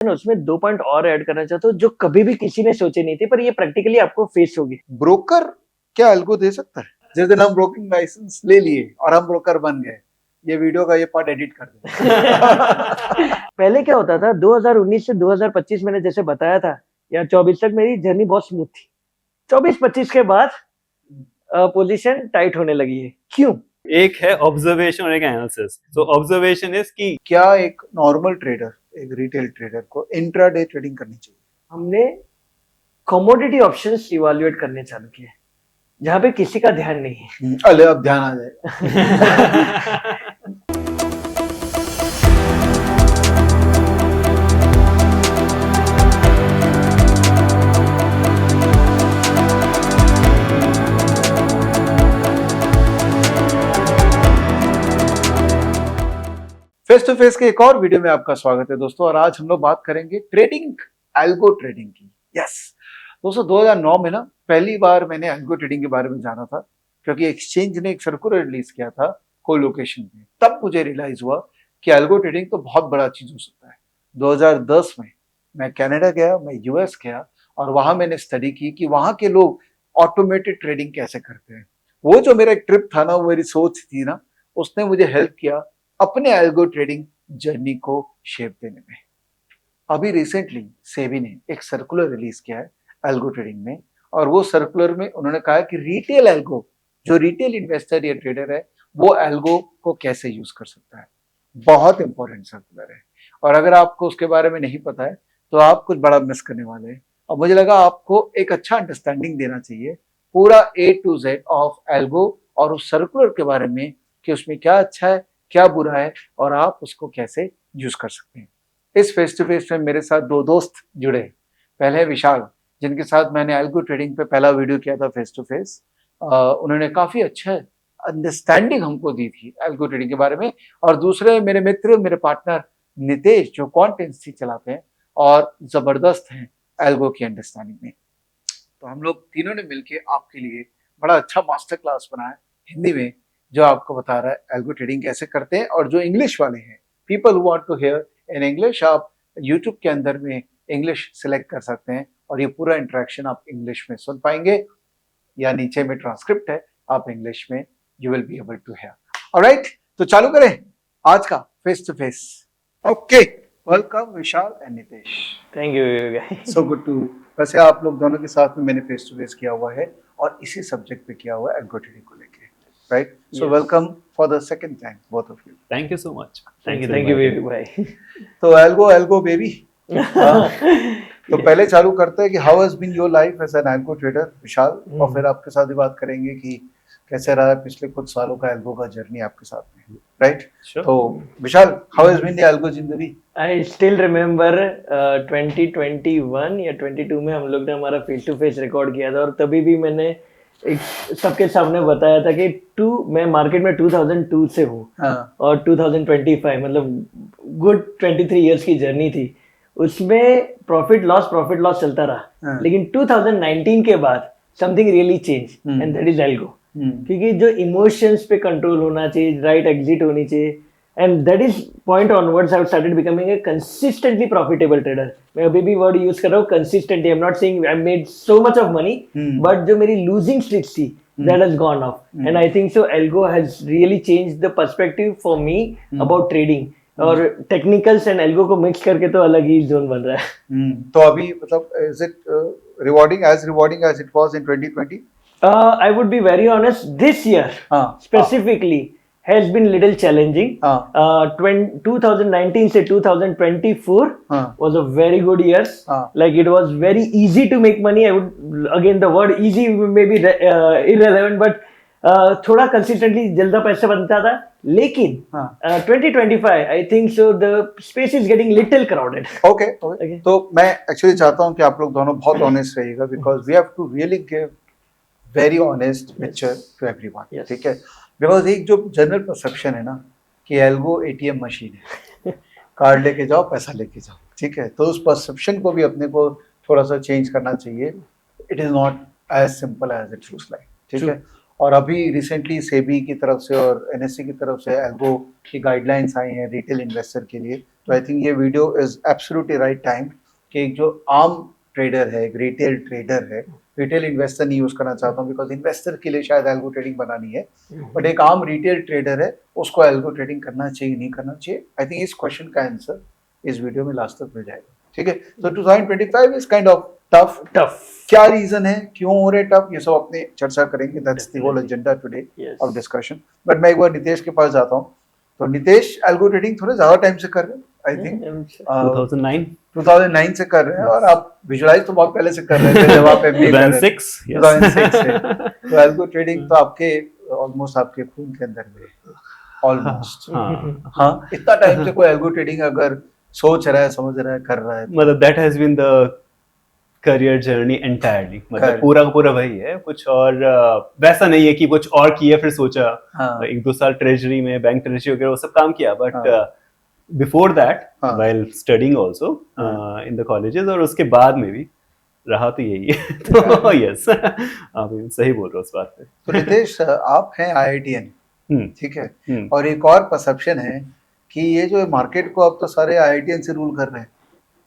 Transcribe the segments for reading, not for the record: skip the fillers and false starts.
ना उसमें 2 पॉइंट और ऐड करना चाहता हूँ जो कभी भी किसी ने सोचे नहीं थे, पर ये प्रैक्टिकली आपको फेस होगी। ब्रोकर क्या एल्गो दे सकता है? जिस दिन हम ब्रोकिंग लाइसेंस ले लिए और हम ब्रोकर बन गए, ये वीडियो का ये पार्ट एडिट कर देना। पहले क्या होता था 2019 से 2025 मैंने जैसे बताया था या 24 तक मेरी जर्नी बहुत स्मूथ थी। 24-25 के बाद पोजीशन टाइट होने लगी है। क्यों? एक है ऑब्जर्वेशन और एक एनालिसिस। सो ऑब्जर्वेशन इज कि क्या एक नॉर्मल ट्रेडर, एक रिटेल ट्रेडर को इंट्राडे ट्रेडिंग करनी चाहिए? हमने कमोडिटी ऑप्शंस इवैल्यूएट करने चालू किए जहां पे किसी का ध्यान नहीं है। अले अब ध्यान आ जाएगा। फेस टू फेस के एक और वीडियो में आपका स्वागत है दोस्तों, और आज हम लोग बात करेंगे ट्रेडिंग, एल्गो ट्रेडिंग की। यस दोस्तों, 2009 में ना पहली बार मैंने एल्गो ट्रेडिंग के बारे में जाना था, क्योंकि एक्सचेंज ने एक सर्कुलर रिलीज किया था कोलोकेशन पे। तब मुझे रियलाइज हुआ कि एल्गो ट्रेडिंग तो बहुत बड़ा चीज हो सकता है। 2010 में मैं कनाडा गया, मैं यूएस गया, और वहां मैंने स्टडी की कि वहां के लोग ऑटोमेटेड ट्रेडिंग कैसे करते हैं। वो जो मेरा एक ट्रिप था ना, वो मेरी सोच थी ना, उसने मुझे हेल्प किया अपने एल्गो ट्रेडिंग जर्नी को शेप देने में। अभी रिसेंटली सेबी ने एक सर्कुलर रिलीज किया है एल्गो ट्रेडिंग में, और वो सर्कुलर में उन्होंने कहा कि रिटेल एल्गो, जो रिटेल इन्वेस्टर या ट्रेडर है, वो एल्गो को कैसे यूज कर सकता है। बहुत इंपॉर्टेंट सर्कुलर है, और अगर आपको उसके बारे में नहीं पता है तो आप कुछ बड़ा मिस करने वाले हैं। और मुझे लगा आपको एक अच्छा अंडरस्टैंडिंग देना चाहिए पूरा A to Z of algo और उस सर्कुलर के बारे में, कि उसमें क्या अच्छा है, क्या बुरा है, और आप उसको कैसे यूज कर सकते हैं। इस फेस टू फेस में मेरे साथ दो दोस्त जुड़े। पहले है विशाल, जिनके साथ मैंने एल्गो ट्रेडिंग पे पहला वीडियो किया था फेस टू फेस। उन्होंने काफी अच्छा अंडरस्टैंडिंग हमको दी थी एल्गो ट्रेडिंग के बारे में। और दूसरे मेरे मित्र, मेरे पार्टनर नितेश, जो क्वांटेंसी चलाते हैं और जबरदस्त हैं एल्गो की अंडरस्टैंडिंग में। तो हम लोग तीनों ने मिलकर आपके लिए बड़ा अच्छा मास्टर क्लास बनाया हिंदी में, जो आपको बता रहा है एल्गो ट्रेडिंग कैसे करते हैं। और जो इंग्लिश वाले हैं, people who want to hear in English, आप यूट्यूब के अंदर में इंग्लिश सिलेक्ट कर सकते हैं और ये पूरा इंटरेक्शन आप इंग्लिश में सुन पाएंगे, या नीचे में ट्रांसक्रिप्ट है, आप इंग्लिश में you will be able to hear. Alright, तो चालू करें आज का face to face. Okay, welcome Vishal and Nitesh. Thank you. So good to, वैसे आप लोग दोनों के साथ में मैंने फेस टू फेस किया हुआ है और इसी सब्जेक्ट पे किया हुआ है एल्गो ट्रेडिंग को लेके, right? So welcome for the second time both of you. Thank you so much. Thank you Vivek भाई। तो एल्गो बेबी। तो पहले चालू करते हैं कि how has been your life as an algo trader Vishal, और फिर आपके साथ भी बात करेंगे कि कैसे रहा है पिछले कुछ सालों का एल्गो का जर्नी आपके साथ में, राइट? तो Vishal, how has been the algo जिंदगी? आई स्टिल रिमेम्बर 2021 या 22 में हम लोग ने हमारा फेस टू फेस रिकॉर्ड किया था, और तभी भी मैंने एक सबके सामने बताया था कि मैं मार्केट में 2002 से हूँ। हाँ। और 2025 मतलब गुड 23 इयर्स की जर्नी थी। उसमें प्रॉफिट लॉस चलता रहा। हाँ। लेकिन 2019 के बाद something really change, and that is algo. क्योंकि जो इमोशंस पे कंट्रोल होना चाहिए, राइट एग्जिट होनी चाहिए, and that is point onwards I started becoming a consistently profitable trader. मैं अभी भी वर्ड यूज कर रहा हूँ consistently. I am not saying I made so much of money, but जो मेरी लूजिंग स्ट्रीक थी that has gone off, and I think so algo has really changed the perspective for me about trading। और technicals and algo को mix करके तो अलग ही zone बन रहा है। तो अभी मतलब is it rewarding as it was in 2020? I would be very honest, this year specifically has been little challenging। 2019 से 2024 was a very good years। Like it was very easy to make money। I would, again the word easy may be irrelevant, but थोड़ा consistently जल्दा पैसा बनता था। लेकिन 2025 आई think so the space is getting little crowded. Okay, तो मैं actually चाहता हूं कि आप लोग दोनों बहुत ऑनेस्ट रहिएगा, because we have to really give very honest picture to everyone, ठीक है? बिकॉज एक जो जनरल परसेप्शन है ना कि एल्गो एटीएम मशीन है, कार्ड लेके जाओ पैसा लेके जाओ, ठीक है? तो उस परसेप्शन को भी अपने को थोड़ा सा चेंज करना चाहिए। It is not as simple as it looks like, ठीक है? और अभी रिसेंटली सेबी की तरफ से और एनएससी की तरफ से एल्गो की गाइडलाइंस आई हैं रिटेल इन्वेस्टर के लिए, तो आई थिंक ये video is absolutely right time कि एक जो आम ट्रेडर है, एक रिटेल ट्रेडर है, रिटेल इन्वेस्टर नहीं यूज करना चाहता हूँ बिकॉज इन्वेस्टर के लिए शायद एल्गो ट्रेडिंग बनानी है, बट एक आम रिटेल ट्रेडर है उसको एल्गो ट्रेडिंग करना चाहिए नहीं करना चाहिए, आई थिंक इस क्वेश्चन का आंसर इस वीडियो में लास्ट तक मिल जाएगा। ठीक है, तो 2025 इज काइंड ऑफ टफ। क्या रीजन है, क्यों हो रहे टफ, ये सब अपने चर्चा करेंगे, that's the whole agenda today of discussion. But मैं एक बार नितेश के पास जाता हूँ। तो नितेश एल्गो ट्रेडिंग थोड़े ज्यादा टाइम से कर रहे हैं, आई थिंक 2009 से कर रहे हैं, और आप विजुअलाइज तो बहुत पहले से कर रहे थे जब आप MBA कर रहे थे 2006 से। तो एल्गो ट्रेडिंग तो आपके ऑलमोस्ट आपके खून के अंदर में ऑलमोस्ट। हाँ, इतना टाइम से कोई एल्गो ट्रेडिंग अगर सोच रहा है, समझ रहा है, कर रहा है, मतलब that has been the career journey entirely, मतलब पूरा का पूरा वही है, कुछ और वैसा नहीं है कि कुछ और किया फिर सोचा। एक दो साल ट्रेजरी में, बैंक ट्रेजरी वगैरह वो सब काम किया, but before that while studying also in the colleges, और उसके बाद में भी रहा तो यही है। तो यस, आप सही बोल रहे हो उस बात पे। तो नितेश, आप हैं IITian, ठीक है, और एक और परसेप्शन है कि ये जो मार्केट को अब तो सारे IITian से रूल कर रहे हैं।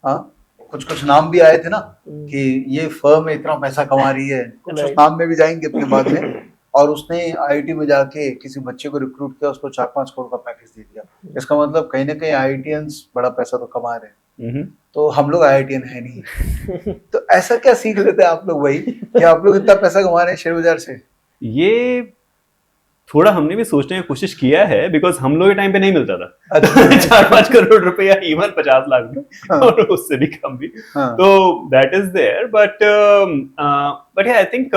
हाँ, कुछ कुछ नाम भी आए थे ना कि ये फर्म इतना पैसा कमा रही है, कुछ उस नाम में भी जाएंगे अपने बाद में, और उसने IIT में जाके किसी बच्चे को रिक्रूट किया, उसको 4-5 करोड़ का पैकेज दे दिया। इसका मतलब कहीं ना कहीं IITians बड़ा पैसा तो कमा रहे हैं, तो हम लोग IITian है नहीं। तो ऐसा क्या सीख लेते हैं आप लोग वही कि आप लोग इतना पैसा कमा रहे हैं शेयर बाजार से? ये थोड़ा हमने भी सोचने की कोशिश किया है, बिकॉज हम लोग के टाइम पे नहीं मिलता था। अच्छा। 4-5 करोड़ रुपए या इवन 50 लाख भी, और उससे भी कम भी। तो that is there, but I think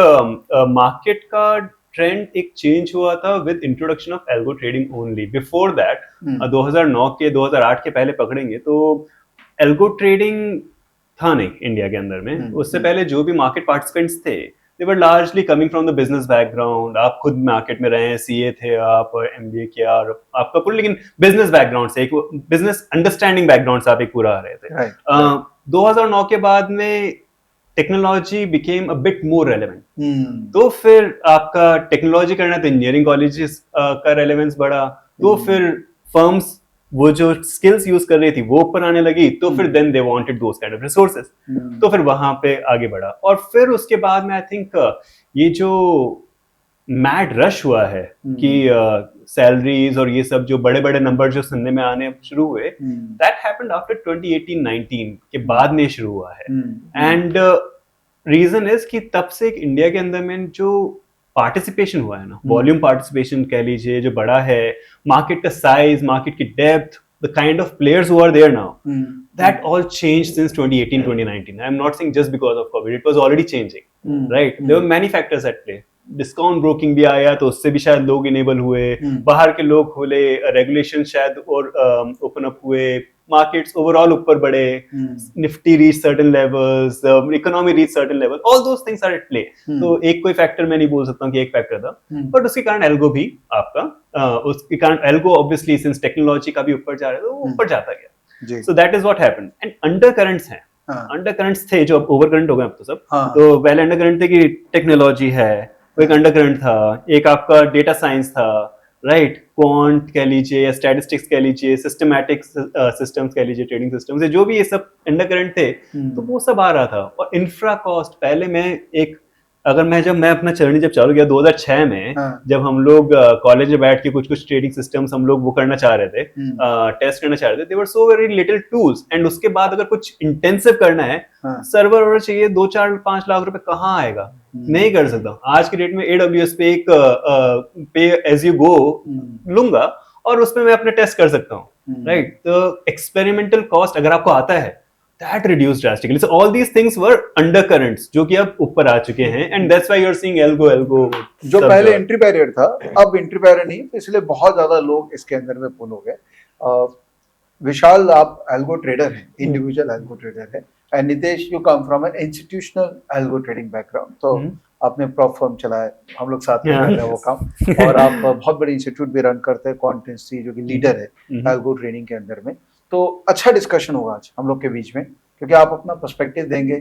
market का ट्रेंड एक चेंज हुआ था with introduction of algo trading only. Before that 2009 के 2008 के पहले पकड़ेंगे तो एल्गो ट्रेडिंग था नहीं इंडिया के अंदर में। उससे पहले जो भी मार्केट पार्टिसिपेंट्स थे, they were largely coming from the business background। आप खुद मार्केट में रहे हैं, CA थे आप, MBA किया, और आपका पूरा लेकिन बिजनेस बैकग्राउंड से, एक बिजनेस अंडरस्टैंडिंग बैकग्राउंड से आप एक पूरा आ रहे थे। 2009 के बाद में technology became a bit more relevant, तो फिर आपका टेक्नोलॉजी करना तो इंजीनियरिंग कॉलेजेस का रेलेवेंस बढ़ा, तो फिर फर्म्स वो जो स्किल्स यूज कर रही थी वो ऊपर आने लगी, तो फिर then they wanted those kind of resources, तो फिर वहां पे आगे बढ़ा। और फिर उसके बाद में आई थिंक ये जो मैड रश हुआ है कि सैलरीज और ये सब जो बड़े बड़े नंबर जो सुनने में आने शुरू हुए, दैट हैपेंड आफ्टर 2018-19 के बाद में शुरू हुआ है। एंड रीजन इज कि तब से एक इंडिया के अंदर में जो पार्टिसिपेशन हुआ है ना, वॉल्यूम पार्टिसिपेशन कह लीजिए, जो बड़ा है, मार्केट का साइज, मार्केट की depth, the kind of players who are there now, that all changed since 2018-2019. I'm not saying just because of COVID, it was already changing, right? There were many factors at play. Discount broking भी आया, तो उससे भी शायद लोग enable हुए, बाहर के लोग खुले, रेगुलेशन शायद और ओपन अप हुए, मार्केट्स ओवरऑल ऊपर बढ़े, Nifty reach certain levels, economy reach certain level, all those things are at play. तो एक कोई फैक्टर मैं नहीं बोल सकता हूँ कि एक फैक्टर था, बट उसके कारण एल्गो भी आपका उसके कारण एल्गो ऑब्वियसली सिंस टेक्नोलॉजी का भी ऊपर जा रहा है तो वो ऊपर जाता गया। सो that is what happened. And under currents हैं, अंडर करंट्स थे जो अब ओवर करंट हो गए अब तो सब। तो पहले अंडर करंट थे कि टेक्नोलॉजी है, वो एक अंडर करंट था, एक आपका डेटा साइंस था, राइट, क्वांट कह लीजिए या स्टैटिस्टिक्स कह लीजिए, सिस्टमैटिक सिस्टम्स कह लीजिए, ट्रेडिंग सिस्टम्स, जो भी ये सब अंडर करंट थे, तो वो सब आ रहा था। और इंफ्रा कॉस्ट, पहले मैं एक अगर मैं अपना जर्नी जब चालू किया 2006 में, जब हम लोग कॉलेज में बैठ के कुछ ट्रेडिंग सिस्टम्स हम लोग वो करना चाह रहे थे, टेस्ट करना चाह रहे थे, they were so very little tools. And उसके बाद अगर कुछ इंटेंसिव करना है, सर्वर चाहिए 2-4-5 लाख रुपए, कहाँ आएगा? नहीं कर सकता। आज की डेट में AWS पे एक पे एज यू गो लूंगा और उसमें मैं अपने टेस्ट कर सकता हूँ, राइट? तो एक्सपेरिमेंटल कॉस्ट अगर आपको आता है, that reduced drastically. So all these things were undercurrents जो कि अब ऊपर आ चुके हैं, and that's why you're seeing algo जो पहले एंट्री बैरियर था, अब एंट्री बैरियर नहीं, तो इसलिए बहुत ज्यादा लोग इसके अंदर में पुल हो गए। विशाल, आप एल्गो ट्रेडर हैं, इंडिविजुअल एल्गो ट्रेडर है, and Nitesh you come from an institutional algo trading background. तो आपने प्रॉप फर्म चलाया, हम लोग साथ में कर रहे हैं वो काम, और आप बहुत बड़े इंस्टीट्यूट भी रन करते हैं, क्वांटेंसी जो कि लीडर है एल्गो ट्रेडिंग के अंदर में। तो अच्छा डिस्कशन होगा आज हम लोग के बीच में, क्योंकि आप अपना पर्सपेक्टिव देंगे,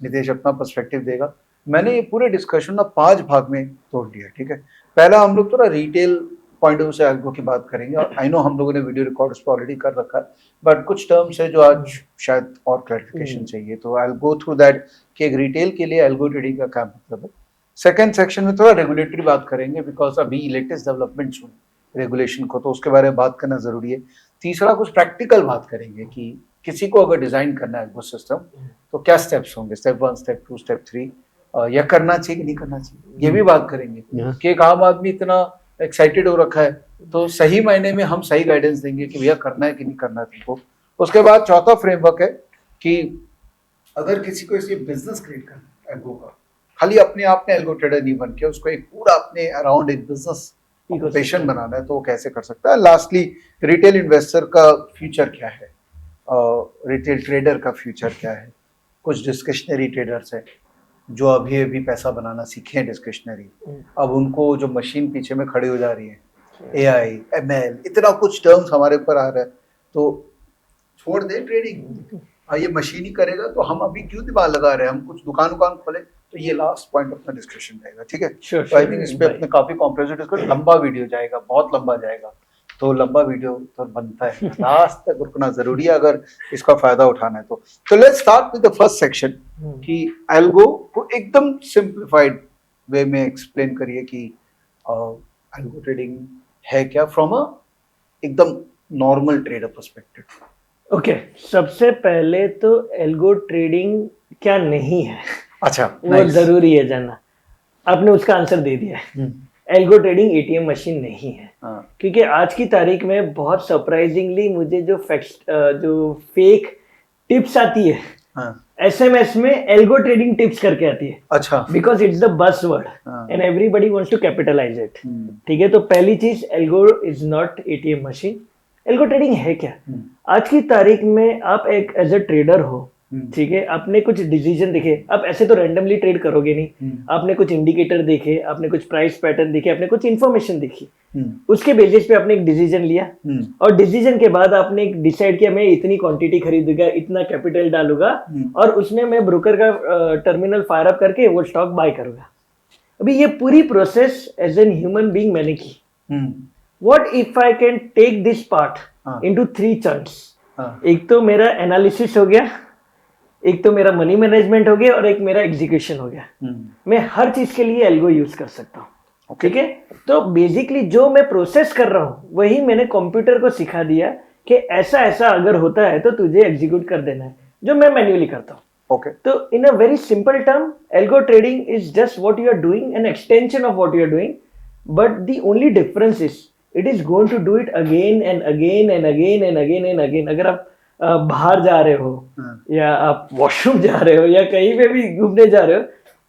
नितेश अपना पर्सपेक्टिव देगा। मैंने ये पूरे डिस्कशन ना 5 भाग में तोड़ दिया, ठीक है? पहला हम लोग थोड़ा रिटेल पॉइंट ऑफ व्यू से एल्गो की बात करेंगे। और आई नो हम लोगों ने वीडियो रिकॉर्ड पर ऑलरेडी कर रखा है, बट कुछ टर्म्स है जो आज शायद और क्लैरिफिकेशन चाहिए, तो आई विल गो थ्रू दैट कि एक रिटेल के लिए एल्गो ट्रेडिंग का क्या मतलब है। सेकंड सेक्शन में थोड़ा रेगुलेटरी बात करेंगे, बिकॉज अभी लेटेस्ट डेवलपमेंट्स हुए रेगुलेशन को, तो उसके बारे में बात करना जरूरी है। तीसरा कुछ प्रैक्टिकल बात करेंगे कि किसी को अगर डिजाइन करना है एल्गो सिस्टम तो क्या स्टेप्स होंगे, स्टेप 1, स्टेप 2, स्टेप 3, या करना चाहिए कि नहीं करना चाहिए, ये भी बात करेंगे। कि एक आम आदमी इतना एक्साइटेड हो रखा है, तो सही मायने में हम सही गाइडेंस देंगे कि भैया करना है कि नहीं करना है तुमको। उसके बाद चौथा फ्रेमवर्क है कि अगर किसी को इसलिए बिजनेस क्रिएट करना है एल्गो का, खाली अपने आप में एल्गो ट्रेडर नहीं बन के उसको एक पूरा अपने अराउंड एक बिजनेस ऑक्यूपेशन बनाना है, तो वो कैसे कर सकता है। लास्टली रिटेल इन्वेस्टर का फ्यूचर क्या है, रिटेल ट्रेडर का फ्यूचर क्या है। कुछ डिस्क्रिशनरी ट्रेडर्स हैं जो अभी अभी पैसा बनाना सीखे हैं डिस्क्रिशनरी, अब उनको जो मशीन पीछे में खड़ी हो जा रही है, AI, ML, इतना कुछ टर्म्स हमारे ऊपर आ रहा है, तो छोड़ दे ट्रेडिंग, ये मशीन ही करेगा, तो हम अभी क्यों दिमाग लगा रहे हैं, हम कुछ दुकान खोले। तो ये लास्ट पॉइंट अपना डिस्कशन रहेगा, ठीक है। तो आई थिंक इस पे अपने काफी कॉम्प्रिहेंसिव डिस्कशन, लंबा वीडियो जाएगा, बहुत लंबा जाएगा, तो लंबा वीडियो तो बनता है, लास्ट तक रुकना जरूरी है अगर इसका फायदा उठाना है तो let's start with the first section कि एल्गो को एकदम सिंप्लीफाइड वे में एक्सप्लेन करिए कि एल्गो ट्रेडिंग है क्या फ्रॉम अ एकदम नॉर्मल ट्रेडर पर्सपेक्टिव। ओके, सबसे पहले तो एल्गो ट्रेडिंग क्या नहीं है, अच्छा, वो जरूरी है जानना। आपने उसका आंसर दे दिया है, एल्गो ट्रेडिंग ATM मशीन नहीं है। क्योंकि आज की तारीख में बहुत सरप्राइजिंगली मुझे जो फेक टिप्स आती है SMS में, एल्गो ट्रेडिंग टिप्स करके आती है। अच्छा, because it's the buzz word and everybody wants to capitalise it. ठीक है, तो पहली चीज, algo is not ATM machine. Algo trading है क्या? आज की तारीख में आप एक एज अ ट्रेडर हो, ठीक है, आपने कुछ डिसीजन देखे, आप ऐसे तो रैंडमली ट्रेड करोगे नहीं, आपने कुछ इंडिकेटर देखे, आपने कुछ प्राइस पैटर्न देखे, आपने कुछ इन्फॉर्मेशन देखी, उसके बेसिस पे आपने एक डिसीजन लिया, और डिसीजन के बाद आपने डिसाइड किया मैं इतनी क्वांटिटी खरीदूंगा, इतना कैपिटल डालूंगा, और उसमें मैं ब्रोकर का टर्मिनल फायर अप करके वो स्टॉक बाय करूंगा। अभी ये पूरी process as an human being मैंने की। What if I can take this part into 3 chunks? एक तो मेरा एनालिसिस हो गया, एक तो मेरा मनी मैनेजमेंट हो गया, और एक मेरा एग्जीक्यूशन हो गया। मैं हर चीज के लिए एल्गो यूज कर सकता हूँ, ठीक है। तो बेसिकली जो मैं प्रोसेस कर रहा हूँ वही मैंने कंप्यूटर को सिखा दिया कि ऐसा ऐसा अगर होता है तो तुझे एग्जीक्यूट कर देना है, जो मैं मैन्युअली करता हूँ। तो in a very simple term, algo trading is just what you are doing, an extension of what you are doing, but the only difference is it is going to do it again and again and again and again and again. अगर आप बाहर जा रहे हो, या आप washroom जा रहे हो, या कहीं पे भी घूमने जा रहे हो,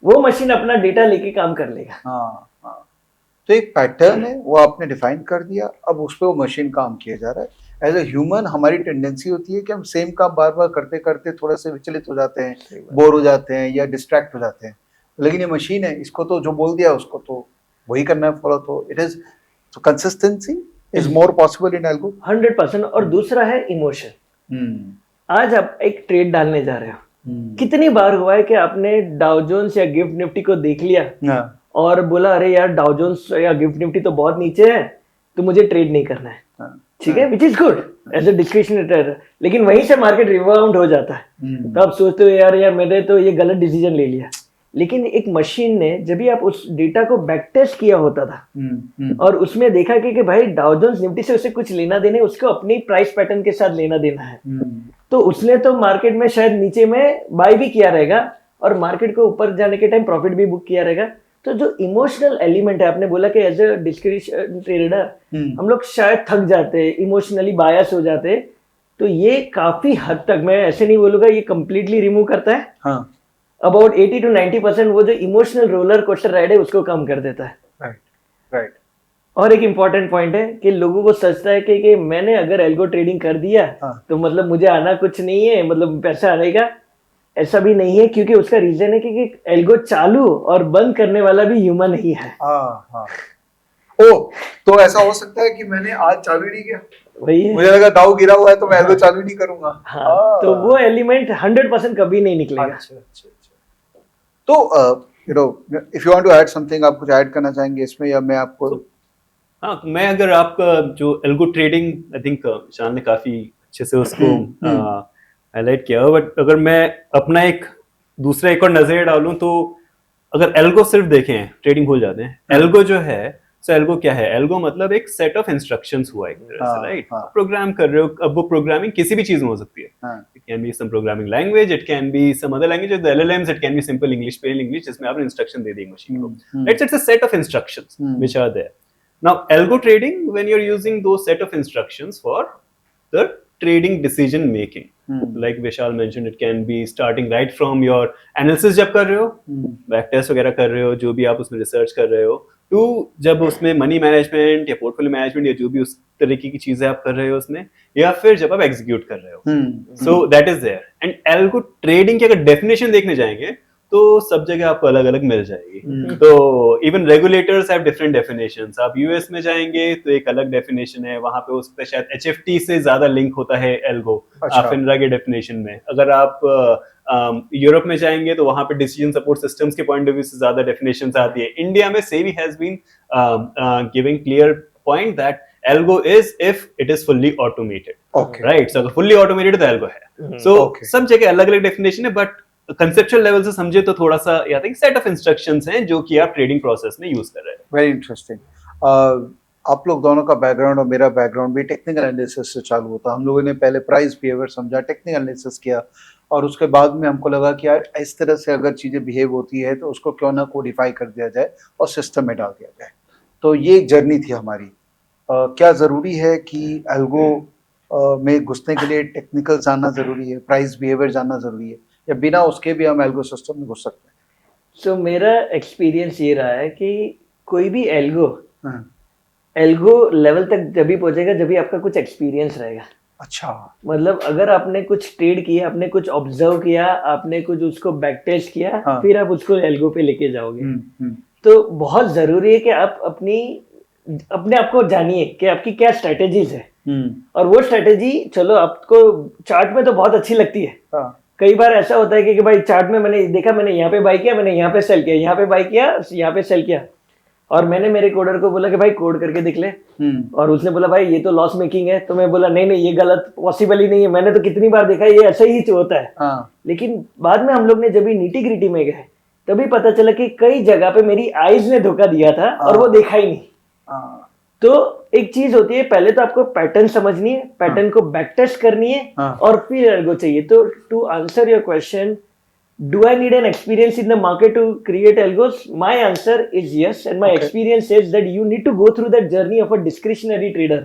वो मशीन अपना डेटा लेके काम कर लेगा। तो एक पैटर्न है वो आपने डिफाइन कर दिया, अब उस पर वो मशीन काम किया जा रहा है। एज ए ह्यूमन हमारी टेंडेंसी होती है कि हम सेम काम बार बार करते करते थोड़ा से विचलित हो जाते हैं, बोर हो जाते हैं या डिस्ट्रैक्ट हो जाते हैं। लेकिन ये मशीन है, इसको तो जो बोल दिया उसको तो वही करना है, फॉलो। तो it is consistency is more possible in algo 100%। और दूसरा है इमोशन। आज आप एक ट्रेड डालने जा रहे हो, कितनी बार हुआ है कि आपने डाउ जोन्स या गिफ्ट निफ्टी को देख लिया और बोला अरे यार डाउ जोन्स या गिफ्ट निफ्टी तो बहुत नीचे है, तो मुझे ट्रेड नहीं करना है, ठीक है, which is good as a discretionary trader. लेकिन वहीं से मार्केट रिबाउंड हो जाता है, तो आप सोचते हो यार मैंने तो ये गलत डिसीजन ले लिया। लेकिन एक मशीन ने जब भी आप उस डेटा को बैक टेस्ट किया होता था और उसमें देखा कि भाई डाउ जोन्स निफ्टी से उसे कुछ लेना देना है, उसको अपनी प्राइस पैटर्न के साथ लेना देना है, तो उसने तो मार्केट में शायद नीचे में बाय भी किया रहेगा और मार्केट को ऊपर जाने के टाइम प्रॉफिट भी बुक किया रहेगा। तो जो इमोशनल एलिमेंट है, आपने बोला कि एज अ डिस्क्रिशन ट्रेडर हम लोग शायद थक जाते, इमोशनली बायस हो जाते, तो ये काफी हद तक, मैं ऐसे नहीं बोलूंगा ये कंप्लीटली रिमूव करता है, अबाउट 80 to 90% वो जो इमोशनल रोलर कोस्टर राइड है उसको कम कर देता है। राइट। और एक इम्पॉर्टेंट पॉइंट है कि लोगों को सोचता है कि मैंने अगर एल्गो ट्रेडिंग कर दिया तो मतलब मुझे आना कुछ नहीं है, मतलब पैसा आएगा। ऐसा भी नहीं है, क्योंकि उसका रीजन है कि एल्गो चालू और बंद करने वाला भी ह्यूमन ही है। तो ऐसा हो सकता है कि मैंने आज चालू नहीं किया, वही है, मुझे लगा दाव गिरा हुआ है तो मैं एल्गो चालू नहीं करूंगा। तो वो एलिमेंट 100% कभी नहीं निकलेगा। अच्छा। तो you know, if you want to add something, आप कुछ ऐड करना चाहेंगे इसमें, या मैं आपको हाँ, मैं अगर आपका जो एल्गो ट्रेडिंग, आई थिंक शान ने काफी अच्छे से उसको हाईलाइट किया, बट अगर मैं अपना एक दूसरा एक और नजरिया डालूं तो अगर एल्गो सिर्फ देखें, ट्रेडिंग भूल जाते हैं। एल्गो जो है, सो एल्गो क्या है? एल्गो मतलब एक सेट ऑफ इंस्ट्रक्शंस हुआ एक तरह से, राइट? प्रोग्राम कर रहे हो, अब वो प्रोग्रामिंग किसी भी चीज में हो सकती है। It can be some programming language, it can be some other language, the LLMs, it can be simple English, plain English, जिसमें आप इंस्ट्रक्शन दे देंगे मशीन को। It's a set of instructions which are there. Now, algo trading, when you're using those set of instructions for the trading decision making, like Vishal mentioned, it can be starting right from your analysis जब कर रहे हो, back test वगैरह कर रहे हो, जो भी आप उसमें रिसर्च कर रहे हो, to जब उसमें मनी मैनेजमेंट या पोर्टफोलियो मैनेजमेंट या जो भी उस तरीके की चीजें आप कर रहे हो उसमें, या फिर जब आप एग्जीक्यूट कर रहे हो। So that is there. And algo trading की अगर डेफिनेशन देखने जाएंगे तो सब जगह आपको अलग अलग मिल जाएगी। तो even regulators have different definitions. आप यूएस में जाएंगे तो एक अलग डेफिनेशन है, वहां पे उस पे शायद एचएफटी से ज्यादा लिंक होता है एल्गो, फिनरा के डेफिनेशन में। अगर आप यूरोप में जाएंगे तो वहां पे डिसीजन सपोर्ट सिस्टम्स के पॉइंट ऑफ व्यू से ज्यादा डेफिनेशंस आती है। इंडिया में SEBI has been giving clear point that algo is if it is fully automated, right? So अगर फुल्ली ऑटोमेटेड तो एल्गो है। सो सब जगह अलग अलग डेफिनेशन है, बट कंसेप्चुअल लेवल से समझे तो थोड़ा सा I think set of instructions हैं जो कि आप ट्रेडिंग प्रोसेस में यूज कर रहे हैं। Very interesting. आप लोग दोनों का बैकग्राउंड और मेरा बैकग्राउंड भी टेक्निकल एनालिसिस से चालू होता। हम लोगों ने पहले प्राइस बिहेवियर समझा, टेक्निकल एनालिसिस किया, और उसके बाद में हमको लगा कि यार इस तरह से अगर चीज़ें बिहेव होती है तो उसको क्यों ना कोडिफाई कर दिया जाए और सिस्टम में डाल दिया जाए। तो ये एक जर्नी थी हमारी। क्या ज़रूरी है कि एल्गो में घुसने के लिए टेक्निकल जानना ज़रूरी है, प्राइस बिहेवियर जानना ज़रूरी है, या बिना उसके भी हम एल्गो सिस्टम में घुस सकते हैं? सो मेरा एक्सपीरियंस ये रहा है कि कोई भी एल्गो लेवल तक जब भी पहुंचेगा जब भी आपका कुछ एक्सपीरियंस रहेगा। अच्छा, मतलब अगर आपने कुछ ट्रेड किया, आपने कुछ ऑब्जर्व किया, आपने कुछ उसको बैक टेस्ट किया, फिर आप उसको एल्गो पे लेके जाओगे। तो बहुत जरूरी है कि आप अपने आप को जानिए कि आपकी क्या स्ट्रेटेजीज है, और वो स्ट्रेटेजी चलो आपको चार्ट में तो बहुत अच्छी लगती है। कई बार ऐसा होता है कि भाई चार्ट में मैंने देखा, मैंने यहाँ पे बाई किया, मैंने यहाँ पे सेल किया, यहाँ पे बाई किया, यहाँ पे सेल किया, और मैंने मेरे कोडर को बोला कि भाई कोड करके दिख ले, और उसने बोला भाई ये तो लॉस मेकिंग है। तो मैं बोला नहीं ये गलत, पॉसिबल ही नहीं है, मैंने तो कितनी बार देखा है ये ऐसा ही होता है। लेकिन बाद में हम लोग ने जब भी नीटी ग्रिटी में गए तभी पता चला कि कई जगह पे मेरी आईज ने धोखा दिया था और वो देखा ही नहीं। तो एक चीज होती है, पहले तो आपको पैटर्न समझनी है, पैटर्न को बैक टेस्ट करनी है, और फिर एल्गो चाहिए। तो to answer your question, do I need an experience in the market to create algos? My answer is yes, and my experience says that you need to go through that journey of a discretionary trader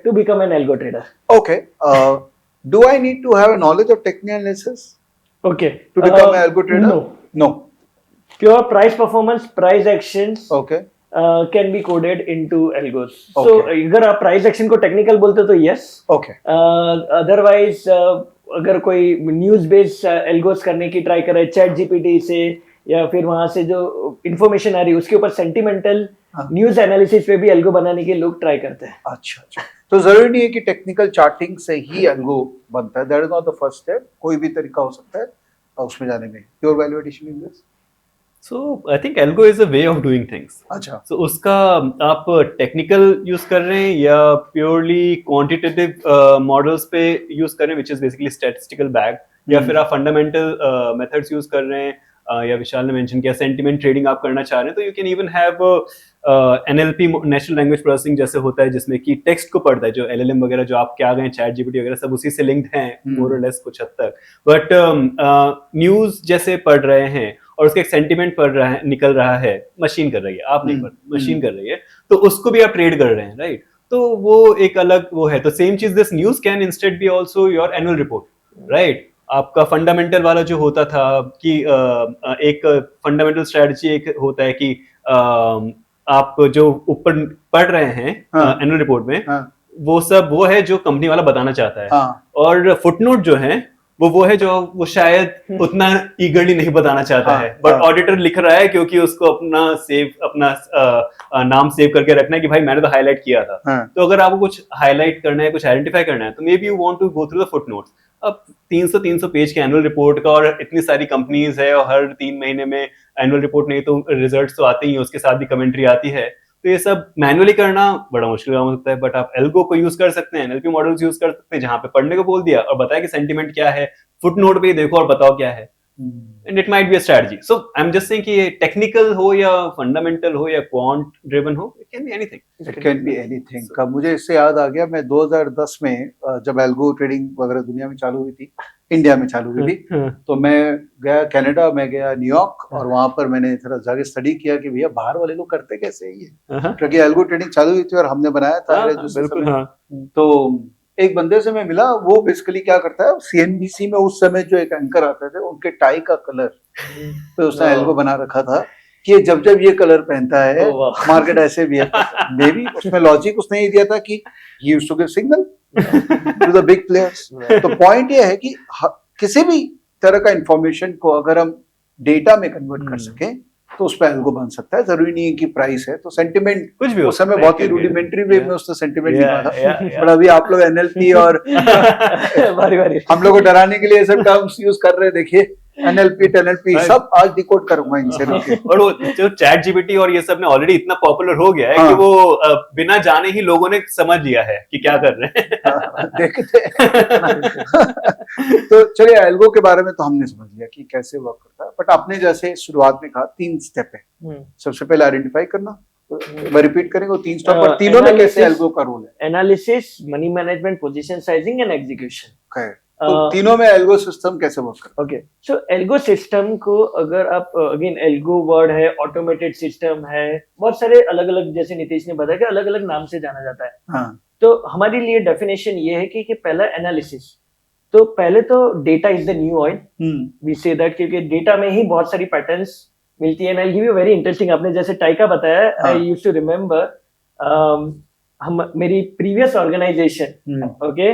to become an algo trader. Okay. Do I need to have a knowledge of technical analysis to become an algo trader? No. Pure price performance, price actions can be coded into algos. So अगर आप price action को technical बोलते हो तो yes. Otherwise अगर कोई news based algos करने की ट्राई कर रहे हैं चैट जीपीटी से, या फिर वहां से जो इंफॉर्मेशन आ रही है उसके ऊपर सेंटिमेंटल न्यूज एनालिसिस पे भी एल्गो बनाने के लोग ट्राई करते हैं। अच्छा, तो जरूरी नहीं है कि टेक्निकल चार्टिंग से ही एल्गो बनता है। That is not the first step. कोई भी तरीका हो सकता है उसमें जाने में। Pure value addition in this. So I think algo is a way of doing things. अच्छा, so उसका आप टेक्निकल यूज कर रहे हैं या प्योरली क्वांटिटेटिव मॉडल्स पे यूज कर रहे हैं, which is basically statistical bag, या फिर आप फंडामेंटल मेथड्स यूज कर रहे हैं, या विशाल ने मेंशन किया सेंटिमेंट ट्रेडिंग आप करना चाह रहे हैं, तो you can even have NLP, natural language processing जैसे होता है, जिसमें कि टेक्स्ट को पढ़ता है, जो एलएलएम वगैरह जो आप क्या गए, चैट जीपीटी वगैरह सब उसी से लिंक्ड हैं मोर और लेस कुछ हद तक। बट न्यूज जैसे पढ़ रहे हैं और उसका एक सेंटिमेंट पढ़ रहा है, निकल रहा है, मशीन कर रही है, आप नहीं पढ़, मशीन कर रही है, तो उसको भी आप ट्रेड कर रहे हैं, राइट? तो वो एक अलग वो है। तो सेम चीज, this news can instead be also your annual report, right? आपका फंडामेंटल वाला जो होता था कि एक फंडामेंटल स्ट्रेटजी एक होता है कि आप जो ऊपर पढ़ रहे हैं एनुअल रिपोर्ट में, वो सब वो है जो कंपनी वाला बताना चाहता है, और फुटनोट जो है वो है जो वो शायद उतना ईगरली नहीं बताना चाहता है, बट ऑडिटर लिख रहा है क्योंकि उसको अपना नाम सेव करके रखना है कि भाई मैंने तो हाईलाइट किया था। तो अगर आपको कुछ हाईलाइट करना है, कुछ आइडेंटिफाई करना है, तो maybe you want to go through the footnotes. अब 300 पेज के एनुअल रिपोर्ट का, और इतनी सारी कंपनीज है, और हर 3 महीने में एनुअल रिपोर्ट नहीं तो रिजल्ट्स तो आते ही हैं, उसके साथ भी कमेंट्री आती है, तो ये सब मैनुअली करना बड़ा मुश्किल काम हो सकता है, बट आप एल्गो को यूज कर सकते हैं, एनएलपी मॉडल्स यूज कर सकते हैं, जहां पे पढ़ने को बोल दिया और बताया कि सेंटिमेंट क्या है, फुट नोट पे देखो और बताओ क्या है, and it might be a strategy. So I am just saying कि ये टेक्निकल हो या फंडामेंटल हो या क्वांट ड्रिवन हो, it can be anything. It can be anything. का मुझे इससे याद आ गया, मैं 2010 में जब एल्गो ट्रेडिंग वगैरह दुनिया में चालू हुई थी, इंडिया में चालू हुई थी, तो मैं गया कनाडा, मैं गया न्यूयॉर्क, और वहां पर मैंने थोड़ा जाके स्टडी किया कि भैया बाहर वाले लोग करते कैसे है ये, क्योंकि एल्गो ट्रेडिंग चालू हुई थी और हमने बनाया था बिल्कुल. तो एक बंदे से मैं मिला, वो बेसिकली क्या करता है, सीएनबीसी में उस समय जो एक एंकर आते थे उनके टाई का कलर पे उसने एल्गो बना रखा था कि जब जब ये कलर पहनता है मार्केट ऐसे भी है. मे बी उसमें लॉजिक उसने ये दिया था कि he used to give signal to the big players. तो पॉइंट ये है कि किसी भी तरह का इंफॉर्मेशन को अगर हम डेटा में कन्वर्ट कर सकें तो उस पर एल्गो बन सकता है. जरूरी नहीं है कि प्राइस है. तो सेंटिमेंट कुछ भी उस समय बहुत ही रूडिमेंट्री वे में उसने सेंटिमेंट निकाला, yeah. पर अभी आप लोग एनएलपी और बारी हम लोग को डराने के लिए ये सब टर्म्स यूज कर रहे हैं. देखिए एनएलपी टेनएलपी सब आज डिकोड करूंगा इनसे. और वो जो चैट जीपीटी और ये सब ने ऑलरेडी इतना पॉपुलर हो गया है हाँ. कि वो बिना जाने ही लोगों ने समझ लिया है कि क्या कर रहे हैं. देखते तो चलिए, एल्गो के बारे में तो हमने समझ लिया कि कैसे वर्क करता है, बट आपने जैसे शुरुआत में कहा 3 स्टेप है. सबसे पहले आइडेंटिफाई करना, मैं रिपीट करेंगे वो 3 स्टेप, और तीनों में कैसे एल्गो का रोल है. Analysis, money management, position sizing and execution. तो तीनों में एल्गो सिस्टम कैसे वर्क करता है. ओके, सो एल्गो सिस्टम को अगर आप अगेन एल्गो वर्ड है, ऑटोमेटेड सिस्टम है, बहुत सारे अलग अलग, जैसे नीतीश ने बताया कि अलग अलग नाम से जाना जाता है. हाँ. तो हमारे लिए डेफिनेशन ये है कि पहला एनालिसिस. तो पहले तो data is the new oil, we say that, क्योंकि डेटा में ही बहुत सारी पैटर्न्स मिलती है. And I give you very interesting, आपने जैसे टाई का बताया, आई यूज्ड टू रिमेम्बर हम मेरी previous organisation, okay,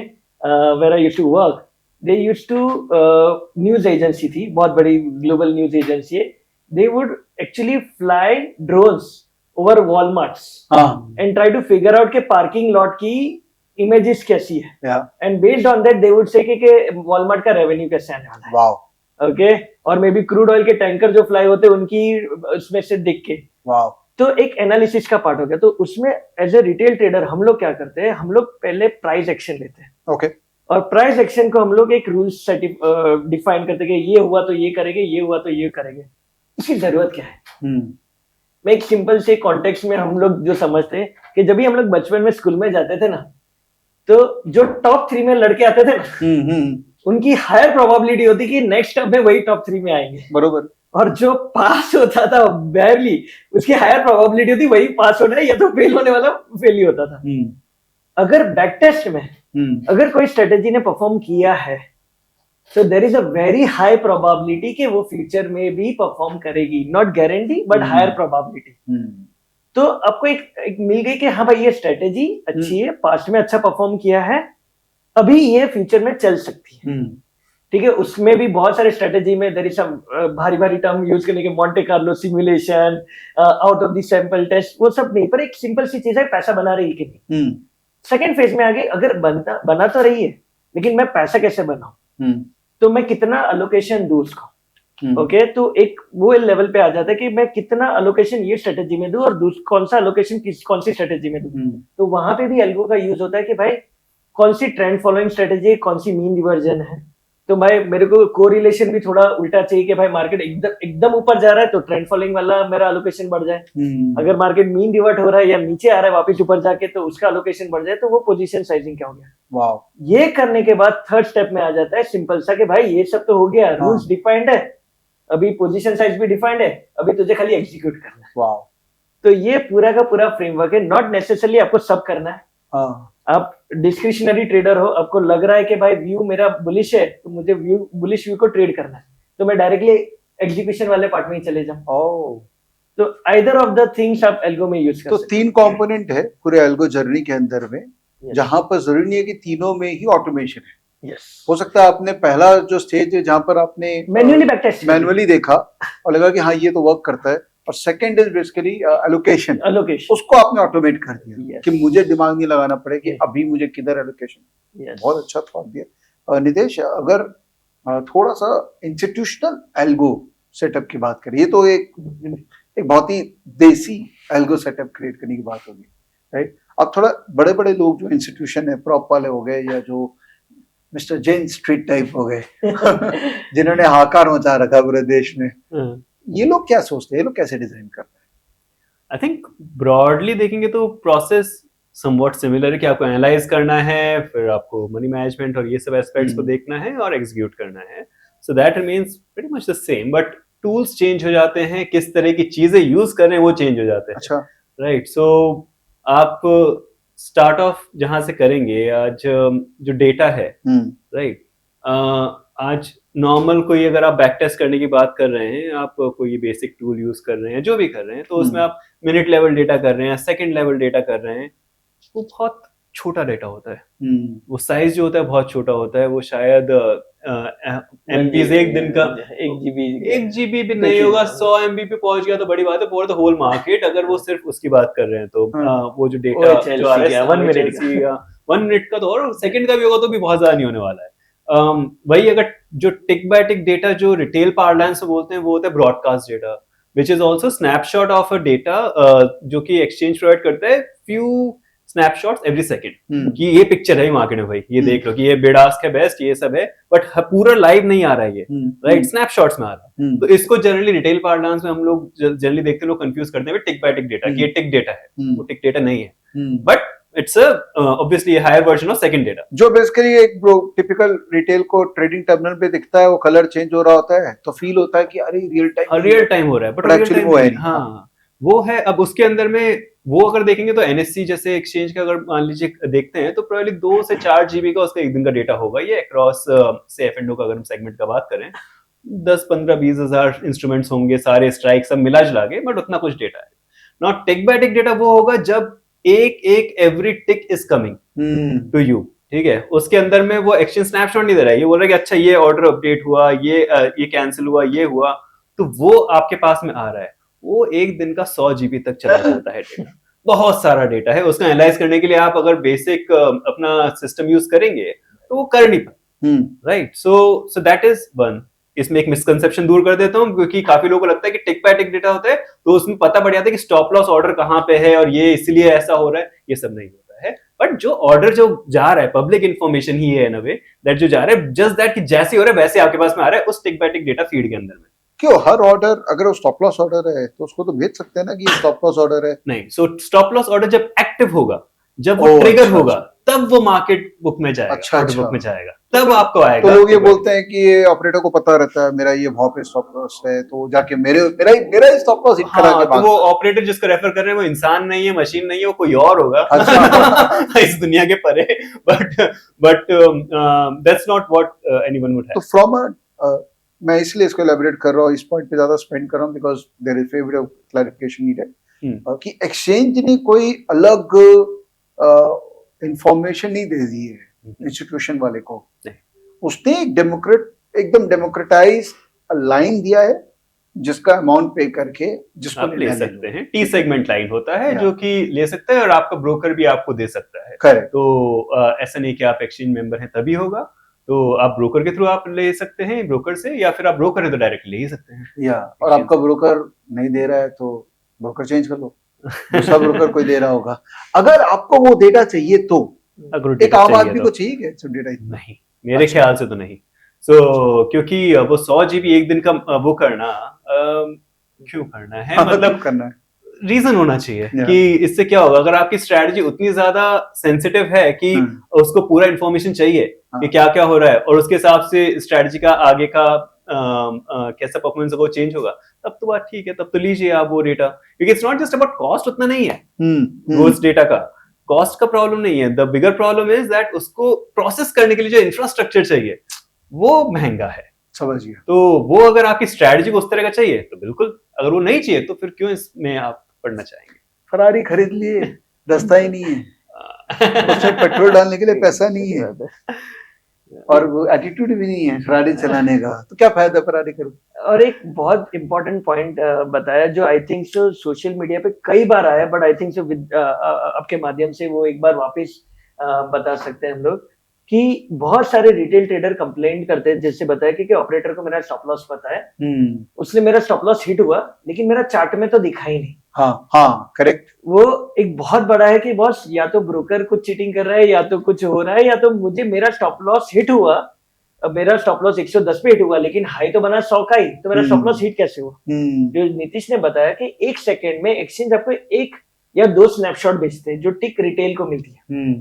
where I used to work, they used to news agency थी, बहुत बड़ी ग्लोबल न्यूज एजेंसी है. they would actually fly drones over Walmarts and try to figure out के parking lot की images कैसी है, and based on that they would say कि Walmart का रेवेन्यू कैसे आने वाला है. वाओ. ओके, और मे बी क्रूड ऑयल के टैंकर जो फ्लाई होते हैं उनकी उसमें से देख के. वाओ. तो एक एनालिसिस का पार्ट हो गया. तो उसमें एज ए रिटेल ट्रेडर हम लोग क्या करते हैं, हम लोग पहले प्राइस एक्शन लेते हैं. ओके. और प्राइस एक्शन को हम लोग एक रूल्स डिफाइन करते हैं कि ये हुआ तो ये करेंगे, ये हुआ तो ये करेंगे. इसकी जरूरत क्या है? मैं एक सिंपल से कॉन्टेक्स्ट में हम लोग जो समझते हैं कि जब भी हम लोग बचपन में स्कूल में जाते थे ना, तो जो टॉप 3 में लड़के आते थे ना, उनकी हायर प्रोबेबिलिटी होती कि नेक्स्ट टर्म में वही टॉप 3 में आएंगे. बरोबर. और जो पास होता था बैरली, उसकी हायर प्रोबेबिलिटी होती वही पास होना है, या तो फेल होने वाला फेल ही होता था. अगर बैक टेस्ट में अगर कोई स्ट्रेटेजी ने परफॉर्म किया है, so there is a very high probability कि वो फ्यूचर में भी परफॉर्म करेगी. Not guarantee but higher probability. तो आपको एक मिल गई कि हाँ भाई ये स्ट्रेटेजी अच्छी है, पास्ट में अच्छा परफॉर्म किया है, अभी ये फ्यूचर में चल सकती है. ठीक है. उसमें भी बहुत सारे स्ट्रेटेजी में देयर इज सम भारी भारी टर्म यूज करने के, Monte Carlo simulation, out of the sample test, वो सब नहीं, पर एक सिंपल सी चीज है, पैसा बना रही है कि नहीं. सेकेंड फेज में आगे अगर बना तो रही है, लेकिन मैं पैसा कैसे बनाऊं, तो मैं कितना अलोकेशन दूं उसको. ओके, तो एक वो लेवल पे आ जाता है कि मैं कितना अलोकेशन ये स्ट्रेटेजी में दूं और कौन सा अलोकेशन कौन सी स्ट्रेटेजी में दूं. तो वहां पे भी एल्गो का यूज होता है कि भाई कौन सी ट्रेंड फॉलोइंग स्ट्रेटेजी, कौन सी मीन रिवर्जन है. तो भाई मेरे को कोरिलेशन भी थोड़ा उल्टा चाहिए कि भाई मार्केट एकदम ऊपर जा रहा है तो ट्रेंड फॉलोइंग वाला मेरा अलोकेशन बढ़ जाए. अगर मार्केट मीन रिवर्ट हो रहा है या नीचे आ रहा है वापस ऊपर जाके, तो उसका अलोकेशन बढ़ जाए. तो वो पोजीशन साइजिंग क्या हो गया. वाओ. ये करने के बाद थर्ड स्टेप में आ जाता है सिंपल सा कि भाई ये सब तो हो गया, रूल्स डिफाइंड है, अभी पोजीशन साइज भी डिफाइंड है, अभी तुझे खाली एग्जीक्यूट करना है. वाओ. तो ये पूरा का पूरा फ्रेमवर्क है. नॉट नेसेसरली आपको सब करना है. आप डिस्क्रिशनरी ट्रेडर हो, आपको लग रहा है कि भाई व्यू मेरा बुलिश है, तो मुझे बुलिश व्यू को ट्रेड करना है, तो मैं डायरेक्टली एग्जीक्यूशन वाले पार्ट में ही चले जाऊं. तो आइदर ऑफ द थिंग्स आप एल्गो में यूज कर सकते. 3 कंपोनेंट है पूरे एल्गो जर्नी के अंदर में, जहां पर जरूरी नहीं है कि तीनों में ही ऑटोमेशन है. हो सकता है आपने पहला जो स्टेज है जहां पर आपने मैनुअली देखा और लगा कि हाँ ये तो वर्क करता है, और सेकंड इज बेसिकली एलोकेशन, उसको आपने ऑटोमेट कर दिया कि मुझे दिमाग नहीं लगाना पड़े कि अभी मुझे किधर एलोकेशन. बहुत अच्छा थॉट दिया. नितेश, अगर थोड़ा सा इंस्टीट्यूशनल एल्गो सेटअप की बात करें, ये तो एक बहुत ही देसी एल्गो सेटअप क्रिएट करने की बात होगी, राइट। अब थोड़ा बड़े बड़े लोग जो इंस्टीट्यूशन है, प्रॉप वाले हो गए या जो मिस्टर जैन स्ट्रीट टाइप हो गए जिन्होंने हाकार मचा रखा पूरे देश में, ये लोग क्या सोचते हैं, ये लोग कैसे डिजाइन करते हैं? आई थिंक ब्रॉडली देखेंगे तो प्रोसेस समवॉट सिमिलर है कि आपको एनालाइज करना है, फिर आपको मनी मैनेजमेंट और ये सब एस्पेक्ट्स को देखना है और एग्जीक्यूट करना है। So that remains pretty much the same, but tools change हो जाते हैं, किस तरह की चीजें यूज कर रहे हैं वो चेंज हो जाते हैं। अच्छा, राइट। सो आप स्टार्ट ऑफ जहां से करेंगे, आज जो डेटा है, राइट, आज नॉर्मल कोई अगर आप बैक टेस्ट करने की बात कर रहे हैं, आप कोई बेसिक टूल यूज कर रहे हैं, जो भी कर रहे हैं, तो उसमें आप मिनट लेवल डेटा कर रहे हैं, सेकंड लेवल डेटा कर रहे हैं, वो बहुत छोटा डेटा होता है। वो साइज जो होता है बहुत छोटा होता है, वो शायद एमपीज एक दिन का 1 GB भी नहीं होगा, 100 MB पे पहुंच गया तो बड़ी बात है। फॉर द होल मार्केट अगर वो सिर्फ उसकी बात कर रहे हैं तो वो जो डेटा जो आ रहा है 1 मिनट का तो, और सेकंड का भी होगा तो भी बहुत ज्यादा नहीं होने वाला है। वही अगर जो टिक बाय टिक डेटा जो रिटेल पार्लेंस में बोलते हैं, वो होता है broadcast data, which is also snapshot of a data, जो कि एक्सचेंज प्रोवाइड करता है फ्यू स्नैपशॉट्स एवरी सेकंड कि ये पिक्चर है मार्केट में, भाई ये देख लो कि ये बिड आस्क है, बेस्ट, ये सब है, बट पूरा लाइव नहीं आ रहा है ये, राइट, स्नैपशॉट्स में आ रहा है। तो इसको जनरली रिटेल पार्लेंस में हम लोग जनरली देखते हैं, लोग कंफ्यूज करते हैं टिक बाय टिक डेटा कि ये टिक डेटा है, वो टिक डेटा नहीं है, but it's obviously higher version of second data, जो बेसिकली एक टिपिकल रिटेल को ट्रेडिंग टर्मिनल पे दिखता है, वो कलर चेंज हो रहा होता है तो फील होता है कि अरे रियल टाइम हो रहा है, बट एक्चुअली वो है। हाँ, वो है। अब उसके अंदर में वो अगर देखेंगे तो एनएससी जैसे एक्सचेंज का अगर मान लीजिए देखते हैं तो प्रोबेबली 2 से 4 GB का उसका एक दिन का डेटा होगा, ये अक्रॉस से एफ&ओ का अगर हम सेगमेंट का बात करें, 10, 15, 20 हजार इंस्ट्रूमेंट्स होंगे, सारे स्ट्राइक सब मिला जुला के, बट उतना कुछ डेटा है। Not tick by tick data वो होगा जब एक every tick is coming to you, ठीक है, उसके अंदर में वो एक्सचेंज स्नैपशॉट नहीं दे रहा है, ये बोल रहा है कि अच्छा ये ऑर्डर अपडेट हुआ, ये कैंसिल हुआ, ये हुआ, तो वो आपके पास में आ रहा है। वो एक दिन का 100 GB तक चला जाता है डेटा, बहुत सारा डेटा है, उसका एनालाइज करने के लिए आप अगर बेसिक अपना सिस्टम यूज करेंगे तो वो कर नहीं पाए, right. So that is one. इसमें एक मिसकंसेप्शन दूर कर देता हूँ, क्योंकि काफी लोगों को लगता है कि टिक बाय टिक डेटा होता है तो उसमें पता पड़ जाता है कि स्टॉप लॉस ऑर्डर कहाँ पे है और ये इसलिए ऐसा हो रहा है, ये सब नहीं होता है। बट जो ऑर्डर जो जा रहा है, पब्लिक इन्फॉर्मेशन ही है इन अ वे दैट जो जा रहा है, जस्ट दैट कि जैसे हो रहा है वैसे आपके पास में आ रहा है उस टिक बाय टिक डेटा फीड के अंदर में। क्यों हर ऑर्डर अगर वो स्टॉप लॉस ऑर्डर है तो उसको तो भेज सकते हैं ना कि ये स्टॉप लॉस ऑर्डर है? नहीं, सो स्टॉप लॉस ऑर्डर जब एक्टिव होगा, जब वो ट्रिगर होगा, तब वो मार्केट बुक में जाएगा, बुक में जाएगा, तब आपको आएगा। तो लोग ये बोलते हैं कि ये ऑपरेटर को पता रहता है मेरा ये वहां पे स्टॉप लॉस है, तो जाके मेरा ही स्टॉप लॉस हिट करा के तो वो ऑपरेटर जिसको रेफर कर रहे हैं वो इंसान नहीं है, मशीन नहीं है, वो कोई और होगा इस दुनिया के परे, but that's not what anyone would have. तो फ्रॉम मैं इसलिए इसको एलैबोरेट कर रहा हूँ, इस पॉइंट पे ज्यादा स्पेंड कर रहा हूँ because there is favourite clarification needed कि एक्सचेंज ने कोई अलग इंफॉर्मेशन नहीं दे दी है इंस्टीट्यूशन वाले को, उसने एकदम डेमोक्रेटाइज लाइन दिया है जिसका अमाउंट पे करके जिसको आप ले सकते हैं। टी सेगमेंट लाइन होता है जो कि ले सकते हैं और आपका ब्रोकर भी आपको दे सकता है। करेक्ट। तो ऐसा नहीं कि आप एक्सचेंज मेंबर हैं तभी होगा, तो आप ब्रोकर के थ्रू आप ले सकते हैं ब्रोकर से, या फिर आप ब्रोकर है तो डायरेक्ट ले ही सकते हैं। या और आपका ब्रोकर नहीं दे रहा है तो ब्रोकर चेंज कर लो, दूसरा ब्रोकर कोई दे रहा होगा। अगर आपको वो डेटा चाहिए तो एक आम आदमी को चाहिए क्या डेटा? नहीं, मेरे ख्याल से तो नहीं। क्योंकि वो 100 GB एक दिन का वो करना क्यों करना है, मतलब करना है, रीजन होना चाहिए कि इससे क्या होगा। अगर आपकी स्ट्रेटजी उतनी ज्यादा सेंसिटिव है कि उसको पूरा इन्फॉर्मेशन चाहिए कि क्या क्या हो रहा है और उसके हिसाब से स्ट्रेटजी का आगे का कैसा परफॉर्मेंस होगा चेंज होगा, तब तो बात ठीक है, तब तो लीजिए आप वो डेटा, क्योंकि it's not just about cost, उतना नहीं है वो उस डेटा का कॉस्ट का प्रॉब्लम नहीं है। The bigger problem is that उसको प्रोसेस करने के लिए जो इंफ्रास्ट्रक्चर चाहिए वो महंगा है। समझ गया। तो वो अगर आपकी स्ट्रेटजी को उस तरह का चाहिए तो बिल्कुल, अगर वो नहीं चाहिए तो फिर क्यों इसमें आप पढ़ना चाहेंगे। फरारी खरीद लिए, रास्ता ही नहीं है, उसमें पेट्रोल डालने के लिए पैसा नहीं है और वो एटीट्यूड भी नहीं है फरारी चलाने का, तो क्या फायदा फरारी करो। और एक बहुत इंपॉर्टेंट पॉइंट बताया जो आई थिंक सो सोशल मीडिया पे कई बार आया, बट आई थिंक सो आपके माध्यम से वो एक बार वापस बता सकते हैं हम लोग कि बहुत सारे रिटेल ट्रेडर कंप्लेंट करते हैं, जैसे बताया कि ऑपरेटर को मेरा स्टॉप लॉस पता है, उसने मेरा स्टॉप लॉस हिट हुआ लेकिन मेरा चार्ट में तो दिखा ही नहीं। हाँ करेक्ट। वो एक बहुत बड़ा है कि बॉस या तो ब्रोकर कुछ चीटिंग कर रहा है या तो कुछ हो रहा है, या तो मुझे मेरा स्टॉप लॉस हिट हुआ, अब मेरा स्टॉप लॉस 110 पे हिट हुआ लेकिन हाई तो बना 100 का ही, तो मेरा स्टॉप लॉस हिट कैसे हुआ? जो नीतीश ने बताया कि 1 सेकेंड में एक्सचेंज आपको 1 या 2 स्नैपशॉट भेजते हैं जो टिक रिटेल को मिलती है,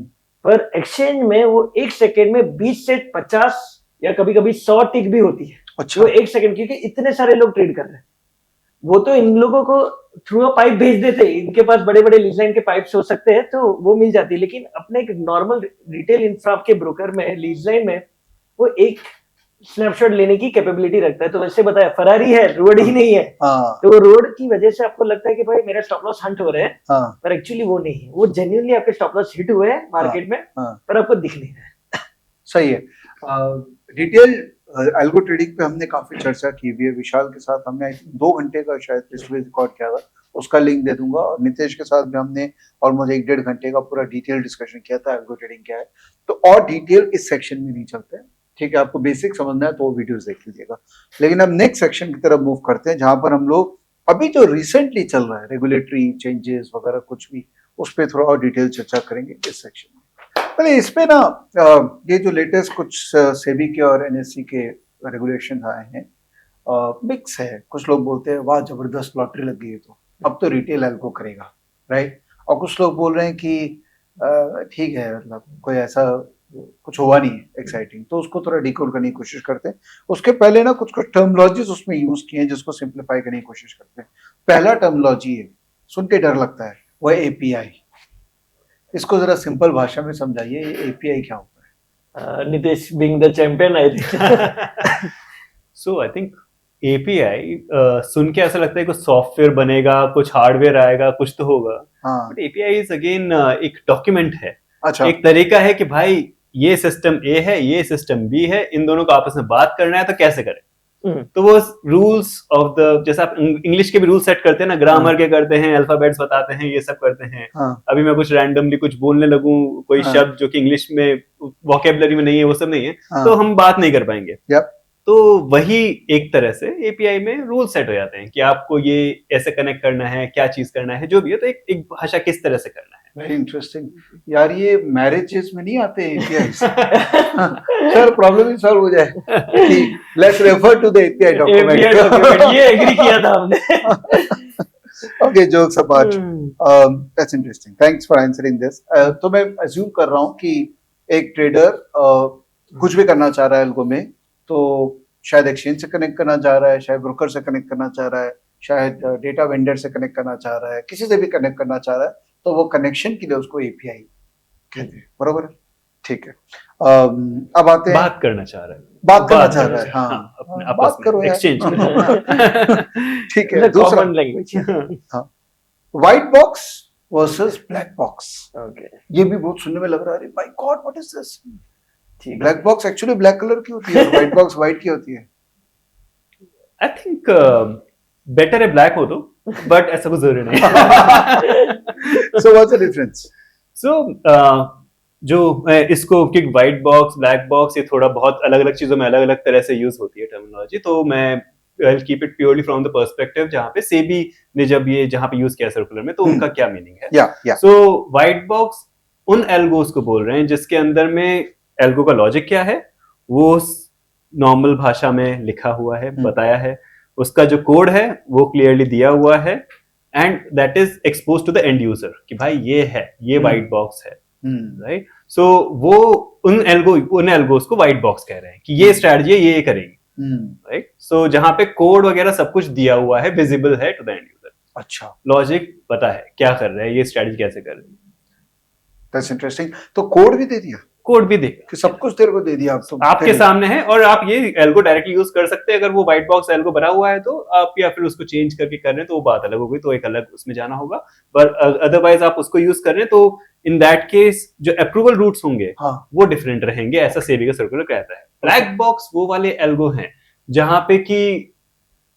पर एक्सचेंज में वो 1 सेकेंड में 20 से 50 या कभी कभी 100 टिक भी होती है। अच्छा। वो 1 सेकेंड, क्योंकि इतने सारे लोग ट्रेड कर रहे हैं, वो तो इन लोगों को थ्रू अ पाइप भेज देते, इनके पास बड़े बड़े लीज लाइन के पाइप्स हो सकते हैं तो वो मिल जाती है, लेकिन अपने एक नॉर्मल रिटेल इंफ्रा के ब्रोकर में लीज लाइन में वो एक स्नैपशॉट लेने की कैपेबिलिटी रखता है। तो वैसे बताया फरारी है, रोड ही नहीं है। तो वो रोड की वजह से आपको लगता है कि भाई मेरा स्टॉप लॉस हंट हो रहे हैं, पर एक्चुअली वो नहीं है, वो जेन्युइनली आपके स्टॉप लॉस हिट हुए हैं मार्केट में, पर आपको दिख नहीं रहा है। सही है। डिटेल एल्गो ट्रेडिंग पे हमने काफी चर्चा की हुई है, विशाल के साथ हमने 2 घंटे का शायद पिछले रिकॉर्ड किया था, उसका लिंक दे दूंगा, और नितेश के साथ भी हमने ऑलमोस्ट 1-1.5 घंटे का पूरा डिटेल डिस्कशन किया था एल्गो ट्रेडिंग क्या है। तो और डिटेल इस सेक्शन में नहीं चलते हैं, ठीक है, आपको बेसिक समझना है तो वो वीडियोस देख लीजिएगा। लेकिन अब नेक्स्ट सेक्शन की तरफ मूव करते हैं, जहां पर हम लोग अभी जो रिसेंटली चल रहा है रेगुलेटरी चेंजेस वगैरह कुछ भी, उस पर थोड़ा और डिटेल चर्चा करेंगे इस सेक्शन में। पहले इस पे ना ये जो लेटेस्ट कुछ सेबी के और एनएससी के रेगुलेशन आए हैं, मिक्स है। कुछ लोग बोलते हैं वाह जबरदस्त लॉटरी लग गई है, तो अब तो रिटेल एल्गो करेगा, राइट। और कुछ लोग बोल रहे हैं कि ठीक है, मतलब कोई ऐसा कुछ हुआ नहीं है एक्साइटिंग, तो उसको थोड़ा डिकोड करने की कोशिश करते हैं। उसके पहले ना कुछ टर्मिनोलॉजीज उसमें यूज किए हैं जिसको सिंप्लीफाई करने की कोशिश करते हैं। पहला टर्मिनोलॉजी है, सुन के डर लगता है, वो है एपीआई। इसको जरा सिंपल भाषा में समझाइए, ये एपीआई क्या होता है? Nitesh being the champion I think. So I think API सुन के ऐसा लगता है कुछ सॉफ्टवेयर बनेगा, कुछ हार्डवेयर आएगा, कुछ तो होगा। बट एपीआई इज अगेन एक डॉक्यूमेंट है। अच्छा। एक तरीका है कि भाई ये सिस्टम ए है, ये सिस्टम बी है, इन दोनों को आपस में बात करना है तो कैसे करें। तो वो रूल्स ऑफ द, जैसे आप इंग्लिश के भी रूल सेट करते हैं ना, ग्रामर के करते हैं, अल्फाबेट्स बताते हैं, ये सब करते हैं। अभी मैं कुछ रैंडमली कुछ बोलने लगूं, कोई शब्द जो कि इंग्लिश में वोकेबुलरी में नहीं है, वो सब नहीं है, तो हम बात नहीं कर पाएंगे। तो वही एक तरह से एपीआई में रूल सेट हो जाते हैं कि आपको ये ऐसे कनेक्ट करना है, क्या चीज करना है, जो भी है, तो एक भाषा किस तरह से करना है। वेरी इंटरेस्टिंग यार, ये मैरिजेस में नहीं आते एपीआई। सर प्रॉब्लम ही सॉल्व हो जाए, let's refer to the API document. ये एग्री किया था हमने। Okay, jokes apart, that's interesting, thanks for answering this. तो मैं अज्यूम कर रहा हूँ कि एक ट्रेडर कुछ भी करना चाह रहा है एल्गो में, तो शायद एक्सचेंज से कनेक्ट करना चाह रहा है, शायद ब्रोकर से कनेक्ट करना चाह रहा है, शायद डेटा वेंडर से कनेक्ट करना चाह रहा है, किसी से भी कनेक्ट करना चाह रहा है, तो वो कनेक्शन के लिए उसको एपीआई कहते हैं, बरोबर है? ठीक है। अब आते हैं, बात करना चाह रहा है, बात करना चाह रहा है, हाँ, अपने बात करो एक्सचेंज। ठीक है। दूसरा लैंग्वेज, हाँ, white box versus black box. Okay, ये भी बहुत सुनने में लग रहा है, my god what is this. Black box actually black colour की होती है, व्हाइट बॉक्स व्हाइट की होती है। आई थिंक बेटर है ब्लैक हो तो, बट ऐसा कुछ जरूरी नहीं। So what's the difference? So जो इसको कि व्हाइट बॉक्स ब्लैक बॉक्स, ये थोड़ा बहुत अलग अलग चीजों में अलग अलग तरह से यूज होती है टर्मिनोलॉजी, तो मैं I'll keep it purely from the perspective जहाँ पे सेबी ने जब ये जहाँ पे यूज किया सर्कुलर में, तो उनका क्या मीनिंग है। सो व्हाइट बॉक्स उन एल्गोस को बोल रहे हैं जिसके अंदर में एल्गो का लॉजिक क्या है वो नॉर्मल भाषा में लिखा हुआ है, बताया है, उसका जो कोड है वो क्लियरली दिया हुआ है, and that is expose to the end user कि भाई ये है, ये व्हाइट बॉक्स है, राइट। सो वो उन एल्गोस को व्हाइट बॉक्स कह रहे हैं कि ये स्ट्रैटेजी है, ये करेंगे, राइट। सो जहां पे कोड वगैरह सब कुछ दिया हुआ है, विजिबल है टू द एंड यूजर। अच्छा, लॉजिक पता है क्या कर रहे हैं, ये स्ट्रैटेजी कैसे कर रहे हैं। That's interesting. तो कोड भी दे दिया, कोड भी देगा कि सब कुछ तेरे को दे दिया, आप तो आपके सामने है, और आप ये एल्गो डायरेक्टली यूज कर सकते हैं। अगर वो व्हाइट बॉक्स एल्गो बना हुआ है तो आप, या फिर उसको चेंज करके कर रहे हैं तो वो बात अलग हो गई, तो एक अलग उसमें जाना होगा। पर अदरवाइज आप उसको यूज कर रहे हैं तो इन दैट केस जो अप्रूवल रूट्स होंगे वो डिफरेंट रहेंगे, ऐसा सेबी का सर्कुलर कहता है। ब्लैक बॉक्स वो वाले एल्गो हैं जहां पे कि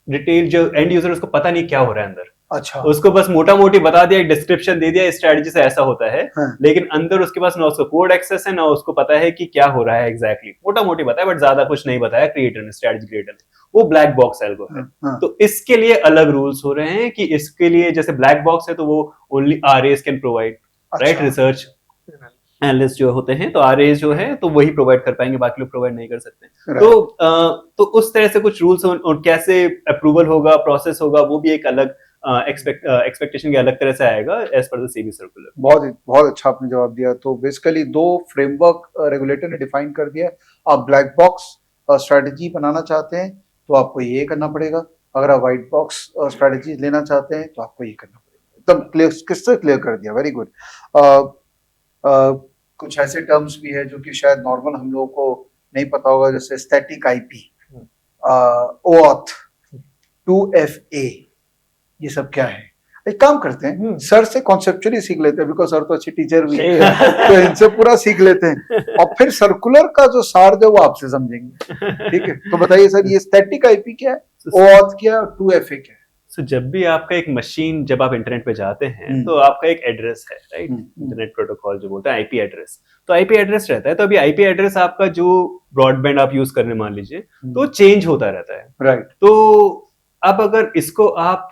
डिटेल जो एंड यूजर उसको पता नहीं क्या हो रहा है अंदर, अच्छा उसको बस मोटा मोटी बता दिया, डिस्क्रिप्शन दे दिया, स्ट्रेटजी से ऐसा होता है, हाँ। लेकिन अंदर उसके पास ना उसको कोड एक्सेस है, ना उसको पता है कि क्या हो रहा है एग्जैक्टली। मोटा मोटी बताया बट ज्यादा कुछ नहीं बताया क्रिएटर ने, स्ट्रेटजी क्रिएटर ने। वो ब्लैक बॉक्स एल्गो है। हाँ। तो इसके लिए अलग रूल्स हो रहे हैं कि इसके लिए जैसे ब्लैक बॉक्स है तो वो only RS can provide, right, अच्छा। रिसर्च एनालिस्ट जो होते हैं, तो आरएस जो है तो वही प्रोवाइड कर पाएंगे, बाकी लोग प्रोवाइड नहीं कर सकते। Right. तो उस तरह से कुछ रूल्स और कैसे अप्रूवल होगा, प्रोसेस होगा, वो भी एक अलग एक्सपेक्टेशन के अलग तरह से आएगा as per the SEBI circular. बहुत अच्छा आपने जवाब दिया। तो बेसिकली दो फ्रेमवर्क रेगुलेटर ने डिफाइन कर दिया है। आप ब्लैक बॉक्स स्ट्रेटजी बनाना चाहते हैं तो आपको ये करना पड़ेगा, अगर आप व्हाइट बॉक्स स्ट्रेटजी लेना चाहते हैं तो आपको ये करना पड़ेगा। एकदम क्लियर, किससे क्लियर कर दिया, वेरी गुड। कुछ ऐसे टर्म्स भी है जो कि शायद नॉर्मल हम लोगों को नहीं पता होगा, जैसे स्टैटिक आईपी, ओऑथ, 2FA, ये सब क्या है? एक काम करते हैं, सर से कॉन्सेप्चुअली सीख लेते हैं, बिकॉज सर तो अच्छे टीचर भी हैं, तो इनसे पूरा सीख लेते हैं और फिर सर्कुलर का जो सार जो वो आपसे समझेंगे, ठीक है? तो बताइए सर, ये स्टैटिक आईपी क्या है, ओऑथ क्या है और 2FA क्या है? So, जब भी आपका एक मशीन, जब आप इंटरनेट पे जाते हैं तो आपका एक एड्रेस है, राइट, इंटरनेट प्रोटोकॉल जो बोलते हैं आईपी एड्रेस। तो आईपी एड्रेस रहता है, तो अभी आईपी एड्रेस आपका जो ब्रॉडबैंड आप यूज करने मान लीजिए तो चेंज होता रहता है, राइट। तो अब अगर इसको आप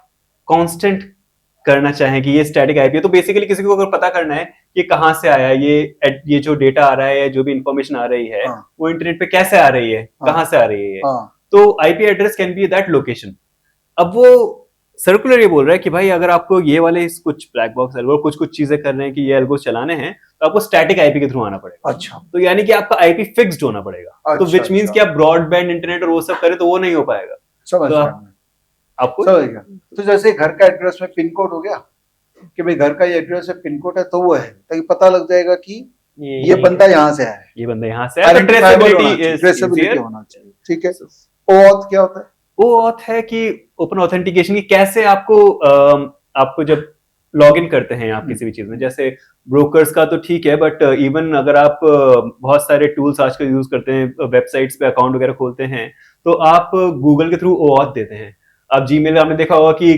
कांस्टेंट करना चाहें कि ये स्टैटिक आईपी है, तो बेसिकली किसी को अगर पता करना है कि कहाँ से आया ये जो डेटा आ रहा है या जो भी इंफॉर्मेशन आ रही है वो इंटरनेट पे कैसे आ रही है, कहाँ से आ रही है, तो IP address can be that location. अब वो सर्कुलर ये बोल रहा है कि भाई अगर आपको ये वाले कुछ ब्लैक बॉक्स एल्गो कुछ कुछ चीजें कर रहे हैं कि ये एल्गो चलाने हैं, तो आपको स्टैटिक आईपी के थ्रू आना पड़ेगा। अच्छा। तो यानी कि आपका आईपी फिक्स्ड होना पड़ेगा। तो विच मींस कि आप ब्रॉडबैंड इंटरनेट और वो सब करें तो वो नहीं हो पाएगा। समझ गया, आपको समझ गया। तो जैसे घर का एड्रेस में पिन कोड हो गया कि भाई घर का ये एड्रेस है, पिन कोड है, तो वो है, ताकि पता लग जाएगा कि ये बंदा यहाँ से आया है, ये बंदा यहाँ से आया, ट्रेसेबिलिटी होना चाहिए, ठीक है। ओऑथ क्या होता है? ओऑथ है कि ओपन ऑथेंटिकेशन की कैसे आपको जब लॉग इन करते हैं आप किसी भी चीज में, जैसे ब्रोकर्स का तो ठीक है, बट इवन अगर आप बहुत सारे टूल्स आजकल यूज करते हैं, वेबसाइट्स पे अकाउंट वगैरह खोलते हैं, तो आप गूगल के थ्रू ओऑथ देते हैं। आप जीमेल में आपने देखा होगा कि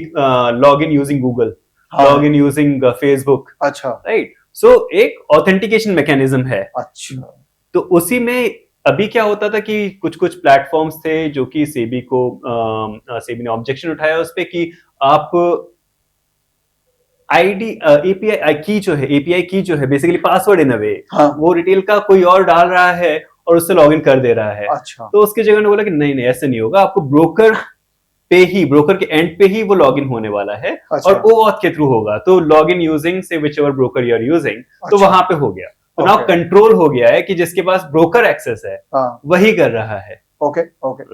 log in using Google, log in using Facebook, अच्छा, राइट। सो एक ऑथेंटिकेशन मैकेनिज्म है। अच्छा। तो उसी में अभी क्या होता था कि कुछ कुछ प्लेटफॉर्म्स थे जो कि सेबी ने ऑब्जेक्शन उठाया उस पे कि आप आईडी एपीआई की जो है बेसिकली पासवर्ड इन अ वे, वो रिटेल का कोई और डाल रहा है और उससे लॉगिन कर दे रहा है। अच्छा। तो उसकी जगह ने बोला कि नहीं ऐसे नहीं होगा, आपको ब्रोकर के एंड पे ही वो लॉगिन होने वाला है। अच्छा। और ओऑथ के थ्रू होगा, तो लॉगिन यूजिंग से whichever broker you are using, तो वहां पे हो गया। तो नाउ कंट्रोल हो गया है कि जिसके पास ब्रोकर एक्सेस है वही कर रहा है। Okay,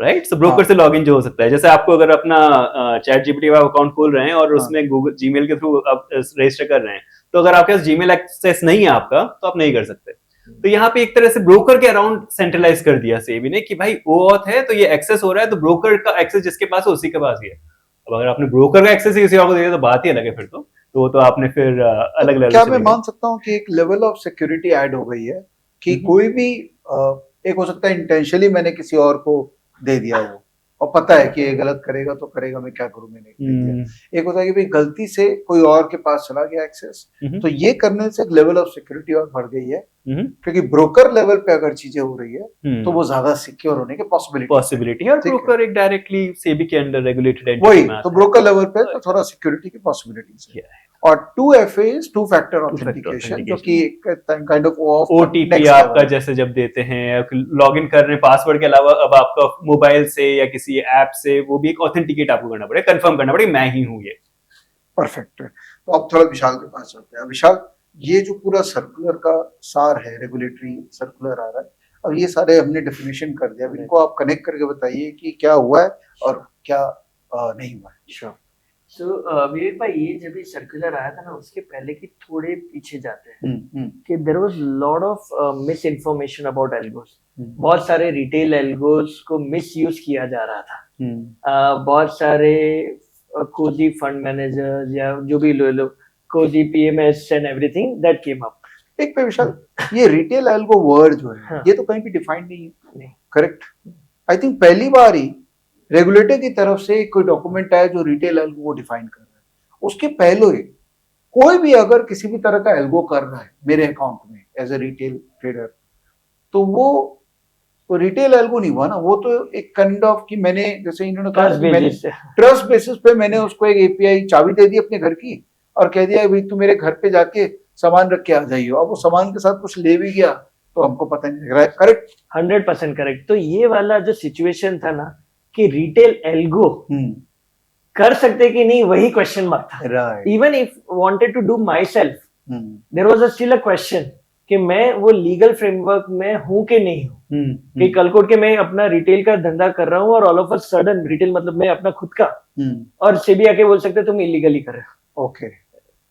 right. सो ब्रोकर से लॉगिन जो हो सकता है, जैसे आपको अगर अपना चैट जीपीटी का अकाउंट खोल रहे हैं और उसमें गूगल जीमेल के थ्रू आप रजिस्टर कर रहे हैं, तो अगर आपके पास जीमेल एक्सेस नहीं है आपका, तो आप नहीं कर सकते। तो यहाँ पे एक तरह से ब्रोकर के अराउंड सेंट्रलाइज कर दिया सेबी ने कि भाई ओऑथ है तो ये एक्सेस हो रहा है, तो ब्रोकर का एक्सेस जिसके पास है उसी के पास ही है। अब अगर आपने ब्रोकर का एक्सेस किसी और को दे दिया तो बात ही अलग है, फिर तो वो तो आपने फिर अलग लेवल। क्या मैं मान सकता हूँ कि एक लेवल ऑफ सिक्योरिटी ऐड हो गई है कि कोई भी एक हो सकता है इंटेंशनली मैंने किसी और को दे दिया वो, और पता है कि ये गलत करेगा तो करेगा, मैं क्या करूं, मैंने दे दिया। एक होता है कि भाई गलती से कोई और के पास चला गया एक्सेस, तो ये करने से एक लेवल ऑफ सिक्योरिटी और बढ़ गई है, क्योंकि ब्रोकर लेवल पे अगर चीजें हो रही है तो वो ज्यादा सिक्योर होने की पॉसिबिलिटी है। ब्रोकर एक डायरेक्टली सेबी के अंडर रेगुलेटेड एंटिटी, वही तो ब्रोकर लेवल पे तो थोड़ा सिक्योरिटी की पॉसिबिलिटीज है। और 2FA is two factor authentication, जो कि काइंड ऑफ ओटीपी आपका जैसे जब देते हैं लॉगिन करने पासवर्ड के अलावा, अब आपका मोबाइल से या किसी ऐप से वो भी एक ऑथेंटिकेट आपको करना पड़ेगा, कंफर्म करना पड़ेगा मैं ही हूं ये। परफेक्ट है। तो अब थोड़ा विशाल के पास चलते हैं। विशाल, ये जो पूरा सर्कुलर का सार है, रेगुलेटरी सर्कुलर आ रहा है, अब ये सारे हमने डेफिनेशन कर दिया, अब इनको आप कनेक्ट करके बताइए कि क्या हुआ है और क्या नहीं हुआ है। श्योर। सो विवेक भाई, ये जब ये सर्कुलर आया था ना, उसके पहले की थोड़े पीछे जाते हैं कि there was lot of miss information about algos. बहुत सारे रिटेल एल्गोस को मिसयूज किया जा रहा था। बहुत सारे कोजी फंड मैनेजर्स या जो भी लो कोजी PMS and everything that came up. एक पे विशाल, ये रिटेल एल्गो वर्ड जो है ये तो कहीं भी डिफाइंड नहीं है, करेक्ट? आई थिंक पहली बार ही रेगुलेटर की तरफ से कोई डॉक्यूमेंट आया जो रिटेल एल्गो को डिफाइन कर रहा है, उसके पहले कोई भी अगर किसी भी तरह का एल्गो कर रहा है मेरे अकाउंट में एज ए रिटेल ट्रेडर, तो वो रिटेल एल्गो नहीं हुआ ना, वो तो एक काइंड ऑफ कि मैंने जैसे इन्होंने कहा कि मैंने ट्रस्ट बेसिस पे मैंने उसको एक एपीआई चाबी दे दी अपने घर की और कह दिया भाई तू मेरे घर पे जाके सामान रख के आ जाइए, अब वो सामान के साथ कुछ ले भी गया तो हमको पता नहीं लग रहा है। Correct, 100% correct. तो ये वाला जो सिचुएशन था ना कि रिटेल एल्गो कर सकते कि नहीं, वही क्वेश्चन मार्क था। Right, even if wanted to do myself, there was a still a question कि मैं वो लीगल फ्रेमवर्क में हूं कि नहीं हूं, कि कल को के मैं अपना रिटेल का धंधा कर रहा हूं और all of a sudden retail मतलब मैं अपना खुद का, और सेबी आके बोल सकते तुम इलीगली कर रहे हो। ओके,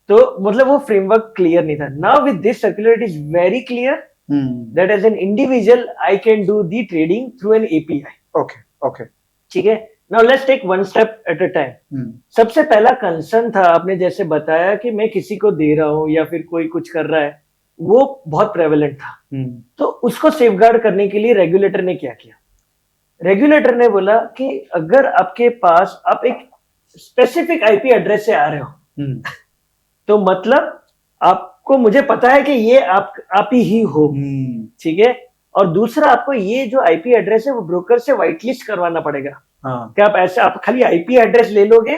तो मतलब वो फ्रेमवर्क क्लियर नहीं था। Now with this circular it is very clear that as an individual I can do the trading through an API. Okay, okay, ठीक है। Now let's take one step at a time. सबसे पहला concern था, आपने जैसे बताया कि मैं किसी को दे रहा हूं या फिर कोई कुछ कर रहा है, वो बहुत प्रेवलेंट था। तो उसको सेफगार्ड करने के लिए रेगुलेटर ने क्या किया? रेगुलेटर ने बोला कि अगर आपके पास आप एक स्पेसिफिक आईपी एड्रेस से आ रहे हो तो मतलब आपको, मुझे पता है कि ये आप ही हो, ठीक है। और दूसरा, आपको ये जो आईपी एड्रेस है वो ब्रोकर से व्हाइट लिस्ट करवाना पड़ेगा। कि आप ऐसे आप खाली आईपी एड्रेस ले लोगे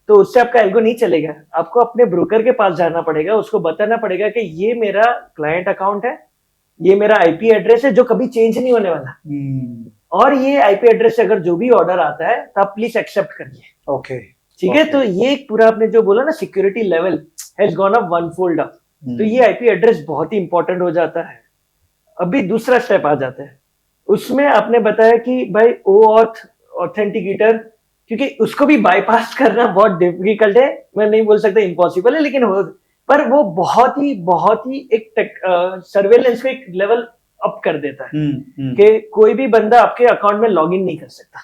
तो उससे आपका एल्गो नहीं चलेगा। आपको अपने ब्रोकर के पास जाना पड़ेगा, उसको बताना पड़ेगा कि ये मेरा क्लाइंट अकाउंट है, ये मेरा आईपी एड्रेस है जो कभी चेंज नहीं होने वाला, और ये आईपी एड्रेस से अगर जो भी ऑर्डर आता है तो आप प्लीज एक्सेप्ट करिए। ओके, ठीक है। तो ये पूरा आपने जो बोला ना, security level has gone up 1 fold up. तो ये आईपी एड्रेस बहुत ही इंपॉर्टेंट हो जाता है। अभी दूसरा स्टेप आ जाता है, उसमें आपने बताया कि भाई OAuth ऑथेंटिकेटर, क्योंकि उसको भी बाईपास करना बहुत डिफिकल्ट है, मैं नहीं बोल सकता इम्पॉसिबल है, लेकिन पर वो बहुत ही एक सर्वेलेंस को एक लेवल अप कर देता है कि कोई भी बंदा आपके अकाउंट में लॉगिन नहीं कर सकता।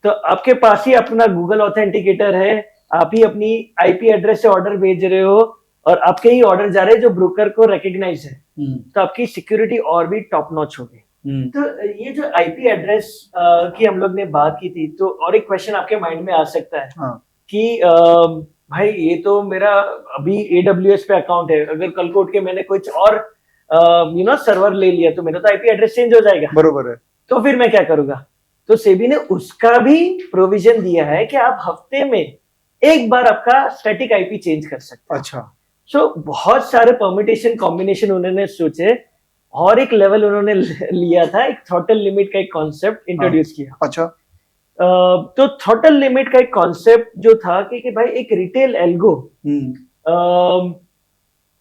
तो आपके पास ही अपना गूगल ऑथेंटिकेटर है, आप ही अपनी आईपी एड्रेस से ऑर्डर भेज रहे हो और आपके ही ऑर्डर जा रहे हैं जो ब्रोकर को रिकॉग्नाइज है, तो आपकी सिक्योरिटी और भी टॉप नॉच होगी। तो ये जो आईपी एड्रेस की हम लोग ने बात की थी, तो और एक क्वेश्चन आपके माइंड में आ सकता है कि भाई ये तो मेरा अभी AWS पे अकाउंट है, अगर कल को उठ के मैंने कुछ और सर्वर ले लिया तो मेरा तो आईपी एड्रेस चेंज हो जाएगा। बरोबर है। तो फिर मैं क्या करूंगा? तो सेबी ने उसका भी प्रोविजन दिया है कि आप हफ्ते में एक बार आपका स्टैटिक आईपी चेंज कर सकते हैं। अच्छा, सो बहुत सारे परम्यूटेशन कॉम्बिनेशन उन्होंने सोचे और एक लेवल उन्होंने लिया था, एक थ्रॉटल लिमिट का एक कॉन्सेप्ट इंट्रोड्यूस किया। अच्छा, तो थ्रॉटल लिमिट का एक कॉन्सेप्ट जो था कि भाई एक रिटेल एल्गो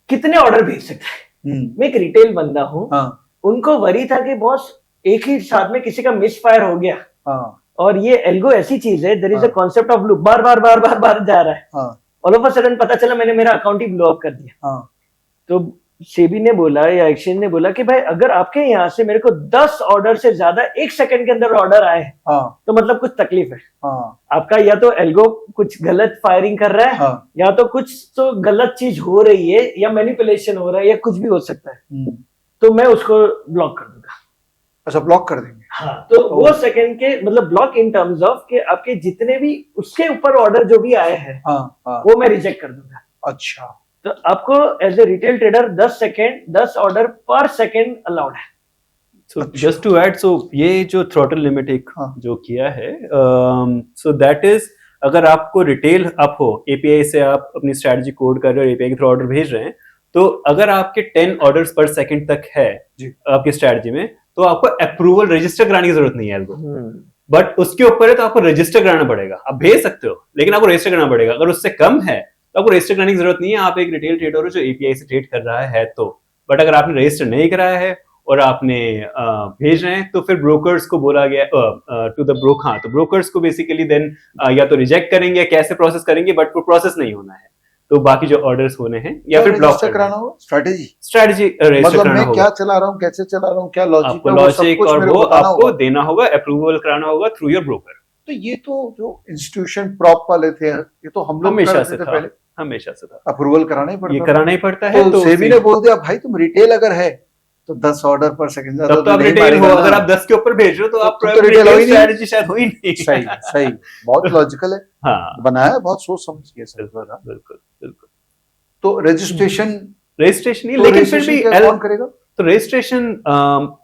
कितने ऑर्डर भेज सकता है। मैं एक रिटेल बंदा हूं, उनको वरी था कि बॉस एक ही साथ में किसी का मिस फायर हो गया, और ये एल्गो ऐसी चीज है, there is a concept of loop, बार बार बार बार बार जा रहा है, ऑल ऑफ अ सडन पता चला मैंने मेरा अकाउंट ही ब्लो अप कर दिया। तो सेबी ने बोला या एक्सचेंज ने बोला कि भाई अगर आपके यहाँ से मेरे को 10 ऑर्डर से ज्यादा 1 सेकंड के अंदर ऑर्डर आए तो मतलब कुछ तकलीफ है। आपका या तो एल्गो कुछ गलत फायरिंग कर रहा है, या तो कुछ तो गलत चीज हो रही है, या मैनिपुलेशन हो रहा है, या कुछ भी हो सकता है, तो मैं उसको ब्लॉक कर दूंगा। अच्छा, ब्लॉक कर देंगे। हाँ, तो वो सेकंड के मतलब ब्लॉक इन टर्म्स ऑफ कि आपके जितने भी उसके ऊपर ऑर्डर जो भी आए हैं वो मैं रिजेक्ट कर दूंगा। अच्छा, तो आपको as a retail trader 10 order पर सेकंड अलाउड है। So just to add, so ये जो throttle limit एक जो किया है, so that is अगर आपको रिटेल आप हो, एपीआई से आप अपनी स्ट्रेटजी कोड कर रहे हो, एपीआई के थ्रू ऑर्डर भेज रहे हैं, तो अगर आपके 10 ऑर्डर्स पर सेकंड तक है आपकी स्ट्रेटजी में, तो आपको अप्रूवल रजिस्टर कराने की जरूरत नहीं है एल्गो। बट उसके ऊपर है तो आपको रजिस्टर कराना पड़ेगा। आप भेज सकते हो लेकिन आपको रजिस्टर करना पड़ेगा। अगर उससे कम है तो आपको रजिस्टर करने की जरूरत नहीं है, आप एक रिटेल ट्रेडर हो जो एपीआई से ट्रेड कर रहा है तो। बट अगर आपने रजिस्टर नहीं कराया है और आपने भेज रहे हैं तो फिर ब्रोकर्स को बोला गया टू द ब्रोक, हाँ, तो ब्रोकर्स को बेसिकली देन या तो रिजेक्ट करेंगे या कैसे प्रोसेस करेंगे, बट वो प्रोसेस नहीं होना है। तो बाकी जो ऑर्डर्स होने हैं या फिर ब्लॉक कराना होगा, स्ट्रेटजी मतलब मैं क्या चला रहा हूँ, कैसे चला रहा हूँ, क्या लॉजिक और वो आपको देना होगा, अप्रूवल कराना होगा थ्रू योर ब्रोकर। तो ये तो जो इंस्टीट्यूशन प्रॉप वाले थे, ये तो हम लोग हमेशा से था, अप्रूवल कराना ही पड़ता, ये कराना ही पड़ता है। तो सेबी ने बोल दिया भाई तुम रिटेल अगर है तो 10 ऑर्डर पर सेकंड ज्यादा तब तो आप नहीं रिटेल हो, मारेगा अगर ना। आप 10 के ऊपर भेज रहे हो तो आप तो retail हो ही नहीं। स्ट्रेटजी शायद हो ही नहीं। सही सही, बहुत लॉजिकल है, हाँ बनाया है बहुत सोच समझ के सर। बिल्कुल बिल्कुल। तो रजिस्ट्रेशन, रजिस्ट्रेशन नहीं, तो लेकिन फिर registration भी क्या कौन करेगा? तो रजिस्ट्रेशन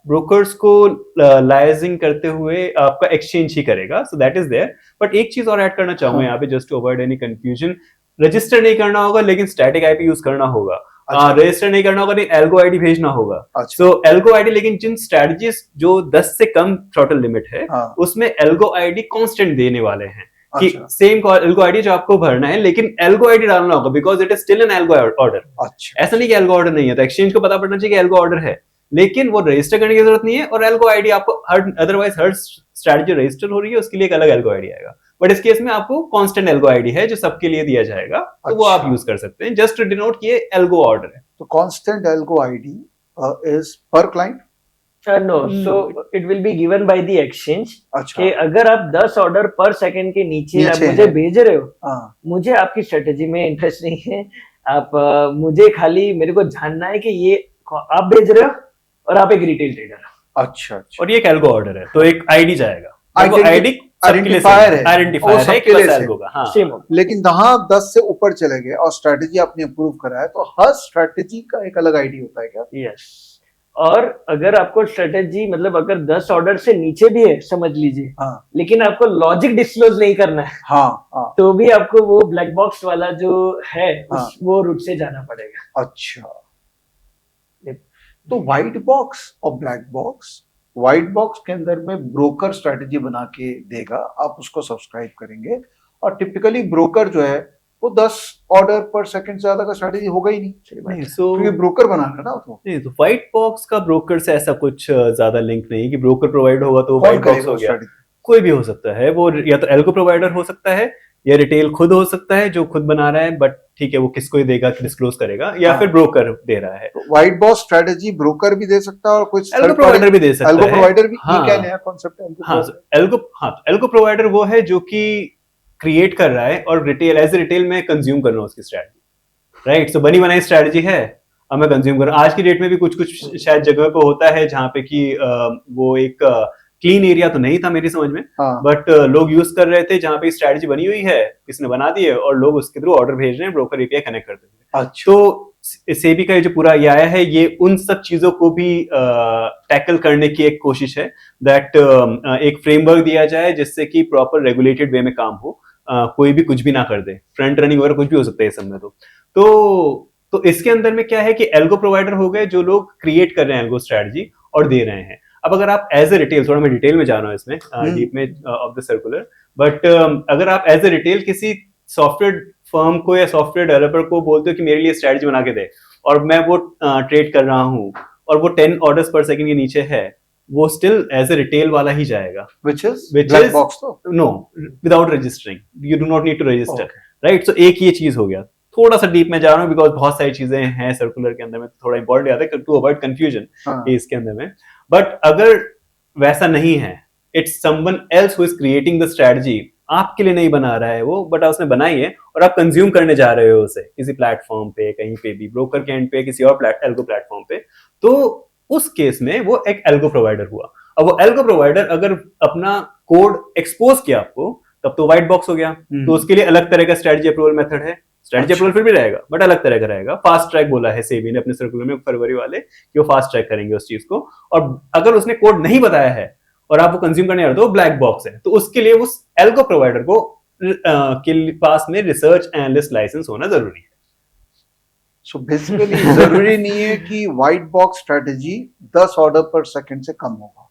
ब्रोकर्स को लाइजिंग करते हुए आपका एक्सचेंज ही करेगा, so that is there. But एक चीज और ऐड करना चाहूंगा हाँ। यहाँ पे, just to avoid any confusion, register नहीं करना होगा लेकिन स्टैटिक आईपी यूज करना होगा। अच्छा। रजिस्टर नहीं करना होगा लेकिन एल्गो आईडी भेजना होगा। अच्छा। सो एल्गो आईडी, लेकिन जिन स्ट्रेटजीज जो 10 से कम टोटल लिमिट है हाँ। उसमें एल्गो आईडी कांस्टेंट देने वाले हैं कि अच्छा। सेम एल्गो आईडी जो आपको भरना है, लेकिन एल्गो आईडी डालना होगा because it is still an algo order. अच्छा। ऐसा नहीं कि एल्गो ऑर्डर नहीं है, तो एक्सचेंज को पता पड़ना चाहिए कि एल्गो ऑर्डर है, लेकिन वो रजिस्टर करने की जरूरत नहीं है। और एल्गो आईडी आपको अदरवाइज हर स्ट्रेटजी रजिस्टर हो रही है उसके लिए एक अलग एल्गो आईडी आएगा, बट इस केस में आपको कांस्टेंट एल्गो आईडी है जो सबके लिए दिया जाएगा, तो वो आप अच्छा। यूज कर सकते हैं जस्ट टू डिनोट कि ये एल्गो ऑर्डर है। तो कांस्टेंट एल्गो आईडी इज पर client? No, so it will be given by the exchange अच्छा। कि अगर आप 10 ऑर्डर पर सेकंड के नीचे आप नीचे मुझे हैं। भेज रहे हो, हाँ। मुझे आपकी स्ट्रेटेजी में इंटरेस्ट नहीं है। आप मुझे खाली मेरे को जानना है कि ये आप भेज रहे हो और आप एक रिटेल ट्रेडर हो। अच्छा अच्छा। और ये एक एल्गो ऑर्डर है तो एक आईडी जाएगा, Identi- आईडी identifier है। आइडेंटिफायर वो है सबके प्लस लिए same। एल्गो का। हाँ सेम होगा। लेकिन जहां 10 से ऊपर चले गए और स्ट्रेटेजी आपने अप्रूव करा है तो हर स्ट्रेटेजी का एक अलग आईडी होता है क्या? यस, और अगर आपको स्ट्रेटेजी मतलब अगर 10 ऑर्डर से नीचे भी है समझ लीजिए, हाँ। लेकिन आपको लॉजिक डिस्क्लोज नहीं करना है, हाँ हाँ। तो भी आपको वो ब्लैक बॉक्स वाला जो है हाँ। वो रूट से जाना पड़ेगा। अच्छा। तो व्हाइट बॉक्स और ब्लैक बॉक्स, व्हाइट बॉक्स के अंदर में ब्रोकर स्ट्रेटेजी बना के देगा, आप उसको सब्सक्राइब करेंगे, और टिपिकली ब्रोकर जो है वो 10 ऑर्डर पर सेकंड से ज्यादा का स्ट्रेटेजी होगा ही नहीं, नहीं, so क्योंकि ब्रोकर बना रहा है ना वो। नहीं, तो व्हाइट बॉक्स का ब्रोकर से ऐसा कुछ ज्यादा लिंक नहीं है कि ब्रोकर प्रोवाइड होगा तो कौन व्हाइट बॉक्स करेगा हो गया। strategy? कोई भी हो सकता है, वो या तो एल्गो प्रोवाइडर हो सकता है या रिटेल खुद हो सकता है जो खुद बना रहा है, बट ठीक है वो किसको ही देगा, डिस्क्लोज करेगा, या हाँ। फिर ब्रोकर दे रहा है। तो व्हाइट बॉक्स स्ट्रेटेजी ब्रोकर भी दे सकता है और कुछ एल्गो प्रोवाइडर भी दे सकता एल्गो है। प्रोवाइडर भी। हाँ। ये क्या नया कॉन्सेप्ट है? एल्गो प्रोवाइडर वो है जो कि क्रिएट कर रहा है और रिटेल एज ए रिटेल में कंज्यूम कर रहा हूँ उसकी स्ट्रेटजी, राइट। सो बनी बनाई स्ट्रेटजी है, अब मैं कंज्यूम कर रहा हूँ। आज की डेट में भी कुछ कुछ शायद जगह पे होता है जहाँ पे कि वो एक क्लीन एरिया तो नहीं था मेरी समझ में, हाँ। बट लोग यूज कर रहे थे जहाँ पे स्ट्रेटजी बनी हुई है, किसने बना दी है और लोग उसके थ्रू ऑर्डर भेज रहे हैं, ब्रोकर एपीआई कनेक्ट करते हुए। अच्छा। तो सेबी का ये जो पूरा ये आया है, ये उन सब चीजों को भी टैकल करने की एक कोशिश है, दैट एक फ्रेमवर्क दिया जाए जिससे कि प्रॉपर रेगुलेटेड वे में काम हो, कोई भी कुछ भी ना कर दे, फ्रंट रनिंग वगैरह कुछ भी हो सकता है इस सब में। तो इसके अंदर में क्या है कि एल्गो प्रोवाइडर हो गए जो लोग क्रिएट कर रहे हैं एल्गो स्ट्रेटजी और दे रहे हैं। अब अगर आप एज ए रिटेल, थोड़ा मैं डिटेल में जा रहा हूँ इसमें, डीप में ऑफ द सर्कुलर, बट अगर आप एज ए रिटेल किसी सॉफ्टवेयर फर्म को या सॉफ्टवेयर डेवलपर को बोलते हो कि मेरे लिए स्ट्रेटजी बना के दे, और मैं वो ट्रेड कर रहा हूँ और वो 10 ऑर्डर्स पर सेकंड के नीचे है, वो स्टिल एज ए रिटेल वाला ही जाएगा, which is Which black is- box तो। No without registering, you do not need to register, Okay. Right. So एक ये चीज हो गया। थोड़ा सा डीप में जा रहा हूँ बिकॉज बहुत सारी चीजें हैं सर्कुलर के अंदर में, थोड़ा इंपॉर्टेंट आता है टू अवॉइड कंफ्यूजन हाँ। इसके अंदर में। बट अगर वैसा नहीं है, it's someone else who is creating the strategy, आपके लिए नहीं बना रहा है वो, बट उसने बनाई है और आप कंज्यूम करने जा रहे हो उसे किसी प्लेटफॉर्म पे, कहीं पे भी, ब्रोकर के एंड पे, किसी और एल्गो प्लेटफॉर्म पे, तो उस केस में वो एक एल्गो प्रोवाइडर हुआ। अब वो एल्गो प्रोवाइडर अगर अपना कोड एक्सपोज किया आपको, तब तो व्हाइट बॉक्स हो गया। तो उसके लिए अलग तरह का स्ट्रेटजी अप्रूवल मेथड है, स्ट्रेटजी अप्रूवल फिर भी रहेगा बट अलग तरह का रहेगा। फास्ट ट्रैक बोला है सेबी ने अपने सर्कुलर में फरवरी वाले कि वो फास्ट ट्रैक करेंगे उस चीज को, और अगर उसने कोड नहीं बताया है और आप वो कंज्यूम करने आ रहे हो तो ब्लैक बॉक्स है, तो उसके लिए उस एल्गो प्रोवाइडर को के पास में रिसर्च एनालिस्ट लाइसेंस होना जरूरी है। सो बेसिकली जरूरी नहीं है कि व्हाइट बॉक्स स्ट्रेटेजी 10 ऑर्डर पर सेकंड से कम होगा।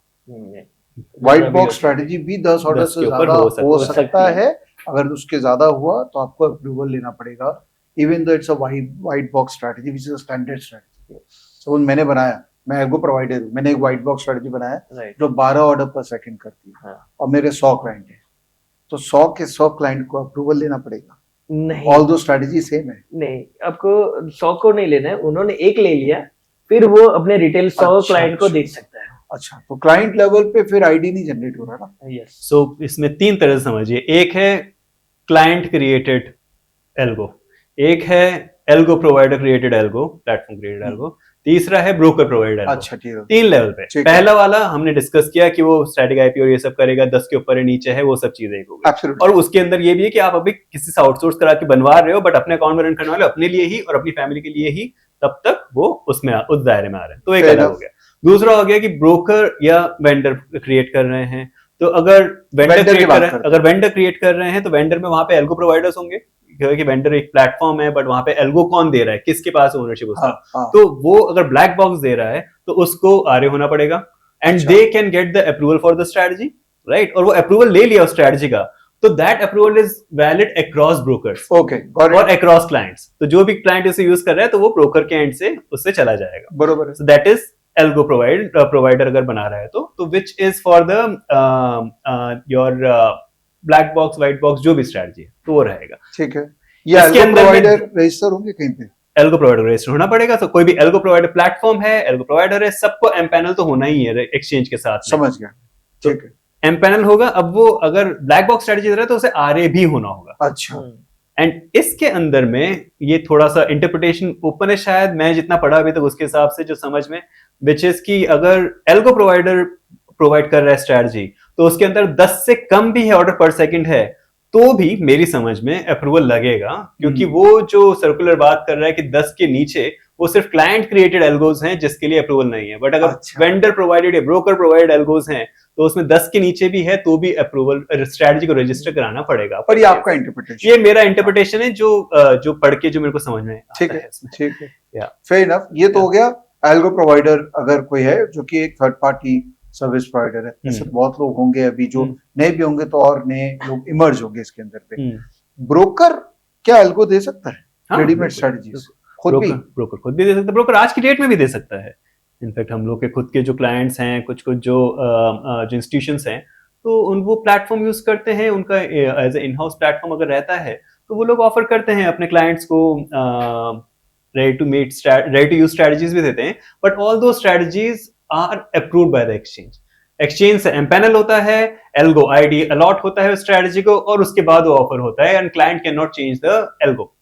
व्हाइट बॉक्स स्ट्रेटेजी भी 10 ऑर्डर 10 से के ऊपर ज्यादा हो हो सकती सकता है। अगर उसके ज्यादा हुआ तो आपको अप्रूवल लेना पड़ेगा, even though it's a white box strategy which is a standard strategy. So मैंने बनाया, मैं एल्गो प्रोवाइडर हूँ, मैंने एक व्हाइट बॉक्स स्ट्रेटेजी बनाया जो 12 ऑर्डर पर सेकंड करती है, और मेरे 100 क्लाइंट है, तो 100 के 100 क्लाइंट को अप्रूवल लेना पड़ेगा। नहीं, ऑल दो स्ट्रेटेजी सेम है। नहीं, आपको 100 को नहीं लेना है, उन्होंने एक ले लिया, फिर वो अपने रिटेल 100 अच्छा, क्लाइंट को अच्छा। दे सकता है। अच्छा, तो क्लाइंट लेवल पे फिर आईडी नहीं जनरेट हो रहा ना। यस, सो इसमें 3 तरह से समझिए, एक है क्लाइंट क्रिएटेड एल्गो, एक है algo provider created algo, platform created algo, तीसरा है ब्रोकर प्रोवाइडर। अच्छा ठीक है, 3 लेवल पे। ठीक है। पहला वाला हमने डिस्कस किया कि वो स्टैटिक आईपी और ये सब करेगा, 10 के ऊपर है नीचे है, वो सब चीजें एक हो गई। Absolutely. और उसके अंदर ये भी है कि आप अभी किसी से आउटसोर्स करा के बनवा रहे हो, बट अपने अकाउंट में रन करने वाले अपने लिए ही और अपनी फैमिली के लिए ही, तब तक वो उसमें उस दायरे में आ रहे हैं, तो एक Fair अलग enough. हो गया। दूसरा हो गया कि ब्रोकर या वेंडर क्रिएट कर रहे हैं, तो अगर वेंडर Vendor की क्रिएट बात कर रहे हैं, करते अगर वेंडर क्रिएट कर रहे हैं तो वेंडर में वहां पे एल्गो प्रोवाइडर्स होंगे, क्योंकि वेंडर एक प्लेटफॉर्म है, बट वहां पे एल्गो कौन दे रहा है, किसके पास ओनरशिप उसका, हाँ, तो वो अगर ब्लैक बॉक्स दे रहा है तो उसको आरे होना पड़ेगा, एंड अच्छा। They can get the approval for the strategy, right, और वो अप्रूवल ले लिया उस स्ट्रेटजी का, तो that approval is valid across brokers okay, got और इट, अक्रॉस क्लाइंट्स। तो जो भी क्लाइंट इसे यूज कर रहा है तो वो ब्रोकर के एंड से उससे चला जाएगा। बरोबर है। So that is algo provider अगर बना रहा है तो which is for the your black box white box जो भी strategy है तो वो रहेगा। ठीक है, ये इसके एल्गो अंदर में- प्रोवाइडर रजिस्टर होंगे कहीं पे? एल्गो प्रोवाइडर रजिस्टर होना पड़ेगा, तो कोई भी एल्गो प्रोवाइडर प्लेटफॉर्म है, एल्गो प्रोवाइडर है, सबको एमपैनल तो होना ही है एक्सचेंज के साथ में। समझ गया, ठीक है, एमपैनल होगा, अब वो अगर ब्लैक बॉक्स स्ट्रेटजी दे रहा है तो उसे आरए भी होना होगा। अच्छा, एंड इसके अंदर में ये थोड़ा सा इंटरप्रिटेशन ओपन है, शायद मैं जितना पढ़ा अभी तक उसके हिसाब से जो समझ में, विच इज कि अगर एल्गो प्रोवाइडर प्रोवाइड कर रहा है स्ट्रेटजी तो उसके अंदर 10 से कम भी है ऑर्डर पर सेकंड है तो भी मेरी समझ में अप्रूवल लगेगा, क्योंकि वो जो सर्कुलर बात कर रहा है कि 10 के नीचे वो सिर्फ क्लाइंट क्रिएटेड एल्गोज हैं जिसके लिए अप्रूवल नहीं है, बट अगर अच्छा। वेंडर प्रोवाइडेड या ब्रोकर प्रोवाइडेड एल्गोज हैं तो उसमें 10 के नीचे भी है तो भी अप्रूवल स्ट्रेटजी को रजिस्टर कराना पड़ेगा। पर ये आपका इंटरप्रिटेशन, ये मेरा इंटरप्रिटेशन है जो पढ़ के जो मेरे को समझ में आता ठीक है, इसमें। ठीक है, Yeah. Fair enough. ये तो हो गया एल्गो प्रोवाइडर अगर कोई है जो कि एक थर्ड पार्टी सर्विस प्रोवाइडर है, ऐसे बहुत लोग होंगे अभी जो नए भी होंगे तो और नए लोग इमर्ज होंगे इसके अंदर पे। ब्रोकर क्या एल्गो दे सकता है रेडीमेड स्ट्रेटजीज खुद भी? ब्रोकर खुद भी दे सकता है, ब्रोकर आज की डेट में भी दे सकता है। इनफैक्ट हम लोग के खुद के जो क्लाइंट्स हैं, कुछ जो इंस्टीट्यूशंस हैं, तो उन वो प्लेटफॉर्म यूज करते हैं, उनका as a in house platform अगर रहता है तो वो लोग ऑफर करते हैं अपने क्लाइंट्स को, रेडी टू यूज स्ट्रेटजीज भी देते हैं, but although strategies are approved by the exchange. Exchange से एम्पैनल होता है, एल्गो आईडी अलॉट होता है स्ट्रेटजी को, और उसके बाद वो ऑफर होता है, and client can not change the algo.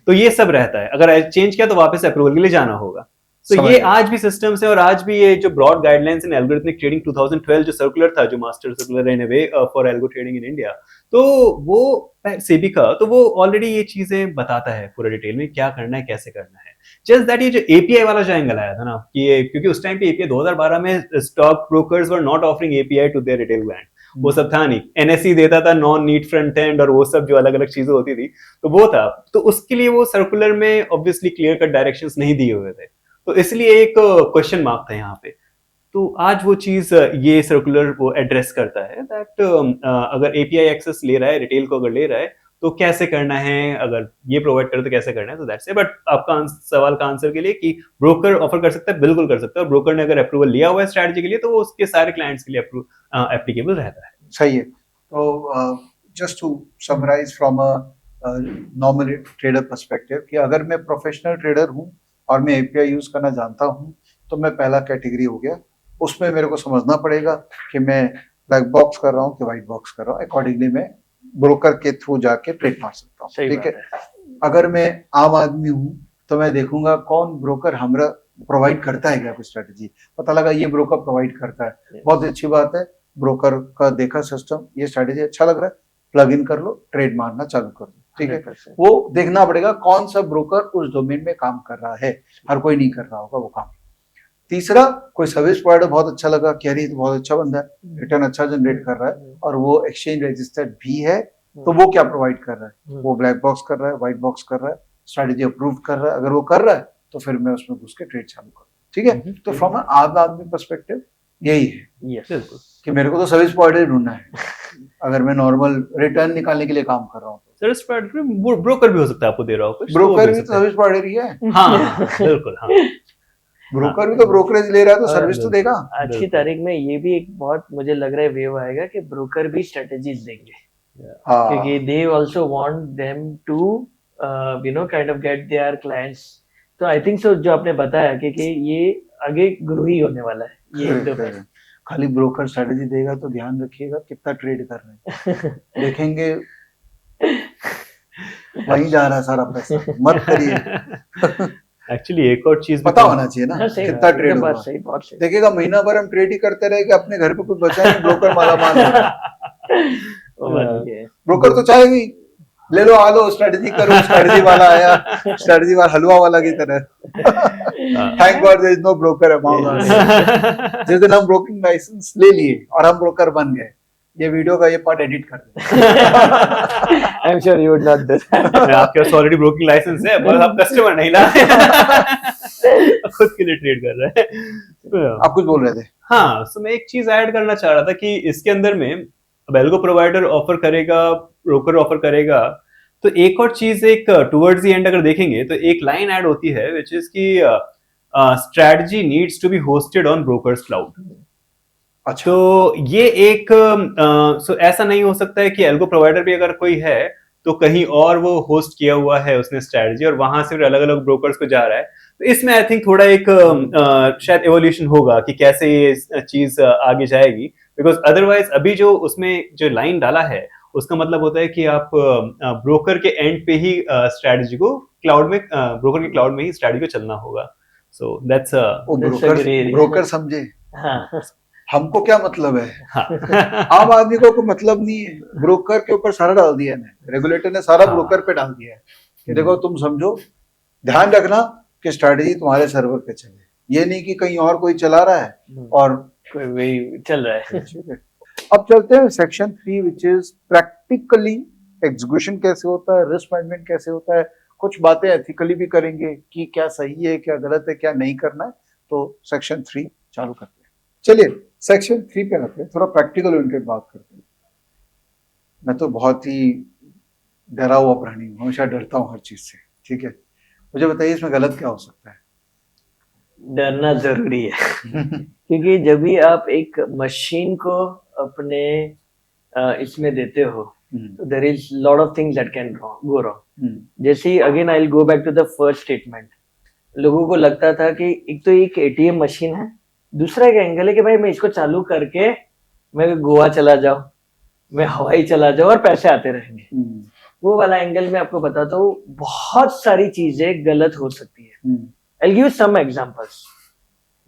तो ये सब रहता है, अगर चेंज किया तो वापस अप्रूवल के लिए जाना होगा। तो समझ ये गया। आज भी सिस्टम्स है, और आज भी ये जो broad guidelines in algorithmic trading 2012 जो सर्कुलर था, जो master circular in a way for algo trading in India, तो वो सेबी का, तो वो ऑलरेडी ये चीजें बताता है पूरा डिटेल में क्या करना है, कैसे करना है। जस्ट दैट ये जो एपीआई वाला जो एंगल आया था ना, कि ये क्योंकि उस टाइम पे एपीआई 2012 में stock brokers were not offering API to their retail client, वो सब था नहीं, एनएसई देता था नॉन नीड फ्रंट एंड और वो सब जो अलग अलग चीजें होती थी, तो वो था, तो उसके लिए वो सर्कुलर में ऑब्वियसली क्लियर कट डायरेक्शंस नहीं दिए हुए थे, तो इसलिए एक क्वेश्चन मार्क था यहाँ पे। तो आज वो चीज ये सर्कुलर वो एड्रेस करता है दैट अगर एपीआई एक्सेस ले रहा है, रिटेल को अगर ले रहा है तो कैसे करना है, अगर ये प्रोवाइड करे तो कैसे करना है, तो दैट्स इट। बट आपका सवाल का आंसर के लिए कि ब्रोकर ऑफर कर सकता है, बिल्कुल कर सकता है, और ब्रोकर ने अगर अप्रूवल लिया हुआ है स्ट्रेटजी के लिए तो वो उसके सारे क्लाइंट्स के लिए एप्लीकेबल रहता है। सही है। तो just to summarise from a normal trader perspective, कि अगर मैं प्रोफेशनल ट्रेडर हूं और मैं एपीआई यूज करना जानता हूं तो मैं पहला कैटेगरी हो गया, उसमें मेरे को समझना पड़ेगा कि मैं ब्लैक बॉक्स कर रहा हूं कि व्हाइट बॉक्स कर रहा हूं, अकॉर्डिंगली मैं ब्रोकर के थ्रू जाके ट्रेड मार सकता हूँ, ठीक है। अगर मैं आम आदमी हूँ तो मैं देखूंगा कौन ब्रोकर हमरा प्रोवाइड करता है क्या कोई स्ट्रेटजी, पता लगा ये ब्रोकर प्रोवाइड करता है, बहुत अच्छी बात है, ब्रोकर का देखा सिस्टम, ये स्ट्रेटजी अच्छा लग रहा है, प्लग इन कर लो, ट्रेड मारना चालू कर दो, ठीक है। वो देखना पड़ेगा कौन सा ब्रोकर उस डोमेन में काम कर रहा है, हर कोई नहीं कर रहा होगा वो काम। तीसरा, कोई सर्विस प्रोवाइडर बहुत अच्छा लगा, कह रही तो बहुत अच्छा बंदा है, रिटर्न अच्छा जनरेट कर रहा है और वो एक्सचेंज रजिस्टर्ड भी है, तो वो क्या प्रोवाइड कर रहा है, वो ब्लैक बॉक्स कर रहा है, व्हाइट बॉक्स कर रहा है, स्ट्रेटजी अप्रूव कर रहा है, अगर वो कर रहा है तो फिर मैं उसमें घुस के ट्रेड चालू करूँ, ठीक है। तो फ्रॉम आम आदमी पर्सपेक्टिव यही है कि मेरे को तो सर्विस प्रोवाइडर ढूंढना है, अगर मैं नॉर्मल रिटर्न निकालने के लिए काम कर रहा हूँ। सर्विस प्रोवाइडर ब्रोकर भी हो सकता है, आपको दे रहा हो कुछ, ब्रोकर भी तो सर्विस प्रोवाइडर ही है। हाँ बिल्कुल, हाँ ब्रोकर भी तो ब्रोकरेज ले रहा है तो सर्विस तो देगा। आज की तारीख में ये भी एक बहुत मुझे लग रहा है वेव आएगा कि ब्रोकर भी स्ट्रेटजीज देंगे, क्योंकि they also want them to you know kind of get their clients. तो आई थिंक सो जो आपने बताया कि ये आगे ग्रो ही होने वाला है ये एकदम। खाली ब्रोकर स्ट्रेटजी देगा तो ध्यान रखिएगा कितना ट्रेड कर रहे हैं, देखेंगे वहीं जा रहा है सारा पैसा, मत करिए। एक्चुअली एक और चीज पता होना चाहिए ना हाँ, सही कितना बात, ट्रेड एकदम हुआ। बात सही, बहुत सही। देखिएगा महीना भर हम ट्रेड ही करते रहे कि अपने घर पे कुछ बचा नहीं, ब्रोकर माला माल हो रहा है। वो बात ये है। ब्रोकर तो चाहेगी ले लो आ लो स्ट्रेटजी करो, स्ट्रेटजी वाला आया, स्ट्रेटजी वाला हलवा वाला की तरह। Thank god there is no broker amount us. जिस दिन हम ब्रोकिंग लाइसेंस ले लिए और हम ब्रोकर बन गए, ये वीडियो का ये पार्ट एडिट कर दे। I am sure you would not do आपके पास ऑलरेडी ब्रोकिंग लाइसेंस है, बस आप कस्टमर नहीं ला खुद के लिए ट्रेड कर रहे हैं। आप कुछ बोल रहे थे? हाँ, तो मैं एक चीज ऐड करना चाह रहा था कि इसके अंदर में अब एल्गो प्रोवाइडर ऑफर करेगा, ब्रोकर ऑफर करेगा, तो एक और चीज एक टुवर्ड्स द एंड अगर देखेंगे तो एक लाइन ऐड होती है which is key strategy needs to be hosted on brokers cloud. अच्छा, तो ये एक सो ऐसा नहीं हो सकता है कि एल्गो प्रोवाइडर भी अगर कोई है तो कहीं और वो होस्ट किया हुआ है उसने स्ट्रेटजी और वहां से फिर अलग अलग ब्रोकर्स को जा रहा है। तो इसमें आई थिंक थोड़ा एक शायद एवोल्यूशन होगा कि कैसे ये चीज आगे जाएगी, बिकॉज अदरवाइज अभी जो उसमें जो लाइन डाला है उसका मतलब होता है कि आप ब्रोकर के एंड पे ही स्ट्रेटजी को क्लाउड में ब्रोकर के क्लाउड में ही स्ट्रेटजी को चलना होगा। सो दैट्स ब्रोकर समझे हाँ हमको क्या मतलब है? हाँ आम आदमी को कोई मतलब नहीं है। ब्रोकर के ऊपर सारा डाल दिया है, रेगुलेटर ने सारा हाँ। ब्रोकर पे डाल दिया है कि देखो तुम समझो, ध्यान रखना कि स्ट्रेटजी तुम्हारे सर्वर पे चले, ये नहीं कि कहीं और कोई चला रहा है और कोई वही चल रहा है। ठीक है। अब चलते हैं section 3 which is practically execution कैसे होता है, रिस्क मैनेजमेंट कैसे होता है, कुछ बातें एथिकली भी करेंगे कि क्या सही है क्या गलत है क्या नहीं करना है। तो सेक्शन 3 चालू करते हैं। चलिए सेक्शन 3 पे आते हैं, थोड़ा प्रैक्टिकल ओरिएंटेड बात करते हैं। मैं तो बहुत ही डरा हुआ प्राणी हूँ, हमेशा डरता हूँ हर चीज से, ठीक है। मुझे बताइए इसमें गलत क्या हो सकता है? डरना जरूरी है क्योंकि जब भी आप एक मशीन को अपने इसमें देते हो तो there is lot of things that can go wrong. जैसे ही again I will go back to the first statement, लोगों को लगता था कि एक तो एक एटीएम मशीन है, दूसरा एक एंगल है कि भाई मैं इसको चालू करके मैं गोवा चला जाऊं, मैं हवाई चला जाऊं और पैसे आते रहेंगे। वो वाला एंगल में आपको बताता हूँ, बहुत सारी चीजें गलत हो सकती है। I'll give you some examples,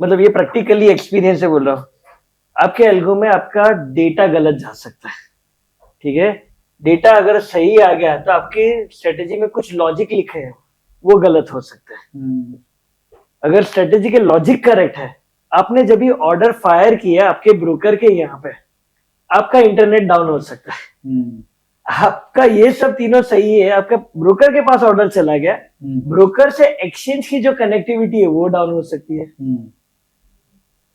मतलब ये प्रैक्टिकली एक्सपीरियंस से बोल रहा हूँ। आपके एल्गो में आपका डेटा गलत जा सकता है, ठीक है। डेटा अगर सही आ गया तो आपके स्ट्रेटेजी में कुछ लॉजिक लिखे हैं वो गलत हो सकता है। अगर स्ट्रेटेजी के लॉजिक करेक्ट है, आपने जब भी ऑर्डर फायर किया आपके ब्रोकर के यहाँ पे, आपका इंटरनेट डाउन हो सकता है। आपका ये सब तीनों सही है, आपका ब्रोकर के पास ऑर्डर चला गया, ब्रोकर से एक्सचेंज की जो कनेक्टिविटी है वो डाउन हो सकती है।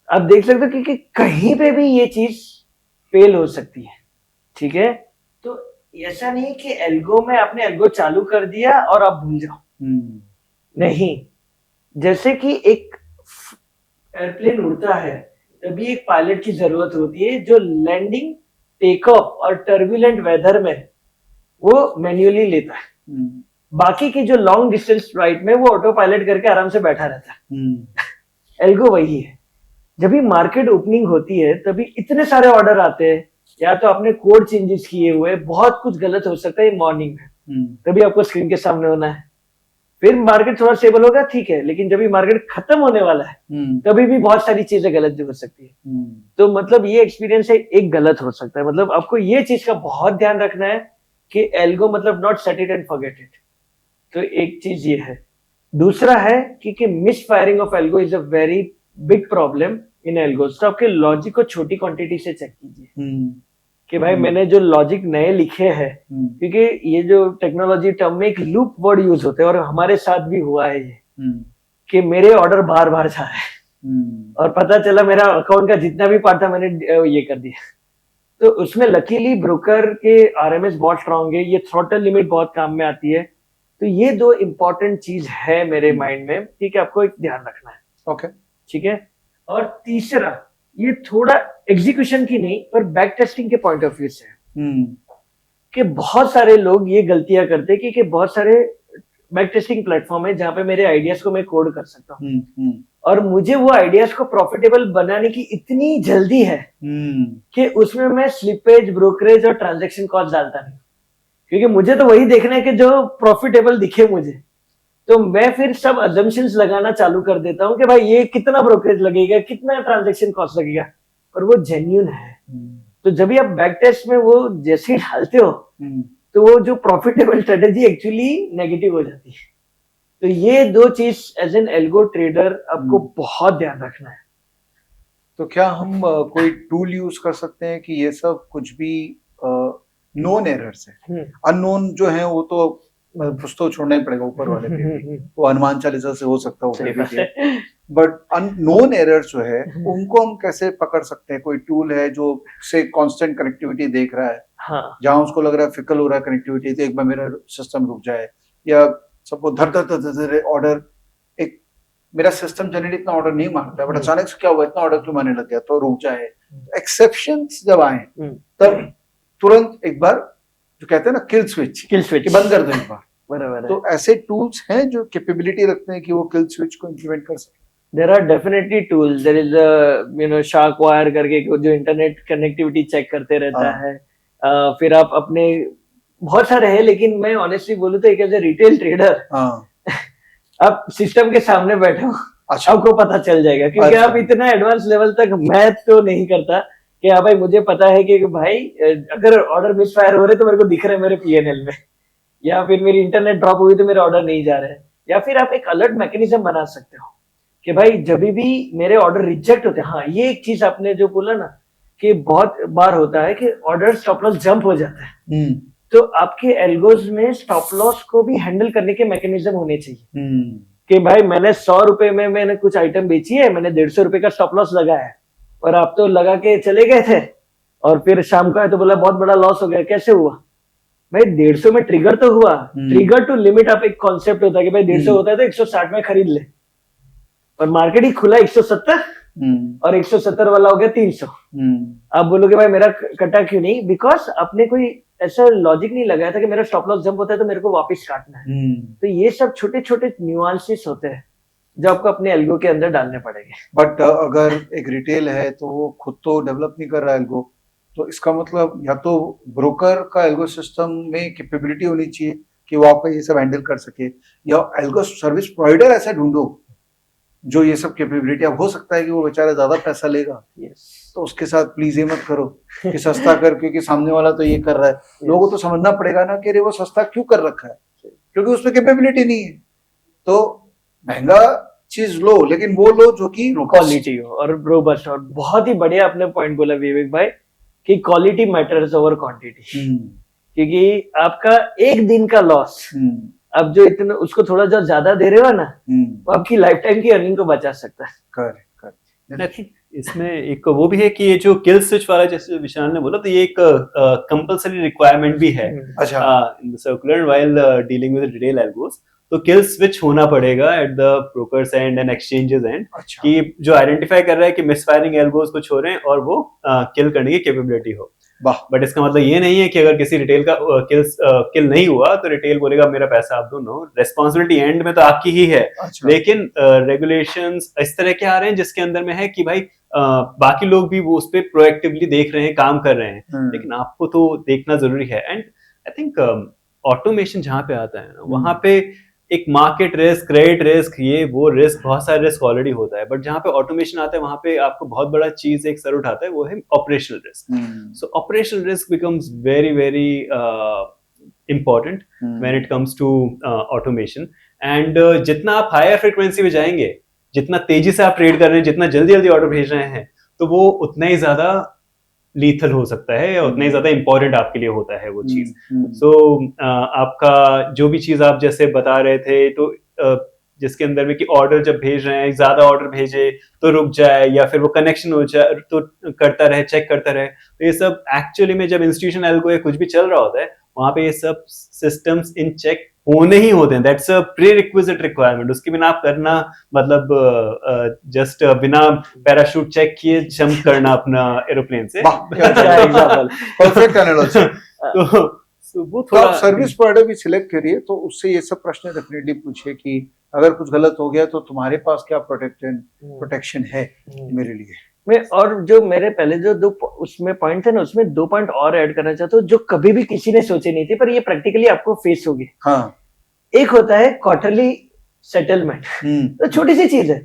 आप देख सकते हो कि कहीं पे भी ये चीज फेल हो सकती है, ठीक है। तो ऐसा नहीं कि एल्गो में आपने एल्गो चालू कर दिया और आप भूल जाओ, नहीं। जैसे कि एक एयरप्लेन उड़ता है तभी एक पायलट की जरूरत होती है जो लैंडिंग, टेक ऑफ और टर्बुलेंट वेदर में वो मैन्युअली लेता है। बाकी की जो लॉन्ग डिस्टेंस फ्लाइट में वो ऑटो पायलट करके आराम से बैठा रहता है। एल्गो वही है, जब भी मार्केट ओपनिंग होती है तभी इतने सारे ऑर्डर आते हैं, या तो आपने कोड चेंजेस किए हुए, बहुत कुछ गलत हो सकता है मॉर्निंग में, तभी आपको स्क्रीन के सामने होना है। फिर मार्केट थोड़ा स्टेबल होगा, ठीक है, लेकिन जब भी मार्केट खत्म होने वाला है तभी भी बहुत सारी चीजें गलत हो सकती है। तो मतलब ये एक्सपीरियंस है, एक गलत हो सकता है। मतलब आपको ये चीज का बहुत ध्यान रखना है कि एल्गो मतलब not set it and forget it. तो एक चीज ये है। दूसरा है कि misfiring of algo is a very big problem in algos. तो आपके लॉजिक को छोटी क्वांटिटी से चेक कीजिए कि भाई मैंने जो लॉजिक नए लिखे हैं, क्योंकि ये जो टेक्नोलॉजी टर्म में एक लूप वर्ड यूज होते हैं और हमारे साथ भी हुआ है ये कि मेरे ऑर्डर बार बार जा रहे हैं और पता चला मेरा अकाउंट का जितना भी पार्ट था मैंने ये कर दिया। तो उसमें लकीली ब्रोकर के आरएमएस बहुत स्ट्रांग है, ये थ्रॉटल लिमिट बहुत काम में आती है। तो ये दो इंपॉर्टेंट चीज है मेरे माइंड में, ठीक है, आपको एक ध्यान रखना है। ओके, ठीक है। और तीसरा, ये थोड़ा एग्जीक्यूशन की नहीं पर बैक टेस्टिंग के पॉइंट ऑफ व्यू से है कि बहुत सारे लोग ये गलतियां करते हैं कि बहुत सारे बैक टेस्टिंग प्लेटफॉर्म है जहां पे मेरे आइडियाज को मैं कोड कर सकता हूँ और मुझे वो आइडियाज को प्रॉफिटेबल बनाने की इतनी जल्दी है कि उसमें मैं स्लिपेज, ब्रोकरेज और ट्रांजैक्शन कॉस्ट डालता नहीं, क्योंकि मुझे तो वही देखना है कि जो प्रॉफिटेबल दिखे मुझे। तो मैं फिर सब अजम्पशंस लगाना चालू कर देता हूँ कि भाई ये कितना ब्रोकरेज लगेगा, कितना ट्रांजैक्शन कॉस्ट लगेगा, और वो जेन्युइन है। तो जब भी आप बैक टेस्ट में वो जैसे ही डालते हो तो वो जो प्रॉफिटेबल स्ट्रेटेजी एक्चुअली नेगेटिव हो जाती है। तो ये दो चीज एज एन एल्गो ट्रेडर आपको बहुत ध्यान रखना है। तो क्या हम कोई टूल यूज कर सकते हैं कि ये सब कुछ भी नोन एरर्स है, अननोन जो है वो तो कुछ तो छोड़ना ही पड़ेगा ऊपर वाले पे भी, वो हनुमान चालीसा से हो सकता है, बट अननोन एरर्स जो है उनको हम कैसे पकड़ सकते हैं? कोई टूल है जो से कांस्टेंट कनेक्टिविटी देख रहा है, हाँ, जहां उसको लग रहा है फिकल हो रहा है कनेक्टिविटी, तो एक बार मेरा सिस्टम रुक जाए, या सबको धर धर धर धर ऑर्डर, एक मेरा सिस्टम जनरली इतना ऑर्डर नहीं मारता है बट अचानक से क्या हुआ इतना ऑर्डर क्यों मारने लग गया, तो रुक जाए। एक्सेप्शंस जब आए तब तुरंत एक बार जो कहते हैं ना किल स्विच बंद कर दो एक बार। बराबर है। तो ऐसे टूल्स हैं जो कैपेबिलिटी रखते हैं कि वो किल स्विच को इंप्लीमेंट कर सके? There are definitely tools. There is a SharkWire करके जो इंटरनेट कनेक्टिविटी चेक करते रहता है। फिर आप अपने बहुत सारे हैं, लेकिन मैं ऑनेस्टली बोलूँ तो एक एज ए रिटेल ट्रेडर आप सिस्टम के सामने बैठे हो, अच्छा, आपको पता चल जाएगा, क्योंकि अच्छा, आप इतना एडवांस लेवल तक मैथ तो नहीं करता कि हाँ भाई मुझे पता है कि भाई अगर ऑर्डर मिस फायर हो रहे तो मेरे को दिख रहा है मेरे पीएनएल में, या फिर मेरी इंटरनेट ड्रॉप हुई तो मेरे ऑर्डर नहीं जा रहे हैं। या फिर आप एक अलर्ट मैकेनिज्म बना सकते हो कि भाई जब भी मेरे ऑर्डर रिजेक्ट होते हैं, हाँ ये एक चीज आपने जो बोला ना कि बहुत बार होता है कि ऑर्डर स्टॉप लॉस जंप हो जाता है, तो आपके एल्गोज में स्टॉप लॉस को भी हैंडल करने के मैकेनिज्म होने चाहिए कि भाई मैंने 100 रुपए में मैंने कुछ आइटम बेची है, मैंने 150 रुपए का स्टॉप लॉस लगाया है, और आप तो लगा के चले गए थे और फिर शाम का है तो बोला बहुत बड़ा लॉस हो गया। कैसे हुआ भाई? 150 में ट्रिगर तो हुआ, ट्रिगर टू लिमिट आप एक कॉन्सेप्ट होता है कि भाई 150 होता है तो 160 में खरीद ले, और मार्केट ही खुला 170 और 170 वाला हो गया 300। आप बोलोगे भाई मेरा कटा क्यों नहीं? बिकॉज आपने कोई ऐसा लॉजिक नहीं लगाया था कि मेरा स्टॉप लॉस जंप होता है तो मेरे को वापस काटना है। तो ये सब छोटे छोटे न्यूआंसेस होते हैं जो आपको अपने एल्गो के अंदर डालने पड़ेंगे। बट अगर एक रिटेल है तो वो खुद तो डेवलप नहीं कर रहा है एल्गो, तो इसका मतलब या तो ब्रोकर का एल्गो सिस्टम में कैपेबिलिटी होनी चाहिए कि वो आपका ये सब हैंडल कर सके, या एल्गो सर्विस प्रोवाइडर ऐसा ढूंढो जो ये सब कैपेबिलिटी। अब हो सकता है कि वो बेचारा ज्यादा पैसा लेगा, तो उसके साथ प्लीज ये मत करो कि सस्ता कर, क्योंकि सामने वाला तो ये कर रहा है। लोगों को तो समझना पड़ेगा ना कि अरे वो सस्ता क्यों कर रखा है, क्योंकि उसमें कैपेबिलिटी नहीं है। तो महंगा चीज लो, लेकिन वो लो जो कि क्वालिटी हो और रोबस्ट। और बहुत ही बढ़िया आपने पॉइंट बोला विवेक भाई कि क्वालिटी मैटर्स ओवर क्वांटिटी, क्योंकि आपका एक दिन का लॉस अब जो इतना उसको थोड़ा जो ज्यादा दे रहे हो ना, वो आपकी लाइफ टाइम की अर्निंग को बचा सकता है। करेक्ट। इसमें एक वो भी है कि ये जो किल स्विच वाला जैसे विशाल ने बोला, तो ये एक कंपलसरी रिक्वायरमेंट भी है in the circular while dealing with retail algos. तो किल स्विच होना पड़ेगा at the brokers and and exchanges and, कि जो आइडेंटिफाई कर रहा है कि मिसफायरिंग एल्गोस को छोड़ें और वो किल करने की कैपेबिलिटी हो। बट इसका मतलब ये नहीं है कि अगर किसी रिटेल का किल नहीं हुआ तो रिटेल बोलेगा मेरा पैसा आप दो। नो, रेस्पॉन्सिबिलिटी एंड में तो आपकी ही है। लेकिन रेगुलेशंस इस तरह के आ रहे हैं जिसके अंदर में है कि भाई बाकी लोग भी वो उस पर प्रोएक्टिवली देख रहे हैं, काम कर रहे हैं, लेकिन आपको तो देखना जरूरी है। एंड आई थिंक ऑटोमेशन जहाँ पे आता है ना, वहां पे एक मार्केट रिस्क, क्रेडिट रिस्क, ये वो रिस्क, बहुत सारे रिस्क ऑलरेडी होता है, बट जहाँ पे ऑटोमेशन आता है वहां पे आपको बहुत बड़ा चीज एक सर उठाता है, वो है operational risk. So operational risk becomes very very important when it comes to automation. And जितना आप हायर फ्रीक्वेंसी में जाएंगे, जितना तेजी से आप ट्रेड कर रहे हैं, जितना जल्दी जल्दी ऑर्डर भेज रहे हैं, तो वो उतना ही ज्यादा लीथल हो सकता है, या उतना ही ज्यादा इंपॉर्टेंट आपके लिए होता है वो चीज। सो आपका जो भी चीज आप जैसे बता रहे थे, तो जिसके अंदर में कि ऑर्डर जब भेज रहे हैं, ज्यादा ऑर्डर भेजे तो रुक जाए, या फिर वो कनेक्शन हो जाए तो करता रहे, चेक करता रहे, तो ये सब एक्चुअली में जब इंस्टीट्यूशन एल्गो या कुछ भी चल रहा होता है, वहां पे ये सब सिस्टम्स इन चेक होने ही होते हैं। That's a pre requisite requirement. उसके बिना आप करना मतलब जस्ट बिना पैराशूट चेक किए जंप करना अपना एरोप्लेन से। Perfect analogy. तो वो थोड़ा आप सर्विस प्रोवाइडर भी सिलेक्ट करिए तो उससे ये सब प्रश्न डेफिनेटली पूछिए कि अगर कुछ गलत हो गया तो तुम्हारे पास क्या प्रोटेक्शन है मेरे लिए। मैं और जो मेरे पहले जो दो उसमें पॉइंट थे ना, उसमें 2 पॉइंट और ऐड करना चाहता हूँ जो कभी भी किसी ने सोचे नहीं थे, पर ये प्रैक्टिकली आपको फेस होगी। हाँ। एक होता है क्वार्टरली सेटलमेंट, तो छोटी सी चीज है।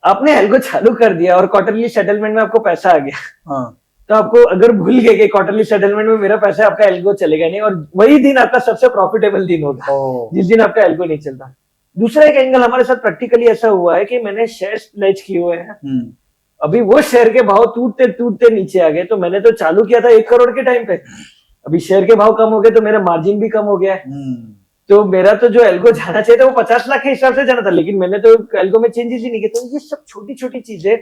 आपने एल्गो चालू कर दिया और क्वार्टरली सेटलमेंट में आपको पैसा आ गया, तो आपको अगर भूल गए कि क्वार्टरली सेटलमेंट में मेरा पैसा, आपका एल्गो चलेगा नहीं, और वही दिन आपका सबसे प्रॉफिटेबल दिन होगा जिस दिन आपका एल्गो नहीं चलता। दूसरा एक एंगल हमारे साथ प्रैक्टिकली ऐसा हुआ है कि मैंने शेयर्स प्लेज किए हुए हैं, अभी वो शेयर के भाव टूटते टूटते नीचे आ गए, तो मैंने तो चालू किया था 1 करोड़ के टाइम पे, अभी शेयर के भाव कम हो गए तो मेरा मार्जिन भी कम हो गया है, तो मेरा तो जो एल्गो जाना चाहिए था वो 50 लाख के हिसाब से जाना था, लेकिन मैंने तो एल्गो में चेंजेस ही नहीं किए। तो ये सब छोटी छोटी चीजें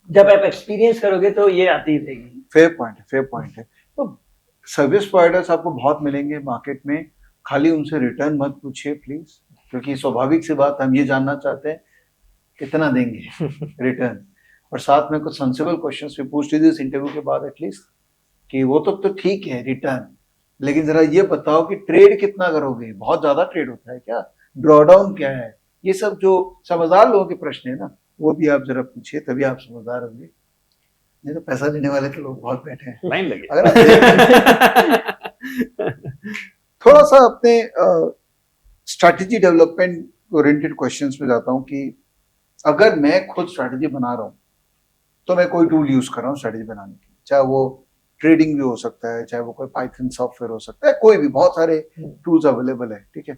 जब आप एक्सपीरियंस करोगे तो ये आती रहेगी। फेयर पॉइंट है। तो सर्विस प्रोवाइडर्स आपको बहुत मिलेंगे मार्केट में, खाली उनसे रिटर्न मत पूछिए प्लीज, क्योंकि स्वाभाविक सी बात हम ये जानना चाहते हैं कितना देंगे रिटर्न, और साथ में कुछ सेंसिबल क्वेश्चंस भी पूछ लीजिए इस इंटरव्यू के बाद एटलीस्ट, कि वो तो ठीक है रिटर्न, लेकिन जरा ये बताओ कि ट्रेड कितना करोगे, बहुत ज्यादा ट्रेड होता है क्या, ड्रॉडाउन क्या है, ये सब जो समझदार लोगों के प्रश्न है ना, वो भी आप जरा पूछिए, तभी आप समझदार होंगे। नहीं तो पैसा देने वाले तो लोग बहुत बैठे हैं, लाइन लगे। अगर आप थोड़ा सा अपने स्ट्रैटेजी डेवलपमेंट ओरिएंटेड क्वेश्चंस पे जाता हूँ कि अगर मैं खुद स्ट्रैटेजी बना रहा हूँ तो मैं कोई टूल यूज कर रहा हूँ स्ट्रैटेजी बनाने की, चाहे वो ट्रेडिंग भी हो सकता है, चाहे वो कोई पाइथन सॉफ्टवेयर हो सकता है, कोई भी, बहुत सारे टूल्स अवेलेबल है, ठीक है।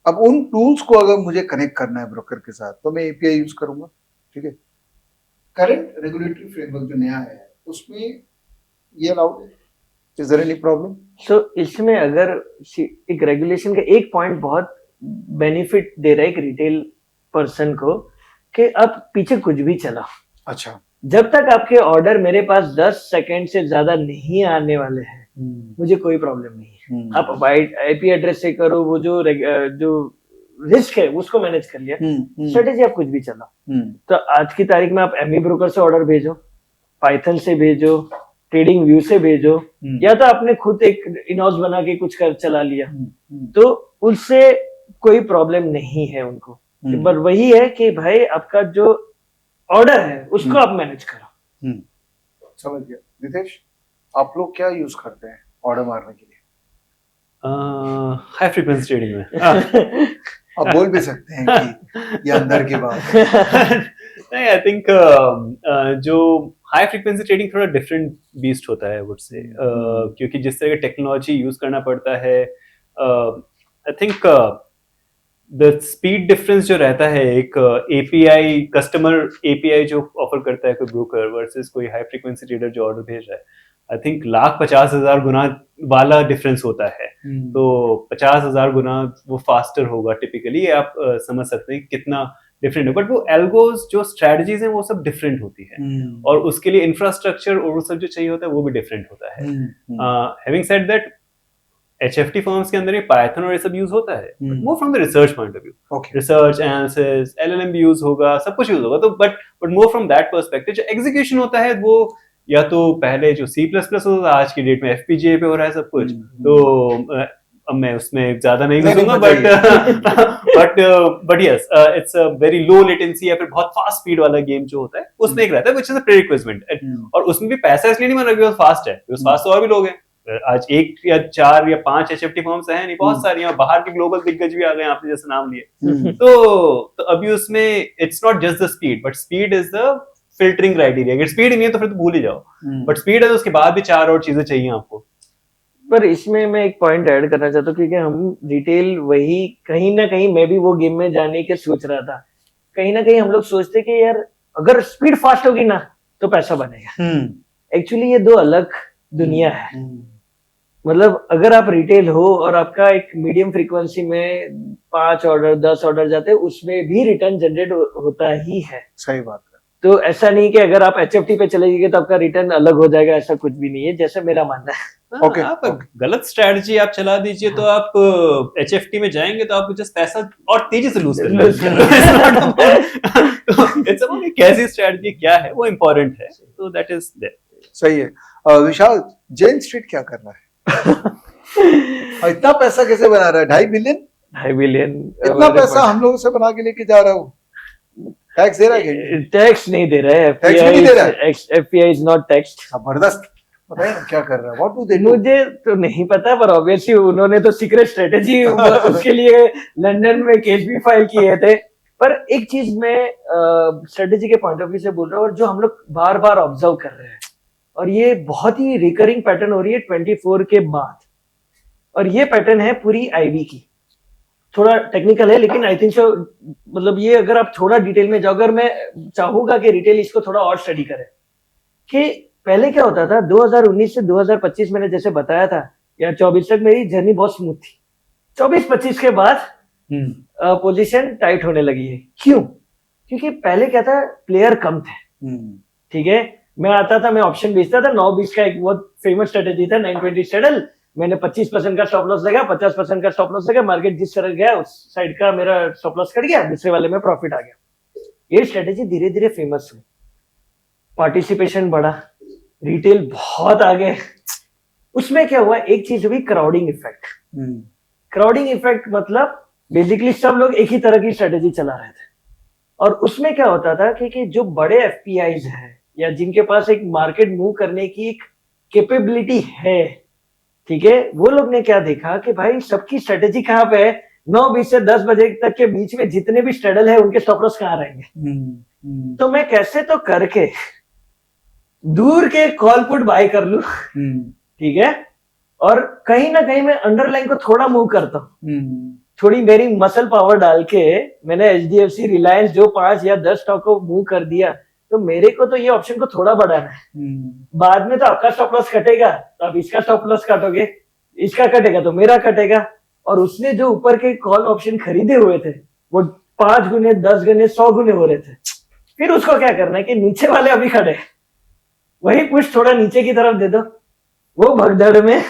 अब उन टूल्स को अगर मुझे कनेक्ट करना है ब्रोकर के साथ तो मैं एपीआई यूज करूंगा, ठीक है। करंट रेगुलेटरी फ्रेमवर्क जो नया है उसमें ये अलाउड है, इज देयर एनी प्रॉब्लम? सो इसमें अगर एक रेगुलेशन का एक पॉइंट बहुत बेनिफिट दे रहा है एक रिटेल पर्सन को, कि आप पीछे कुछ भी चलाओ, अच्छा, जब तक आपके ऑर्डर मेरे पास 10 सेकंड से ज्यादा नहीं आने वाले हैं मुझे कोई प्रॉब्लम नहीं है। आप आईपी एड्रेस से करो, वो जो रिस्क है उसको मैनेज कर लिया, स्ट्रेटेजी आप कुछ भी चलाओ। तो आज की तारीख में आप एमई ब्रोकर से ऑर्डर भेजो, पाइथन से भेजो, ट्रेडिंग व्यू से भेजो, या तो आपने खुद एक इनहाउस बना के कुछ कर चला लिया, तो उससे कोई प्रॉब्लम नहीं है उनको। पर वही है कि भाई आपका जो ऑर्डर है उसको आप मैनेज करो। समझ गया। नितेश, आप लोग क्या यूज करते हैं ऑर्डर मारने के लिए? हाई फ्रीक्वेंसी ट्रेडिंग में आप बोल भी सकते हैं कि ये अंदर की बात है। नहीं, आई थिंक जो हाई फ्रीक्वेंसी ट्रेडिंग थोड़ा डिफरेंट बीस्ट होता है वुड से, क्योंकि जिस तरह की टेक्नोलॉजी यूज करना पड़ता है, I think the speed difference जो रहता है, एक एपीआई कस्टमर एपीआई जो ऑफर करता है कोई ब्रोकर वर्सेस कोई हाई फ्रीक्वेंसी ट्रेडर जो ऑर्डर भेज रहा है, आई थिंक 1,50,000 गुना वाला डिफरेंस होता है। तो 50,000 गुना वो फास्टर होगा टिपिकली, आप समझ सकते हैं कितना डिफरेंट है। बट वो एल्गोज जो स्ट्रेटजीज हैं वो सब डिफरेंट होती है, और उसके लिए इंफ्रास्ट्रक्चर और वो सब जो चाहिए होता है वो भी डिफरेंट होता है। Having said that, HFT firms के अंदर ये पाइथन और ये सब यूज होता है, more from the research point of view, research analysis, LLM भी यूज होगा, सब कुछ यूज होगा, तो but more from that perspective जो एग्जीक्यूशन होता है वो या तो पहले जो C++ होता था, आज की डेट में FPGA पे हो रहा है सब कुछ। तो अब मैं उसमें ज्यादा नहीं घुसूंगा, but yes, it's a very low latency या फिर बहुत फास्ट स्पीड वाला गेम जो होता है उसमें एक रहता है व्हिच इज अ प्रीरिक्विजिट, और उसमें भी पैसा इसलिए नहीं बन रहा फास्ट है, फास्ट तो और भी लोग हैं। आज 1 या 4 या 5 HFT फर्म्स हैं नहीं, बहुत सारी हैं, बाहर के ग्लोबल दिग्गज भी आ गए आपने जैसे नाम लिए। तो अभी उसमें it's not just the speed, but speed is the filtering criteria. अगर स्पीड नहीं है तो फिर तो भूल ही जाओ, बट स्पीड है तो उसके बाद भी 4 और चीजें चाहिए आपको। पर इसमें मैं एक पॉइंट ऐड करना चाहता हूँ, क्योंकि हम रिटेल वही कहीं ना कहीं, मैं भी वो गेम में जाने के सोच रहा था, कहीं ना कहीं हम लोग सोचते कि यार अगर स्पीड फास्ट होगी ना तो पैसा बनेगा। एक्चुअली ये दो अलग दुनिया है। मतलब अगर आप रिटेल हो और आपका एक मीडियम फ्रीक्वेंसी में 5 ऑर्डर 10 ऑर्डर जाते हैं, उसमें भी रिटर्न जनरेट होता ही है। सही बात है। तो ऐसा नहीं कि अगर आप HFT पे चले जाएंगे तो आपका रिटर्न अलग हो जाएगा, ऐसा कुछ भी नहीं है, जैसा मेरा मानना है। ओके, आप गलत स्ट्रेटजी आप चला दीजिए तो आप HFT में जाएंगे तो आपको जस्ट पैसा और तेजी से लूज करना है। इट्स अबाउट कैसी स्ट्रेटजी क्या है, वो इम्पोर्टेंट है। तो दैट इज दैट। सही है। विशाल, जेन स्ट्रीट क्या कर रहा है? इतना पैसा कैसे बना रहा है? 2.5 बिलियन इतना पैसा हम लोगों से बना के लेके जा रहा हूँ। टैक्स दे रहा है? टैक्स नहीं दे रहा है, FPI इज नॉट टैक्स्ड। जबरदस्त। बताइए ना क्या कर रहा है, व्हाट डू दे डू? मुझे तो नहीं पता, पर ऑब्वियसली उन्होंने तो सीक्रेट स्ट्रेटेजी उसके लिए लंदन में केस भी फाइल किए थे। पर एक चीज मैं स्ट्रेटेजी के पॉइंट ऑफ व्यू से बोल रहा हूँ, और जो हम लोग बार बार ऑब्जर्व कर रहे हैं, और ये बहुत ही रिकरिंग पैटर्न हो रही है 24 के बाद, और ये पैटर्न है पूरी आईवी की। थोड़ा टेक्निकल है लेकिन आई थिंक सो, मतलब ये अगर आप थोड़ा डिटेल में जाओ, अगर मैं चाहूंगा कि रिटेल इसको थोड़ा और स्टडी करे, कि पहले क्या होता था 2019 से 2025 मैंने जैसे बताया था या 24 तक मेरी जर्नी बहुत स्मूथ थी। 24-25 के बाद पोजीशन टाइट होने लगी है। क्यों? क्योंकि पहले क्या था, प्लेयर कम थे। ठीक है, मैं आता था, मैं ऑप्शन बेचता था। 9-20 का एक बहुत फेमस स्ट्रेटेजी था 920 स्ट्रेडल। मैंने 25% का स्टॉप लॉस लगा, 50% का स्टॉप लॉस लगा, मार्केट जिस तरह गया उस साइड का मेरा स्टॉप लॉस कट गया, दूसरे वाले में प्रॉफिट आ गया। ये स्ट्रेटेजी धीरे धीरे फेमस हुई, पार्टिसिपेशन बढ़ा, रिटेल बहुत आगे। उसमें क्या हुआ, एक चीज हुई, क्राउडिंग इफेक्ट। क्राउडिंग इफेक्ट मतलब बेसिकली सब लोग एक ही तरह की स्ट्रेटेजी चला रहे थे, और उसमें क्या होता था कि जो बड़े एफपीआईज हैं या जिनके पास एक मार्केट मूव करने की एक कैपेबिलिटी है, ठीक है, वो लोग ने क्या देखा कि भाई सबकी स्ट्रेटेजी कहाँ पे है, 9-20 से 10 बजे तक के बीच में जितने भी स्ट्रेडल है उनके स्टॉप लॉस कहाँ रहेंगे। तो मैं कैसे तो करके दूर के कॉल पुट बाय कर लूं, ठीक है, और कहीं ना कहीं मैं अंडरलाइन को थोड़ा मूव करता हूँ। थोड़ी मेरी मसल पावर डाल के मैंने एचडीएफसी, रिलायंस जो 5 या 10 स्टॉक को मूव कर दिया, तो मेरे को तो ये ऑप्शन को थोड़ा बढ़ाना है। बाद में तो आपका स्टॉप लॉस कटेगा, तो आप इसका स्टॉप लॉस काटोगे, इसका कटेगा तो मेरा कटेगा। और उसने जो ऊपर के कॉल ऑप्शन खरीदे हुए थे वो 5 गुने, 10 गुने, 100 गुने हो रहे थे। फिर उसको क्या करना है कि नीचे वाले अभी खड़े, वही पुश थोड़ा नीचे की तरफ दे दो, वो भगदड़ में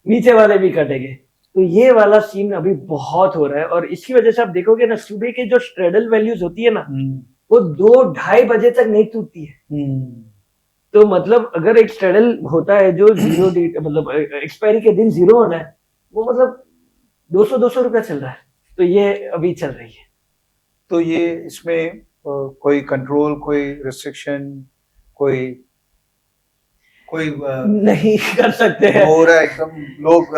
नीचे वाले भी कटेंगे। तो ये वाला सीन अभी बहुत हो रहा है, और इसकी वजह से आप देखोगे ना, सुबह के जो स्ट्रेडल वैल्यूज होती है ना, वो 2-2:30 बजे तक नहीं टूटती है। तो मतलब अगर एक स्ट्रेडल होता है जो जीरो मतलब एक्सपायरी के दिन जीरो होना है, वो मतलब 200 रुपया चल रहा है, तो ये अभी चल रही है। तो ये इसमें कोई कंट्रोल, कोई रिस्ट्रिक्शन, कोई नहीं कर सकते हैं, हो रहा है एकदम, लोग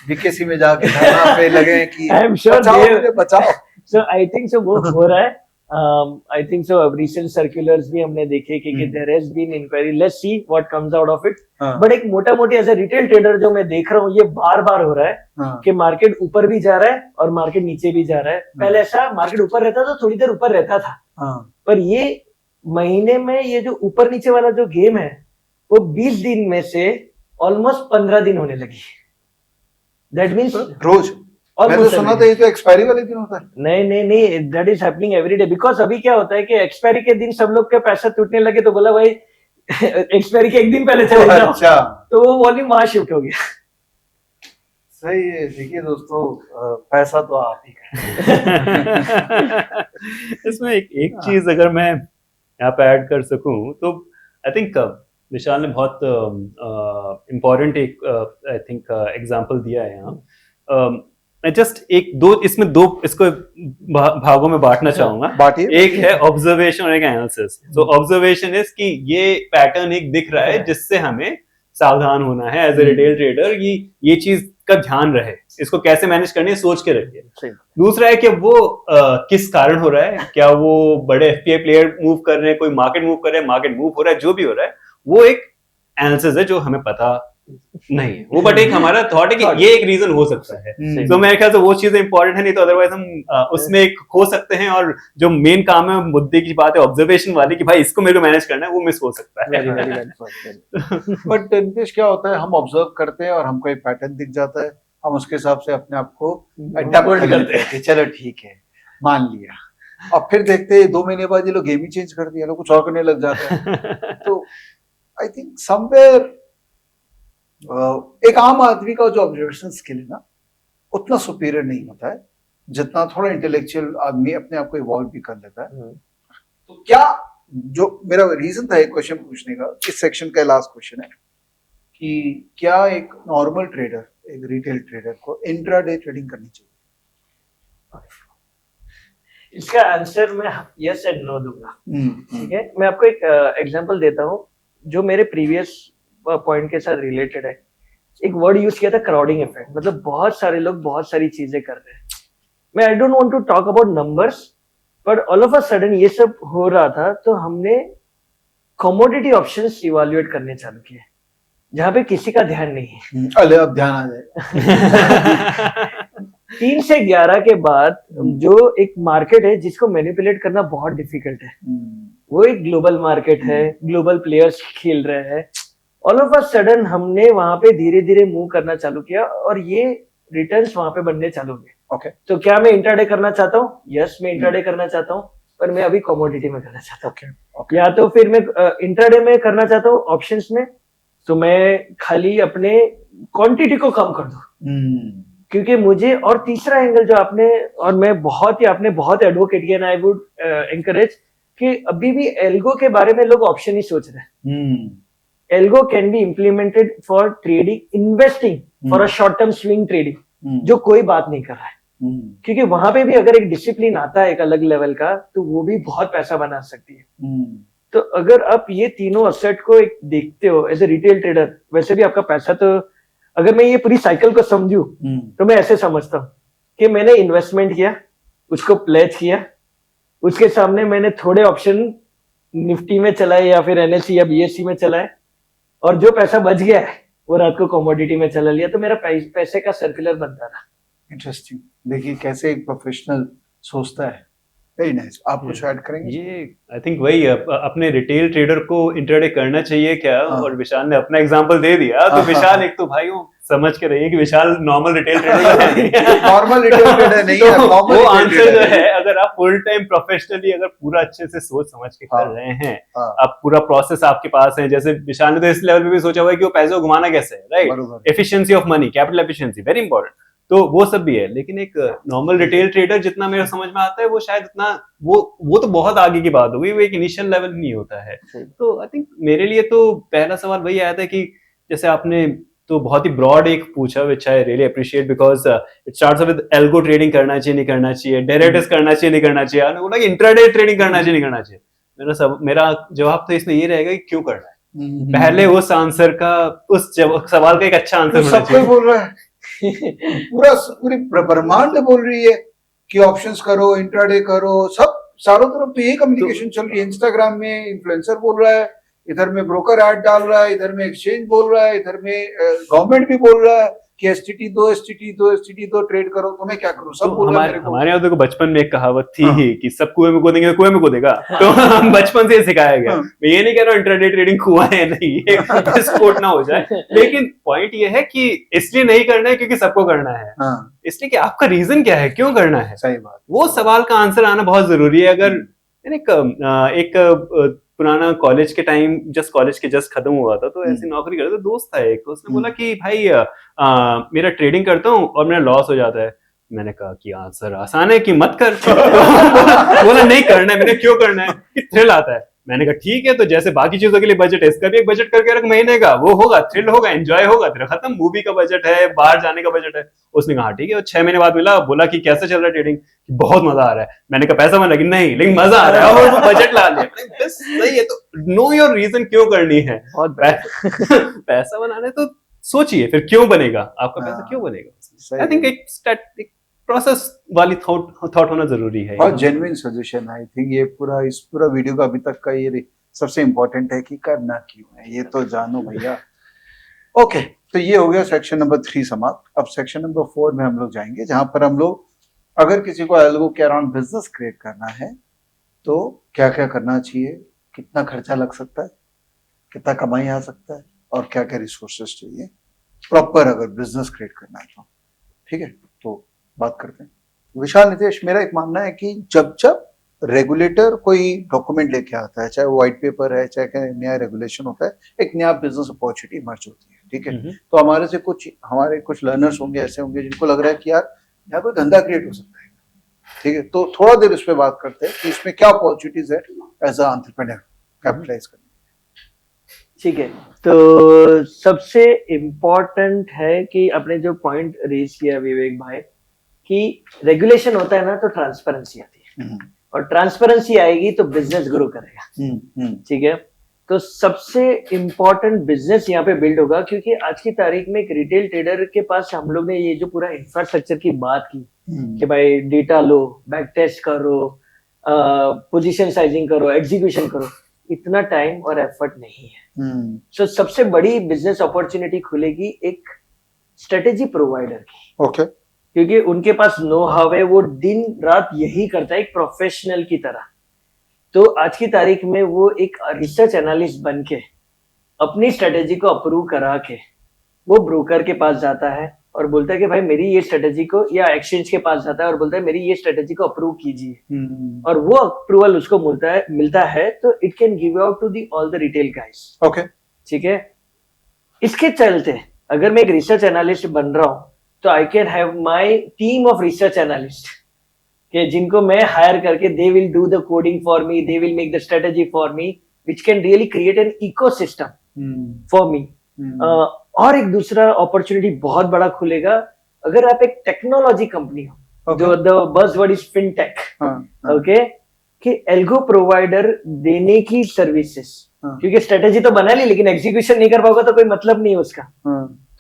बीकेसी में जाके धरना पे लगे कि आई एम श्योर बचाओ। सो आई थिंक सो वो हो रहा है। आई थिंक सो अब रिसेंट सर्कुलर्स भी हमने देखे कि there has been inquiry, let's see what comes out of it. But एक मोटा मोटी एज ए रिटेल ट्रेडर जो मैं देख रहा हूँ, ये बार बार हो रहा है कि मार्केट ऊपर भी जा रहा है और मार्केट नीचे भी जा रहा है। पहले ऐसा मार्केट ऊपर रहता था, थोड़ी देर ऊपर रहता था, पर ये महीने में ये जो ऊपर नीचे वाला जो गेम है वो 20 दिन में से ऑलमोस्ट 15 दिन होने लगी। दैट मीन्स रोज। मैं तो सुना था ये तो एक्सपायरी वाले दिन होता है। नहीं, that is happening every day. Because अभी क्या होता है कि एक्सपायरी के दिन सब लोग के पैसा टूटने लगे, तो बोला भाई एक्सपायरी के एक दिन पहले चले जाओ। अच्छा। तो वो वॉल्यूम वहां शिफ्ट हो गया। सही है। देखिए दोस्तों, पैसा तो आप ही का। इसमें एक चीज अगर मैं यहाँ पे ऐड कर सकूं, तो आई थिंक विशाल ने बहुत इम्पोर्टेंट एक आई थिंक एग्जांपल दिया है यहाँ। मैं जस्ट इसमें दो इसको भागों में बांटना चाहूंगा। एक है ऑब्जर्वेशन और एक एनालिसिस। तो ऑब्जर्वेशन इज कि ये पैटर्न एक दिख रहा है जिससे हमें सावधान होना है एज ए रिटेल ट्रेडर, ये चीज का ध्यान रहे, इसको कैसे मैनेज करनी है सोच के रखिए। दूसरा है कि वो किस कारण हो रहा है, क्या वो बड़े एफपीआई प्लेयर मूव कर रहे हैं, कोई मार्केट मूव कर रहा है, मार्केट मूव हो रहा है, जो भी हो रहा है वो एक एनालिसिस है जो हमें पता नहीं है वो, बट एक हमारा थॉट है कि ये एक रीजन हो सकता है। तो मेरे ख्याल से वो चीजें इंपॉर्टेंट है, नहीं तो अदरवाइज हम उसमें एक खो सकते हैं, और जो मेन काम है मुद्दे की बात है ऑब्जर्वेशन वाली कि भाई इसको मेरे को मैनेज करना है, वो मिस हो सकता है। बट नितेश क्या होता है, हम ऑब्जर्व करते हैं और हमको एक पैटर्न दिख जाता है, हम उसके हिसाब से अपने आप को अडॉप्ट करते हैं कि चलो ठीक है मान लिया, और फिर देखते हैं 2 महीने बाद ये लोग गेम ही चेंज कर दिया, लोग कुछ और करने लग जाते हैं। तो आई थिंक समवेयर एक आम आदमी का जो ऑब्जर्वेशन स्किल है ना, उतना सुपीरियर नहीं होता है जितना थोड़ा इंटेलेक्चुअल आदमी अपने आप को इवॉल्व भी कर लेता है। तो क्या, जो मेरा रीजन था एक क्वेश्चन पूछने का, इस सेक्शन का लास्ट क्वेश्चन है कि क्या एक नॉर्मल ट्रेडर, एक रिटेल ट्रेडर को इंट्राडे ट्रेडिंग करनी चाहिए? इसका आंसर मैं यस एंड नो दूंगा। ठीक है, मैं आपको एक एग्जांपल देता हूँ। जो मेरे प्रीवियस पॉइंट के साथ रिलेटेड है, एक वर्ड यूज किया था क्राउडिंग इफेक्ट, मतलब बहुत सारे लोग बहुत सारी चीजें कर रहे हैं। मैं I don't want to talk about numbers, but all of a sudden ये सब हो रहा था, तो हमने कमोडिटी ऑप्शंस इवैल्यूएट करने चालू किए, जहां पे किसी का ध्यान नहीं है। अरे अब ध्यान आ जाएगा। 3 से 11 के बाद जो एक मार्केट है जिसको मैनिपुलेट करना बहुत डिफिकल्ट है, वो एक ग्लोबल मार्केट है, ग्लोबल प्लेयर्स खेल रहे हैं। ऑल ऑफ अ सडन हमने वहां पे धीरे धीरे मूव करना चालू किया और ये रिटर्न्स वहां पे बनने चालू हुए। ओके, तो क्या मैं इंट्राडे करना चाहता हूँ? यस, मैं इंट्राडे करना चाहता हूँ, पर मैं अभी कमोडिटी में करना चाहता हूँ। या तो फिर मैं इंट्राडे में करना चाहता हूँ ऑप्शंस में, तो मैं खाली अपने क्वांटिटी को कम कर दूं, क्योंकि मुझे, और तीसरा एंगल जो आपने और मैं आपने बहुत एडवोकेट किया, आई वुड एनकरेज कि अभी भी एल्गो के बारे में लोग ऑप्शन ही सोच रहे हैं। Algo can be implemented for trading, investing for a short term swing trading, जो कोई बात नहीं कर रहा है, क्योंकि वहां पे भी अगर एक डिसिप्लिन आता है एक अलग लेवल का, तो वो भी बहुत पैसा बना सकती है। तो अगर आप ये तीनों असेट को एक देखते हो एज ए रिटेल ट्रेडर, वैसे भी आपका पैसा, तो अगर मैं ये पूरी साइकिल को समझूं तो मैं ऐसे समझता हूँ कि मैंने इन्वेस्टमेंट किया, उसको प्लेज किया, उसके सामने मैंने थोड़े ऑप्शन निफ्टी में चलाए या फिर एनएससी या बीएससी में चलाए, और जो पैसा बच गया है वो रात को कमोडिटी में चला लिया, तो मेरा पैसे का सर्कुलर बनता रहा। इंटरेस्टिंग, देखिए कैसे एक प्रोफेशनल सोचता है। वेरी नाइस, आप कुछ ऐड करेंगे? ये आई थिंक वही अपने रिटेल ट्रेडर को इंट्राडे करना चाहिए क्या? और विशाल ने अपना एग्जांपल दे दिया, तो विशाल एक तो भाइयों समझ के रहिए कि विशाल नॉर्मल रिटेल ट्रेडर है, नॉर्मल रिटेल ट्रेडर नहीं है, वो आंसर जो है, अगर आप फुल टाइम प्रोफेशनली अगर पूरा अच्छे से सोच समझ के कर रहे हैं, आप पूरा प्रोसेस आपके पास है, जैसे विशाल ने तो इस लेवल पे भी सोचा हुआ है कि वो पैसे को घुमाना कैसे है, right? Efficiency of money, capital efficiency very important, तो वो सब भी है। लेकिन एक नॉर्मल रिटेल ट्रेडर जितना मेरे समझ में आता है, वो शायद इतना वो तो बहुत आगे की बात होगी, वो एक इनिशियल लेवल नहीं होता है। तो आई थिंक मेरे लिए तो पहला सवाल वही आया था कि जैसे आपने तो बहुत ही ब्रॉड एक पूछा, which I really appreciate, because it starts with algo trading करना चाहिए नहीं करना चाहिए, डेरिवेटिव्स करना चाहिए नहीं करना चाहिए, आपने बोला कि इंट्राडे ट्रेडिंग करना चाहिए नहीं करना चाहिए। मेरा जवाब तो इसमें ये रहेगा कि क्यों करना है। पहले उस आंसर का, उस सवाल का एक अच्छा आंसर होना चाहिए। बोल रहा है पूरी ब्रह्मांड बोल रही है कि ऑप्शंस करो, इंट्राडे करो, सब चारों तरफ तो ये कम्युनिकेशन चल रही है। इंस्टाग्राम में इन्फ्लुएंसर बोल रहा है, इधर में ब्रोकर ऐड डाल रहा है, इधर में एक्सचेंज बोल रहा है, इधर में गवर्नमेंट भी बोल रहा है कि एसटीटी दो ट्रेड करो, तो मैं क्या करूं? सब बोल रहा है। हमारे यहाँ देखो बचपन में एक कहावत थी कि सब कुएं में कूदेंगे, कुएं में कूदेगा, तो हम बचपन से सिखाया गया। मैं ये नहीं कह रहा हूँ इंट्राडे ट्रेडिंग कुआं है, नहीं, ये स्पोर्ट ना हो जाए, लेकिन पॉइंट ये है कि इसलिए नहीं करना है क्योंकि सबको करना है, इसलिए कि आपका रीजन क्या है, क्यों करना है। सही बात, वो सवाल का आंसर आना बहुत जरूरी है। अगर एक पुराना कॉलेज के टाइम, कॉलेज के जस्ट खत्म हुआ था, तो ऐसी नौकरी करता था, दोस्त था एक, तो उसने बोला कि भाई मेरा ट्रेडिंग करता हूँ और मेरा लॉस हो जाता है। मैंने कहा कि आंसर आसान है कि मत कर। बोला नहीं करना है। मैंने क्यों करना है? कि थ्रिल आता है। मैंने कहा ठीक है, तो जैसे बाकी चीजों के लिए बजट है, इसका भी एक बजट करके रख महीने का, वो होगा, थ्रिल होगा, एंजॉय होगा, तेरा खत्म। मूवी का बजट है, बाहर जाने का बजट है। उसने कहा ठीक है। और 6 महीने बाद मिला, बोला कि कैसे चल रहा है ट्रेडिंग? बहुत मजा आ रहा है। मैंने कहा पैसा मन लगी नहीं, लेकिन मजा आ रहा है, और वो बजट ला लिया। सही है, तो नो योर रीजन क्यों करनी है। पैसा बनाना है तो सोचिए फिर क्यों बनेगा, आपका पैसा क्यों बनेगा। आई थिंक एक प्रोसेस वाली थॉट होना जरूरी है। बहुत जेन्युइन सजेशन। आई थिंक ये पूरा वीडियो का अभी तक का ये सबसे इम्पोर्टेंट है कि करना क्यों है, ये तो जानो भैया। ओके, तो ये हो गया सेक्शन नंबर 3 समाप्त। अब सेक्शन नंबर 4 में हम लोग जाएंगे, जहां पर हम लोग अगर किसी को एल्गो के अराउंड बिजनेस क्रिएट करना है तो क्या क्या करना चाहिए, कितना खर्चा लग सकता है, कितना कमाई आ सकता है, और क्या क्या रिसोर्सेज चाहिए प्रॉपर अगर बिजनेस क्रिएट करना है तो। ठीक है, तो बात करते हैं। विशाल, नितेश, मेरा एक मानना है कि जब रेगुलेटर कोई डॉक्यूमेंट लेके आता है, चाहे वो व्हाइट पेपर है, चाहे नया रेगुलेशन होता है, एक नया बिजनेस अपॉर्चुनिटी इमर्ज होती है। ठीक है, तो हमारे कुछ लर्नर्स होंगे, ऐसे होंगे जिनको लग रहा है कि यार यहाँ कोई धंधा क्रिएट हो सकता है। ठीक है, तो थोड़ा देर इस पे बात करते हैं कि इसमें क्या अपॉर्चुनिटीज है एज अ एंटरप्रेन्योर कैपिटलाइज करने। ठीक है, तो सबसे इम्पोर्टेंट है कि आपने जो पॉइंट रेज किया विवेक भाई, कि रेगुलेशन होता है ना तो ट्रांसपेरेंसी आती है, और ट्रांसपेरेंसी आएगी तो बिजनेस ग्रो करेगा। ठीक है, तो सबसे इम्पोर्टेंट बिजनेस यहाँ पे बिल्ड होगा, क्योंकि आज की तारीख में एक रिटेल ट्रेडर के पास हम लोग ने ये जो पूरा इंफ्रास्ट्रक्चर की बात की कि भाई डेटा लो, बैक टेस्ट करो, पोजीशन साइजिंग करो, एग्जीक्यूशन करो, इतना टाइम और एफर्ट नहीं है। सो सबसे बड़ी बिजनेस अपॉर्चुनिटी खुलेगी एक स्ट्रेटेजी प्रोवाइडर की, ओके, क्योंकि उनके पास नो हाउ है, वो दिन रात यही करता है एक प्रोफेशनल की तरह। तो आज की तारीख में वो एक रिसर्च एनालिस्ट बन के अपनी स्ट्रेटेजी को अप्रूव करा के वो ब्रोकर के पास जाता है और बोलता है कि भाई मेरी ये स्ट्रेटेजी को, या एक्सचेंज के पास जाता है और बोलता है मेरी ये स्ट्रेटेजी को अप्रूव कीजिए, और वो अप्रूवल उसको मिलता है तो it can give out to the all the retail guys. Okay, ठीक है, इसके चलते अगर मैं एक रिसर्च एनालिस्ट बन रहा हूं तो I can have my team of research analyst के जिनको मैं हायर करके they will do the coding for me, they will make the strategy for me, which can really create an ecosystem for me. और एक दूसरा opportunity बहुत बड़ा खुलेगा अगर आप एक टेक्नोलॉजी कंपनी हो, जो the buzzword is fintech, okay, कि एल्गो प्रोवाइडर देने की सर्विसेज, क्योंकि स्ट्रेटेजी तो बना ली लेकिन एग्जीक्यूशन नहीं कर पाओगे तो कोई मतलब नहीं उसका।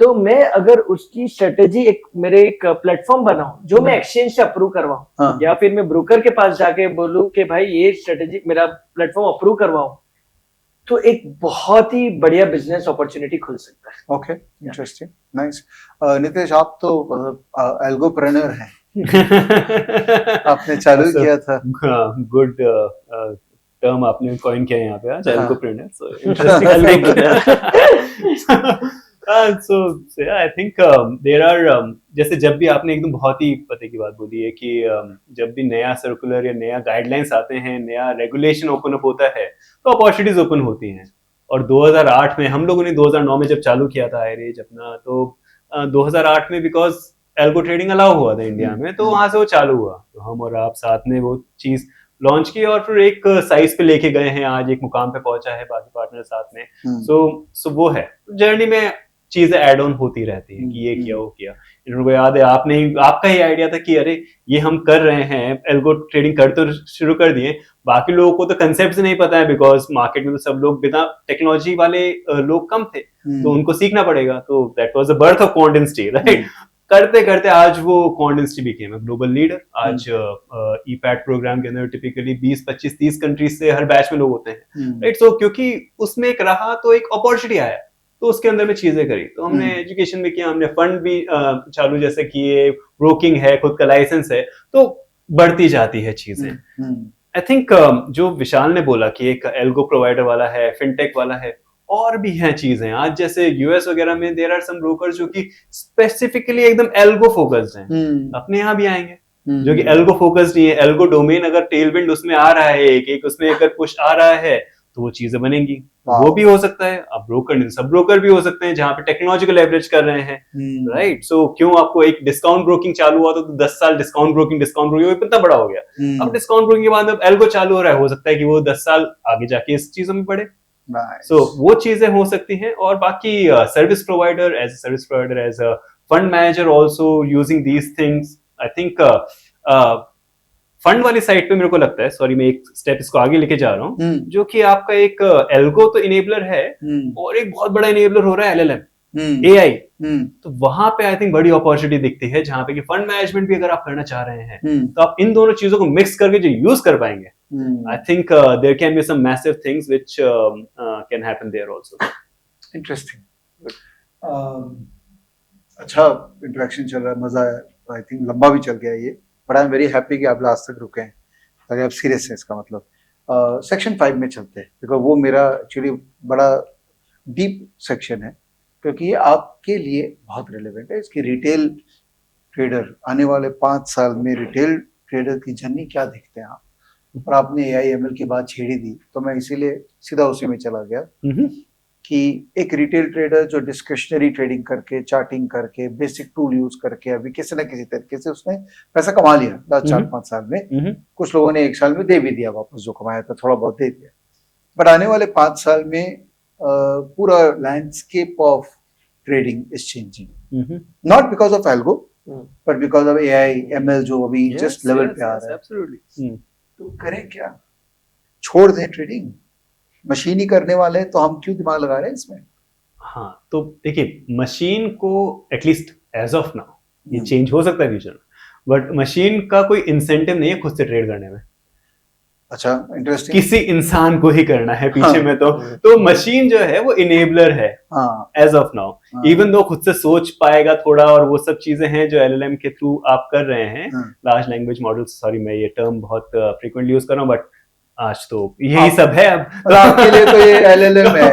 तो मैं अगर उसकी स्ट्रेटेजी मेरे एक प्लेटफॉर्म बनाऊं जो मैं एक्सचेंज से अप्रूव करवाऊं, या फिर मैं ब्रोकर के पास जाके बोलूं कि भाई ये स्ट्रेटेजी मेरा प्लेटफॉर्म अप्रूव करवाओ, तो एक बहुत ही बढ़िया बिजनेस अपॉर्चुनिटी खुल सकता है। Okay, interesting, nice. नितेश, आप तो एल्गोप्रेन्योर हैं। आपने चालू किया था। गुड टर्म आपने कॉइन किया यहाँ पे आज, algopreneur, so interesting. So I think there are जैसे जब भी आपने एकदम बहुत ही पते की बात बोली है कि जब भी नया सर्कुलर या नया गाइडलाइंस आते हैं, नया रेगुलेशन ओपन अप होता है तो अपॉर्चुनिटीज ओपन होती हैं। और 2008 में हम लोगों ने 2009 में जब चालू किया था iRage अपना, तो 2008 में बिकॉज एल्गो ट्रेडिंग अलाउ हुआ था इंडिया में, तो वहां से वो चालू हुआ, तो हम और आप साथ में वो चीज लॉन्च की और फिर एक साइज पे लेके गए हैं, आज एक मुकाम पे पहुंचा है बाकी पार्टनर साथ में। सो वो है जर्नी में चीजें एड ऑन होती रहती हैं कि ये किया वो किया। इनको याद है आपका ही आइडिया था कि अरे ये हम कर रहे हैं, एल्गो ट्रेडिंग कर तो शुरू कर दिए, बाकी लोगों को तो कंसेप्ट नहीं पता है बिकॉज मार्केट में तो सब लोग बिना टेक्नोलॉजी वाले लोग कम थे, तो उनको सीखना पड़ेगा। तो that was the birth of QuantInsti, right. करते करते आज वो QuantInsti became global leader. आज ईपैट प्रोग्राम के अंदर टिपिकली 20, 25, 30 कंट्रीज से हर बैच में लोग होते हैं, राइट। सो क्योंकि उसमें एक रहा तो एक अपॉर्चुनिटी आया, तो उसके अंदर में चीजें करी, तो हमने एजुकेशन भी किया, हमने फंड भी चालू जैसे किए, ब्रोकिंग है, खुद का लाइसेंस है, तो बढ़ती जाती है चीजें। आई थिंक जो विशाल ने बोला कि एक एल्गो प्रोवाइडर वाला है, फिनटेक वाला है, और भी हैं चीजें। आज जैसे यूएस वगैरह में देयर आर सम ब्रोकर जो कि स्पेसिफिकली एकदम एल्गो फोकस्ड हैं, अपने यहाँ भी आएंगे जो कि एल्गो फोकस्ड ही है। एल्गो डोमेन अगर टेलविंड उसमें आ रहा है, एक उसमें अगर पुश आ रहा है तो वो चीजें बनेंगी। वो भी हो सकता है, अब ब्रोकर नहीं, सब ब्रोकर भी हो सकते हैं जहां पे टेक्नोलॉजिकल लेवरेज कर रहे हैं, राइट। सो क्यों आपको एक डिस्काउंट ब्रोकिंग चालू हुआ तो 10 साल डिस्काउंट ब्रोकिंग कितना बड़ा हो गया। अब डिस्काउंट ब्रोकिंग के बाद अब एल्गो चालू हो रहा है, हो सकता है कि वो 10 साल आगे जाके इस चीजों में पड़े। सो वो चीजें हो सकती हैं। और बाकी service provider, as a fund manager also using these things, I think fund वाली साइड पे मेरे को लगता है, सॉरी मैं एक स्टेप इसको आगे लेके जा रहा हूँ, जो कि आपका एक एल्गो तो इनेबलर है और एक बहुत बड़ा इनेबलर हो रहा है एलएलएम, एआई। तो वहां पे आई थिंक बड़ी अपॉर्चुनिटी दिखती है, जहां पे कि फंड मैनेजमेंट भी अगर आप करना चाह रहे हैं तो आप इन दोनों चीजों को मिक्स करके जो यूज कर पाएंगे, I think there can be some massive things which can happen there also. Interesting, अच्छा इंटरेक्शन चल रहा है, मजा आया, आई थिंक लंबा भी चल गया ये, but I am very happy कि आप लास्ट तक रुके हैं, ताकि आप सीरियस हैं इसका मतलब। सेक्शन 5 में चलते हैं, बिकॉज वो मेरा एक्चुअली बड़ा डीप सेक्शन है, क्योंकि ये आपके लिए बहुत रिलेवेंट है। इसकी रिटेल ट्रेडर आने वाले 5 साल में रिटेल ट्रेडर की जर्नी क्या देखते हैं आप, और आपने AIML की बात छेड़ी दी तो मैं इसीलिए सीधा उसी में चला गया कि एक रिटेल ट्रेडर जो डिस्क्रिशनरी ट्रेडिंग करके, चार्टिंग करके, बेसिक टूल यूज करके अभी किसी न किसी तरीके से उसने पैसा कमा लिया लास्ट 4-5 साल में। कुछ लोगों ने 1 साल में दे भी दिया वापस, जो कमाया था थोड़ा बहुत दे दिया। बट आने वाले 5 साल में पूरा landscape of trading is changing, not because of algo but because of AIML जो अभी जस्ट लेवल पे आ रहा है। तो करें क्या, छोड़ दें ट्रेडिंग मशीन ही करने वाले हैं, तो हम क्यों दिमाग लगा रहे हैं इसमें? हाँ, तो देखिए मशीन को एटलीस्ट एज ऑफ नाउ ये चेंज हो सकता है फ्यूचर में, बट मशीन का कोई इंसेंटिव नहीं है खुद से ट्रेड करने में। अच्छा, इंटरेस्टिंग। किसी इंसान को ही करना है पीछे हाँ, में, तो मशीन जो है वो इनेबलर है हाँ, एज ऑफ नाउ। हाँ, इवन दो खुद से सोच पाएगा थोड़ा, और वो सब चीजें हैं जो एलएलएम के थ्रू आप कर रहे हैं, हाँ। Large language model. सॉरी मैं ये टर्म बहुत फ्रीक्वेंटली यूज कर रहा हूँ, बट आज तो यही सब है अब। तो आपके लिए तो ये एलएलएम है।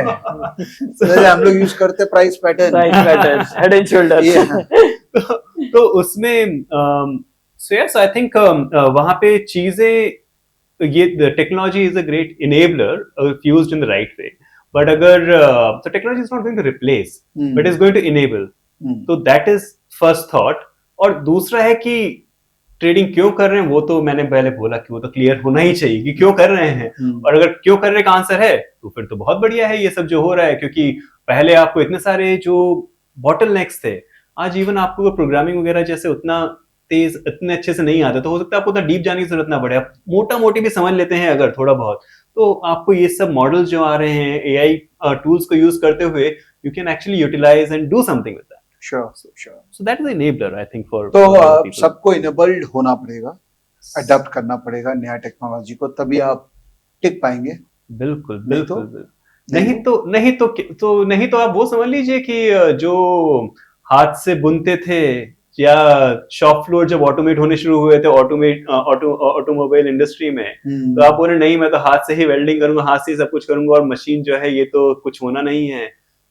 जैसे हम लोग यूज करते हैं price pattern, head and shoulder. तो उसमें सो यस आई थिंक वहां पे चीजें, ये technology is a great enabler if used in the right way, but अगर तो technology is not going to replace but is going to enable, तो that is first thought. और दूसरा है कि ट्रेडिंग क्यों कर रहे हैं, वो तो मैंने पहले बोला कि वो तो क्लियर होना ही चाहिए कि क्यों कर रहे हैं। और अगर क्यों करने का आंसर है तो फिर तो बहुत बढ़िया है ये सब जो हो रहा है, क्योंकि पहले आपको इतने सारे जो बॉटल नेक्स थे, आज इवन आपको प्रोग्रामिंग वगैरह जैसे उतना तेज इतने अच्छे से नहीं आता, तो हो सकता है आपको उतना डीप जाने की जरूरत ना पड़े, आप मोटा मोटी भी समझ लेते हैं अगर थोड़ा बहुत, तो आपको ये सब मॉडल्स जो आ रहे हैं एआई टूल्स को यूज करते हुए, you can actually utilise and do something with that. Sure, sure. So that is the enabler, I think, for तो people. सबको इनेबल्ड होना पड़ेगा, अडॉप्ट करना पड़ेगा नया टेक्नोलॉजी को, तभी आप टिक पाएंगे। बिल्कुल नहीं तो? बिल्कुल। नहीं तो आप वो समझ लीजिए कि जो हाथ से बुनते थे या शॉप फ्लोर जब ऑटोमेट होने शुरू हुए थे ऑटोमोबाइल इंडस्ट्री में, तो आप बोले नहीं मैं तो हाथ से ही वेल्डिंग करूंगा, हाथ से ही सब कुछ करूंगा, और मशीन जो है ये तो कुछ होना नहीं है,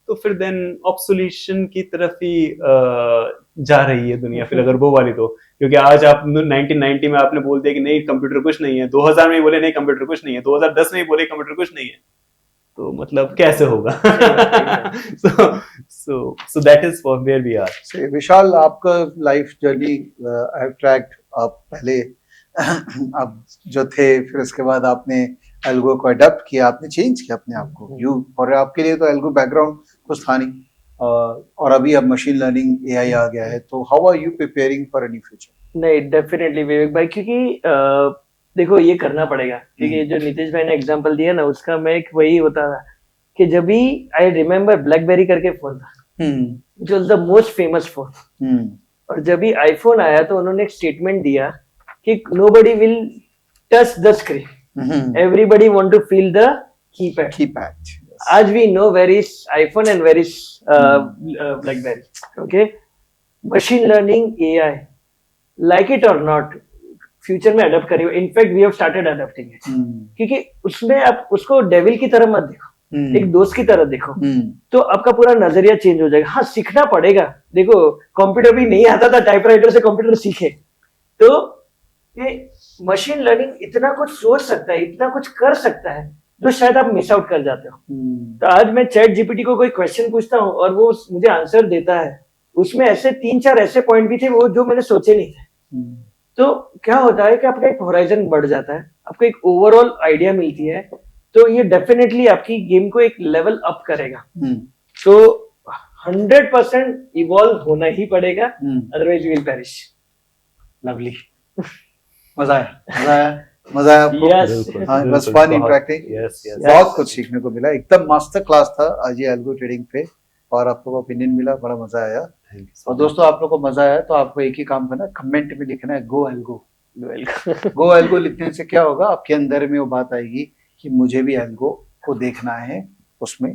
तो फिर देन ऑब्सोल्यूशन की तरफ ही जा रही है दुनिया फिर अगर वो वाली तो। क्योंकि आज आप 1990 में आपने बोल दिया कि नहीं कंप्यूटर कुछ नहीं है, 2000 में बोले नहीं कंप्यूटर कुछ नहीं है, 2010 में बोले कंप्यूटर कुछ नहीं है, तो मतलब कैसे होगा? so that is for where we are. विशाल, आपका life journey I have tracked, आप पहले आप जो थे, फिर उसके बाद आपने एल्गो को अडॉप्ट किया, आपने चेंज किया अपने आप को, यू, और आपके लिए तो एल्गो बैकग्राउंड कुछ था नहीं, और अभी अब मशीन लर्निंग एआई आ गया है, तो how are you preparing for any future? नहीं, डेफिनेटली विवेक भाई, क्योंकि देखो ये करना पड़ेगा, क्योंकि जो नीतीश भाई ने एग्जांपल दिया ना, उसका मैं एक वही होता था कि जब भी आई रिमेम्बर ब्लैकबेरी करके फोन था, which was the most famous phone, और जब भी आईफोन आया तो उन्होंने एक स्टेटमेंट दिया कि nobody will touch the screen, everybody want to feel the keypad. आज we know where is iPhone and where is BlackBerry. Okay, machine learning AI, like it or not, future में adopt करेंगे। In fact we have started adopting it, क्योंकि उसमें आप उसको devil की तरह मत देखो, एक दोस्त की तरह देखो, तो आपका पूरा नजरिया चेंज हो जाएगा। हाँ, सीखना पड़ेगा। देखो कंप्यूटर भी नहीं आता था, टाइपराइटर से कंप्यूटर सीखे, तो ये मशीन लर्निंग इतना कुछ सोच सकता है, इतना कुछ कर सकता है, जो शायद आप मिस आउट कर जाते हो। तो आज मैं चैट जीपीटी को कोई क्वेश्चन पूछता हूँ और वो मुझे आंसर देता है, उसमें ऐसे 3-4 ऐसे पॉइंट भी थे वो जो मैंने सोचे नहीं थे। तो क्या होता है कि आपका एक होराइजन बढ़ जाता है, आपको एक ओवरऑल आइडिया मिलती है, तो ये डेफिनेटली आपकी गेम को एक लेवल अप करेगा। तो 100% इवॉल्व होना ही पड़ेगा, otherwise we will perish. Lovely, मजा आया आपको? हाँ, बस फन इंटरेक्टिंग, बहुत कुछ सीखने को मिला, एकदम मास्टर क्लास था आज ये एल्गो ट्रेडिंग पे, और आपको ओपिनियन मिला, बड़ा मजा आया। और दोस्तों, आप लोगों को मजा आया तो आपको एक ही काम करना है, कमेंट में लिखना है गो एल्गो। गो एल्गो लिखने से क्या होगा, आपके अंदर में वो बात आएगी कि मुझे भी एल्गो को देखना है, उसमें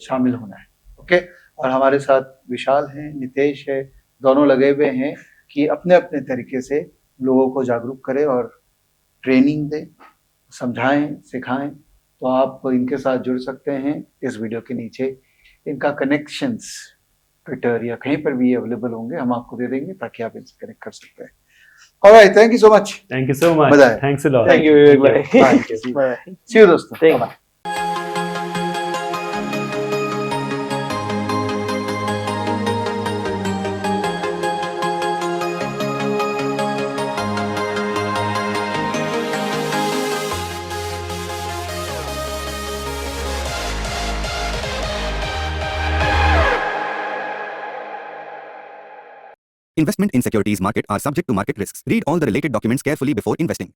शामिल होना है। ओके, और हमारे साथ विशाल है, नितेश है, दोनों लगे हुए हैं कि अपने अपने तरीके से लोगों को जागरूक करें और ट्रेनिंग दें, समझाएं, सिखाएं। तो आप इनके साथ जुड़ सकते हैं। इस वीडियो के नीचे इनका कनेक्शंस ट्विटर या कहीं पर भी अवेलेबल होंगे, हम आपको दे देंगे ताकि आप इनसे कनेक्ट कर सकते हैं। Alright, thank you so much. Thank you so much. मजा आया। Thanks a lot. Thank you Vivek भाई। बाय। सी यू दोस्तों। Bye. Investment in securities market are subject to market risks. Read all the related documents carefully before investing.